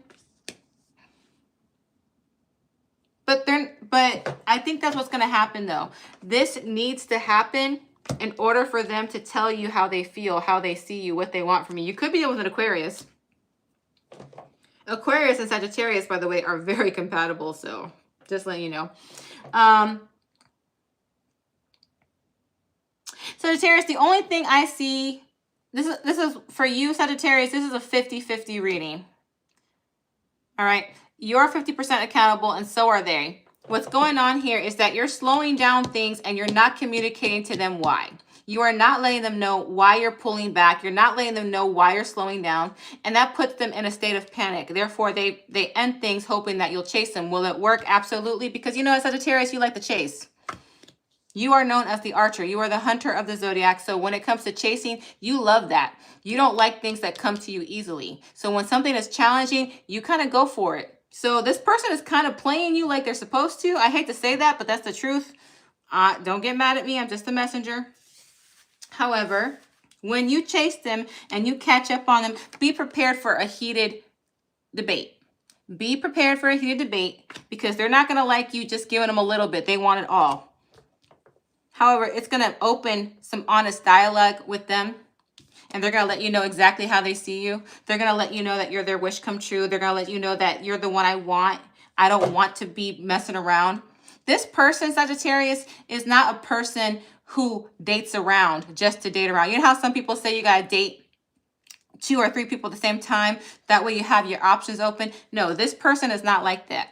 But I think that's what's going to happen, though. This needs to happen in order for them to tell you how they feel, how they see you, what they want from you. You could be with an Aquarius. Aquarius and Sagittarius, by the way, are very compatible. So just letting you know. Sagittarius, the only thing I see, this is for you, Sagittarius, this is a 50-50 reading. All right. You're 50% accountable, and so are they. What's going on here is that you're slowing down things and you're not communicating to them why. You are not letting them know why you're pulling back. You're not letting them know why you're slowing down. And that puts them in a state of panic. Therefore, they end things hoping that you'll chase them. Will it work? Absolutely. Because you know, as Sagittarius, you like to chase. You are known as the archer. You are the hunter of the zodiac. So when it comes to chasing, you love that. You don't like things that come to you easily. So when something is challenging, you kind of go for it. So this person is kind of playing you like they're supposed to. I hate to say that, but that's the truth. Don't get mad at me. I'm just a messenger. However, when you chase them and you catch up on them, be prepared for a heated debate. Be prepared for a heated debate because they're not going to like you just giving them a little bit. They want it all. However, it's going to open some honest dialogue with them. And they're going to let you know exactly how they see you. They're going to let you know that you're their wish come true. They're going to let you know that you're the one I want. I don't want to be messing around. This person, Sagittarius, is not a person who dates around just to date around. You know how some people say you got to date 2 or 3 people at the same time? That way you have your options open. No, this person is not like that.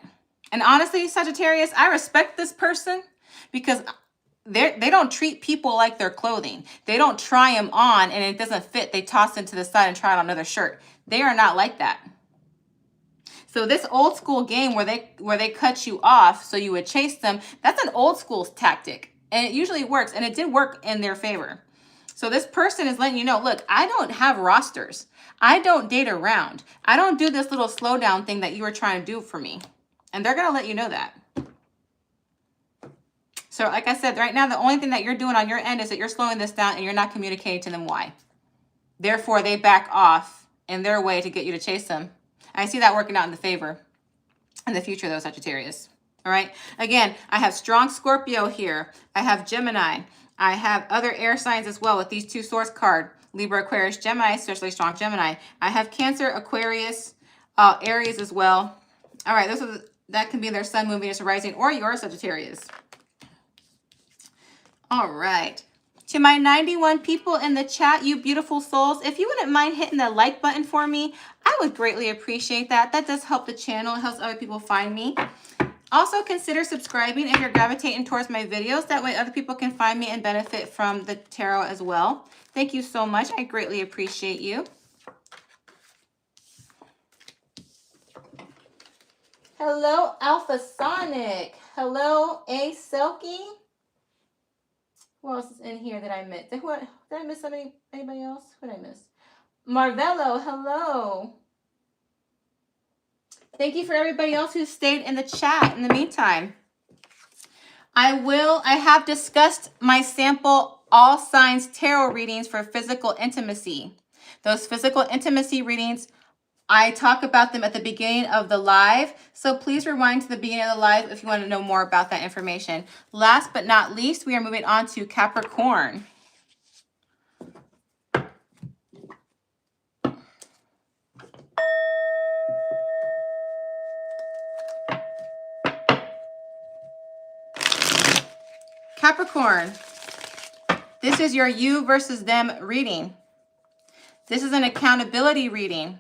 And honestly, Sagittarius, I respect this person because they don't treat people like their clothing. They don't try them on and it doesn't fit. They toss it to the side and try it on another shirt. They are not like that. So this old school game where they cut you off so you would chase them, that's an old school tactic. And it usually works. And it did work in their favor. So this person is letting you know, look, I don't have rosters. I don't date around. I don't do this little slowdown thing that you were trying to do for me. And they're going to let you know that. So like I said, right now, the only thing that you're doing on your end is that you're slowing this down and you're not communicating to them why. Therefore, they back off in their way to get you to chase them. I see that working out in the favor in the future, though, Sagittarius. All right. Again, I have strong Scorpio here. I have Gemini. I have other air signs as well with these 2 source card. Libra, Aquarius, Gemini, especially strong Gemini. I have Cancer, Aquarius, Aries as well. All right. That can be their sun, moon, Venus, rising, or your Sagittarius. All right. To my 91 people in the chat, you beautiful souls, if you wouldn't mind hitting the like button for me, I would greatly appreciate that. That does help the channel. It helps other people find me. Also, consider subscribing if you're gravitating towards my videos. That way other people can find me and benefit from the tarot as well. Thank you so much. I greatly appreciate you. Hello, Alpha Sonic. Hello, A Selkie. Who else is in here that I missed? Did I miss anybody else? Who did I miss? Marvello, hello. Thank you for everybody else who stayed in the chat in the meantime. I have discussed my sample all signs tarot readings for physical intimacy. Those physical intimacy readings, I talk about them at the beginning of the live. So please rewind to the beginning of the live if you want to know more about that information. Last but not least, we are moving on to Capricorn. Capricorn, this is your you versus them reading. This is an accountability reading.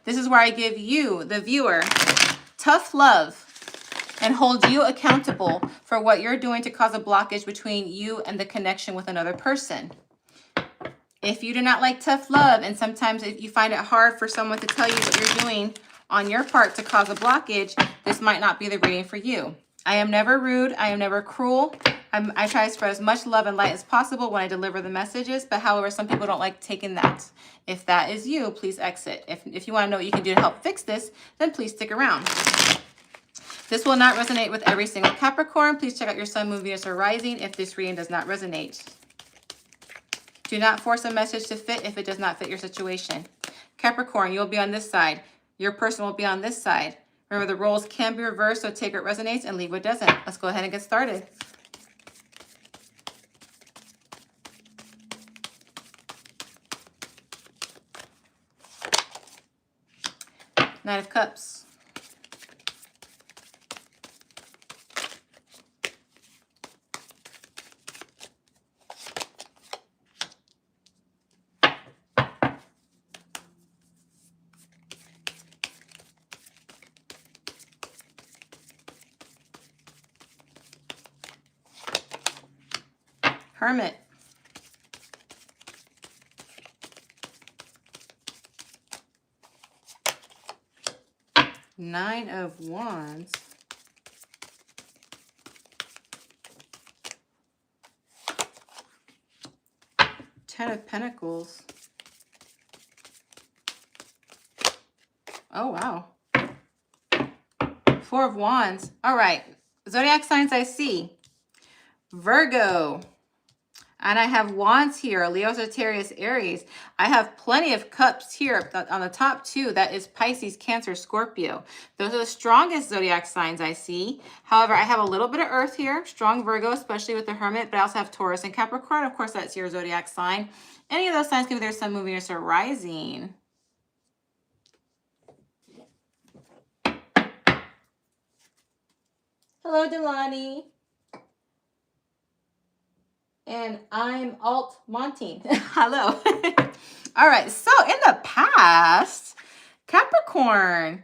This is where I give you, the viewer, tough love and hold you accountable for what you're doing to cause a blockage between you and the connection with another person. If you do not like tough love, and sometimes if you find it hard for someone to tell you what you're doing on your part to cause a blockage, this might not be the reading for you. I am never rude. I am never cruel. I try to spread as much love and light as possible when I deliver the messages, but however, some people don't like taking that. If that is you, please exit. If you want to know what you can do to help fix this, then please stick around. This will not resonate with every single Capricorn. Please check out your sun, moon, Venus, or rising if this reading does not resonate. Do not force a message to fit if it does not fit your situation. Capricorn, you'll be on this side. Your person will be on this side. Remember, the roles can be reversed, so take what resonates and leave what doesn't. Let's go ahead and get started. Knight of Cups. Hermit. Nine of Wands. Ten of Pentacles. Oh, wow. Four of Wands. All right. Zodiac signs I see. Virgo. And I have Wands here, Leo, Sagittarius, Aries. I have plenty of cups here on the top two. That is Pisces, Cancer, Scorpio. Those are the strongest zodiac signs I see. However, I have a little bit of Earth here, strong Virgo, especially with the Hermit, but I also have Taurus and Capricorn. Of course, that's your zodiac sign. Any of those signs can be their sun, moon, Venus, or rising. Hello, Delani. And I'm Alt Monty. Hello. All right. So in the past, Capricorn,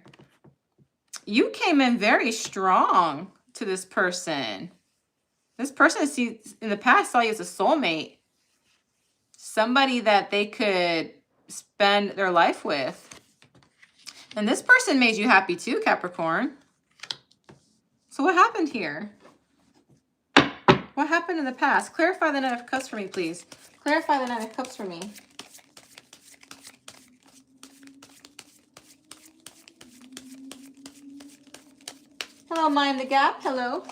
you came in very strong to this person. This person in the past saw you as a soulmate. Somebody that they could spend their life with. And this person made you happy too, Capricorn. So what happened here? What happened in the past? Clarify the Knight of Cups for me, please. Clarify the Knight of Cups for me. Hello, Mind the Gap. Hello.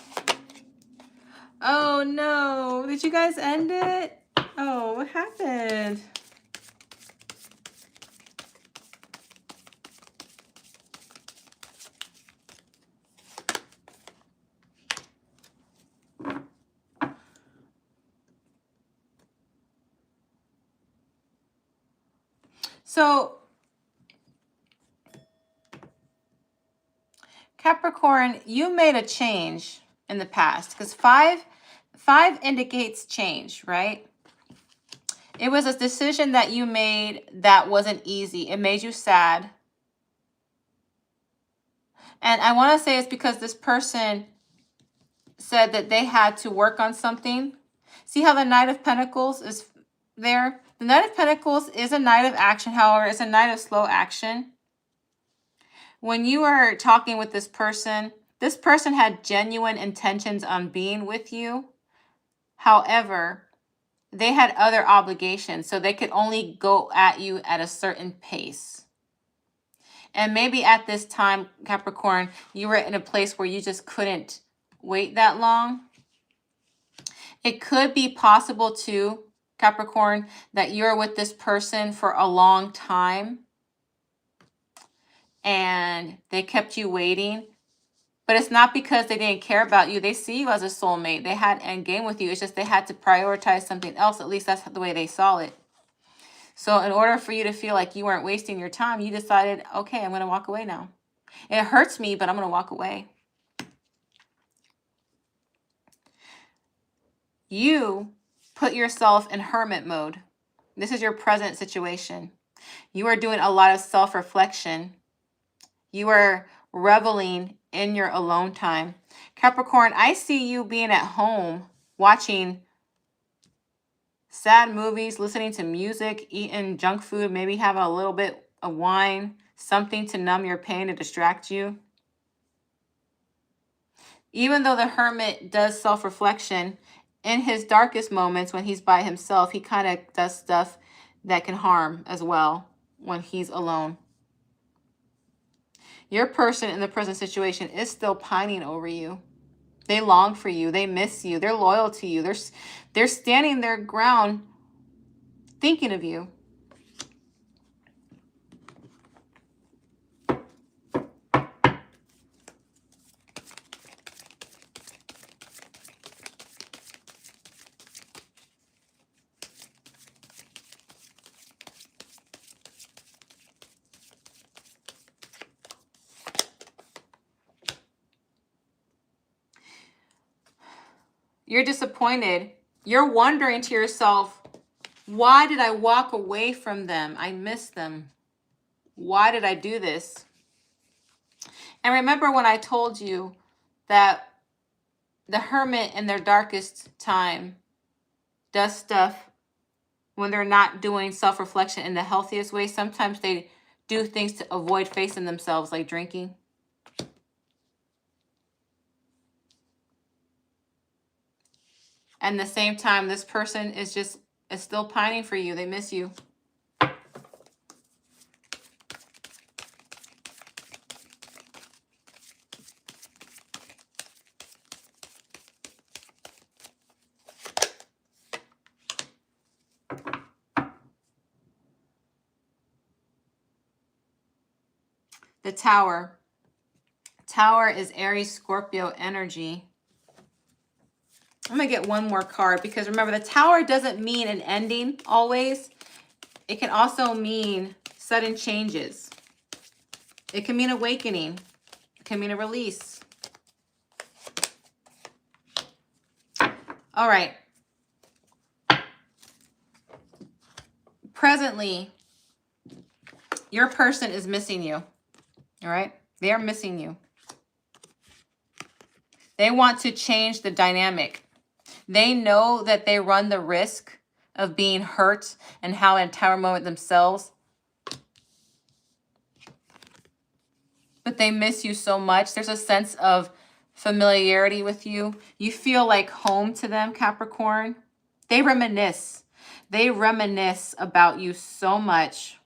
Oh, no. Did you guys end it? Oh, what happened? So, Capricorn, you made a change in the past because five indicates change, right? It was a decision that you made that wasn't easy. It made you sad. And I want to say it's because this person said that they had to work on something. See how the Knight of Pentacles is there? The Knight of Pentacles is a Knight of action, however, it's a Knight of slow action. When you are talking with this person had genuine intentions on being with you. However, they had other obligations, so they could only go at you at a certain pace. And maybe at this time, Capricorn, you were in a place where you just couldn't wait that long. It could be possible too, Capricorn, that you're with this person for a long time and they kept you waiting. But it's not because they didn't care about you. They see you as a soulmate. They had end game with you. It's just they had to prioritize something else. At least that's the way they saw it. So in order for you to feel like you weren't wasting your time, you decided, okay, I'm going to walk away now. It hurts me, but I'm going to walk away. You put yourself in hermit mode. This is your present situation. You are doing a lot of self-reflection. You are reveling in your alone time. Capricorn, I see you being at home, watching sad movies, listening to music, eating junk food, maybe have a little bit of wine, something to numb your pain, to distract you. Even though the hermit does self-reflection, in his darkest moments when he's by himself, he kind of does stuff that can harm as well when he's alone. Your person in the present situation is still pining over you. They long for you. They miss you. They're loyal to you. They're standing their ground thinking of you. You're disappointed. You're wondering to yourself, why did I walk away from them? I miss them. Why did I do this? And remember when I told you that the hermit in their darkest time does stuff when they're not doing self-reflection in the healthiest way. Sometimes they do things to avoid facing themselves, like drinking. And at the same time, this person is still pining for you. They miss you. The Tower. Tower is Aries, Scorpio energy. I'm going to get one more card because remember, the Tower doesn't mean an ending always. It can also mean sudden changes. It can mean awakening. It can mean a release. All right. Presently, your person is missing you. All right? They are missing you. They want to change the dynamic. They know that they run the risk of being hurt and have an Tower moment themselves. But they miss you so much. There's a sense of familiarity with you. You feel like home to them, Capricorn. They reminisce. They reminisce about you so much.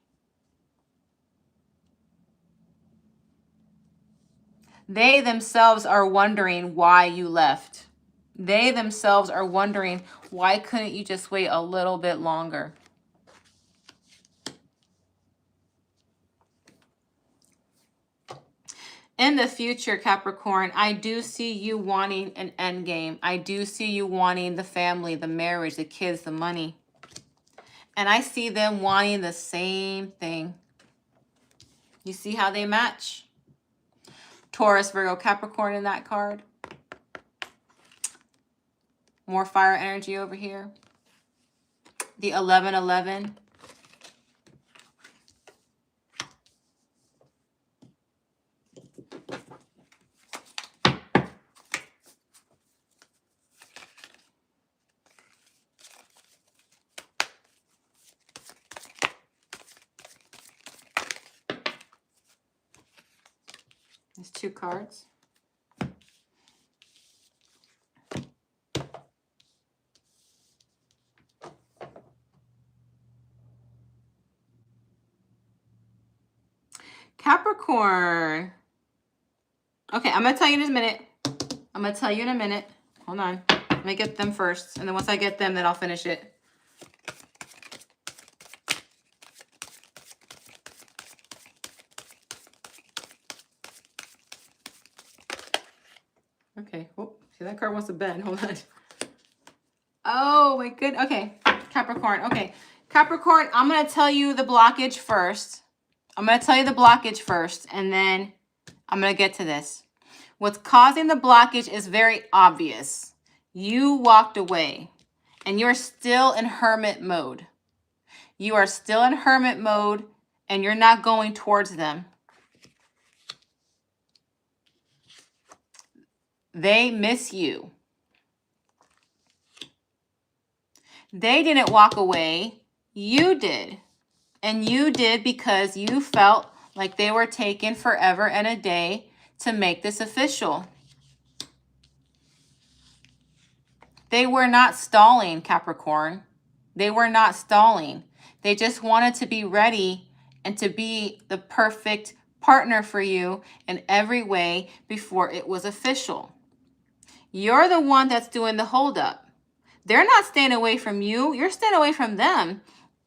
They themselves are wondering why you left. They themselves are wondering, why couldn't you just wait a little bit longer? In the future, Capricorn, I do see you wanting an end game. I do see you wanting the family, the marriage, the kids, the money. And I see them wanting the same thing. You see how they match? Taurus, Virgo, Capricorn in that card. More fire energy over here. The 1111. 2 cards. Capricorn. Okay, I'm going to tell you in a minute. I'm going to tell you in a minute. Hold on. Let me get them first. And then once I get them, then I'll finish it. Okay. Oh, see, that card wants to bend. Hold on. Oh, my goodness. Okay. Capricorn. Okay. Capricorn, I'm going to tell you the blockage first. I'm going to tell you the blockage first, and then I'm going to get to this. What's causing the blockage is very obvious. You walked away, and you're still in hermit mode. You are still in hermit mode, and you're not going towards them. They miss you. They didn't walk away. You did. And you did because you felt like they were taking forever and a day to make this official. They were not stalling, Capricorn. They were not stalling. They just wanted to be ready and to be the perfect partner for you in every way before it was official. You're the one that's doing the holdup. They're not staying away from you. You're staying away from them.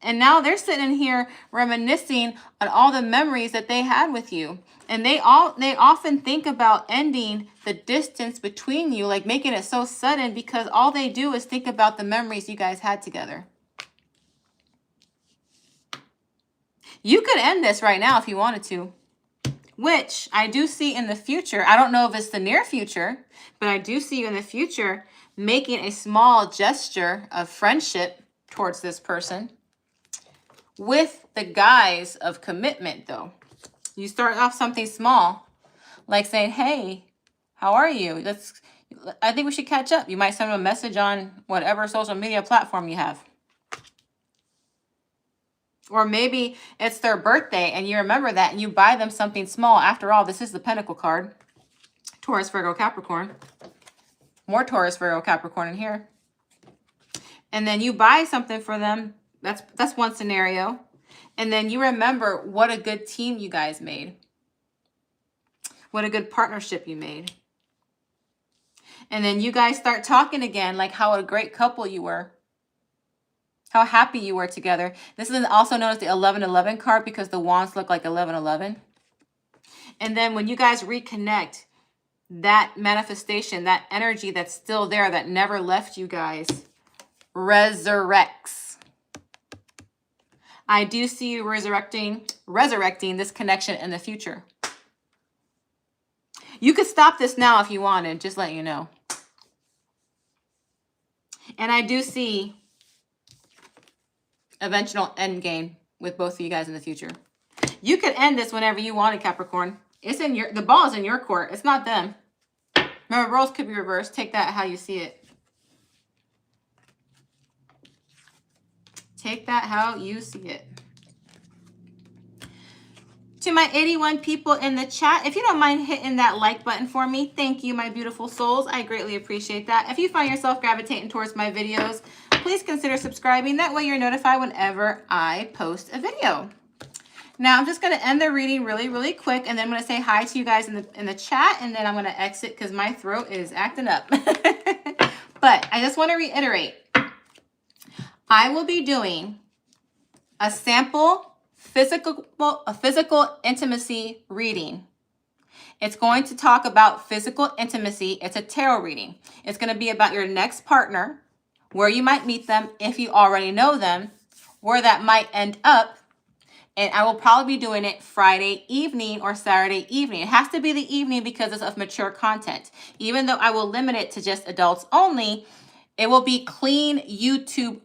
And now they're sitting here reminiscing on all the memories that they had with you. And they often think about ending the distance between you, like making it so sudden, because all they do is think about the memories you guys had together. You could end this right now if you wanted to, which I do see in the future. I don't know if it's the near future, but I do see you in the future making a small gesture of friendship towards this person with the guise of commitment, though. You start off something small, like saying, hey, how are you? I think we should catch up. You might send them a message on whatever social media platform you have. Or maybe it's their birthday and you remember that and you buy them something small. After all, this is the Pentacle card. Taurus, Virgo, Capricorn. More Taurus, Virgo, Capricorn in here. And then you buy something for them. That's one scenario. And then you remember what a good team you guys made. What a good partnership you made. And then you guys start talking again, like how a great couple you were. How happy you were together. This is also known as the 1111 card because the wands look like 1111. And then when you guys reconnect, that manifestation, that energy that's still there, that never left you guys, resurrects. I do see you resurrecting this connection in the future. You could stop this now if you wanted, just let you know. And I do see eventual end game with both of you guys in the future. You could end this whenever you wanted, Capricorn. The ball is in your court. It's not them. Remember, roles could be reversed. Take that how you see it. Take that how you see it. To my 81 people in the chat, if you don't mind hitting that like button for me, thank you, my beautiful souls. I greatly appreciate that. If you find yourself gravitating towards my videos, please consider subscribing. That way you're notified whenever I post a video. Now I'm just going to end the reading really, really quick, and then I'm going to say hi to you guys in the chat, and then I'm going to exit because my throat is acting up. But I just want to reiterate, I will be doing a sample physical intimacy reading. It's going to talk about physical intimacy. It's a tarot reading. It's going to be about your next partner, where you might meet them if you already know them, where that might end up. And I will probably be doing it Friday evening or Saturday evening. It has to be the evening because it's of mature content. Even though I will limit it to just adults only, it will be clean YouTube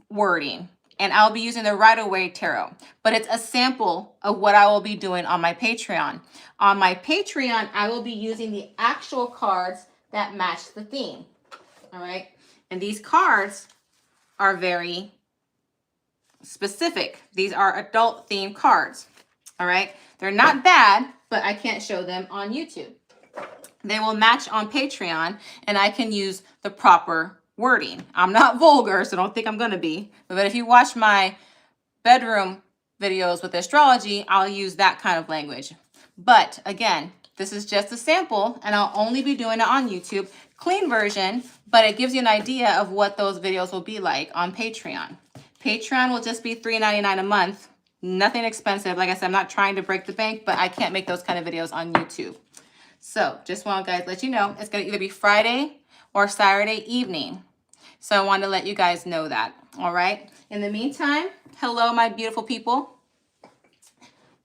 wording. And I'll be using the Rider-Waite Tarot. But it's a sample of what I will be doing on my Patreon. On my Patreon, I will be using the actual cards that match the theme. All right? And these cards are very specific. These are adult themed cards. All right? They're not bad, but I can't show them on YouTube. they will match on Patreon, and I can use the proper wording. I'm not vulgar, so don't think I'm gonna be. But if you watch my bedroom videos with astrology, I'll use that kind of language. But again, this is just a sample, and I'll only be doing it on YouTube, clean version, but it gives you an idea of what those videos will be like on Patreon. Patreon will just be $3.99 a month. Nothing expensive. Like I said, I'm not trying to break the bank, but I can't make those kind of videos on YouTube. So just want to guys let you know, it's going to either be Friday or Saturday evening. So I want to let you guys know that. All right. In the meantime, hello, my beautiful people.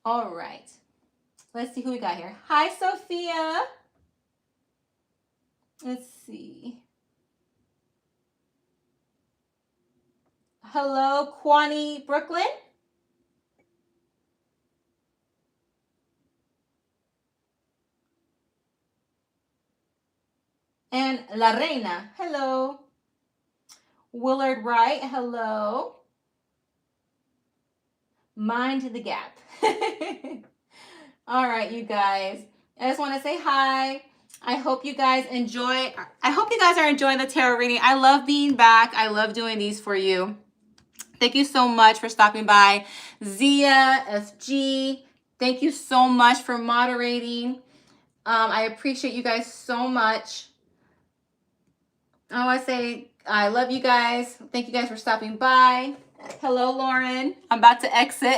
All right. Let's see who we got here. Hi, Sophia. Let's see. Hello, Kwani Brooklyn. And La Reina. Hello. Willard Wright. Hello. Mind the gap. All right, you guys. I just want to say hi. I hope you guys enjoy. I hope you guys are enjoying the tarot reading. I love being back. I love doing these for you. Thank you so much for stopping by. Zia, FG, thank you so much for moderating. I appreciate you guys so much. I want to say I love you guys. Thank you guys for stopping by. Hello, Lauren. I'm about to exit.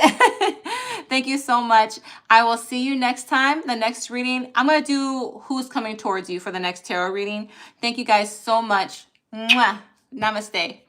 Thank you so much. I will see you next time. The next reading, I'm going to do who's coming towards you for the next tarot reading. Thank you guys so much. Mwah. Namaste.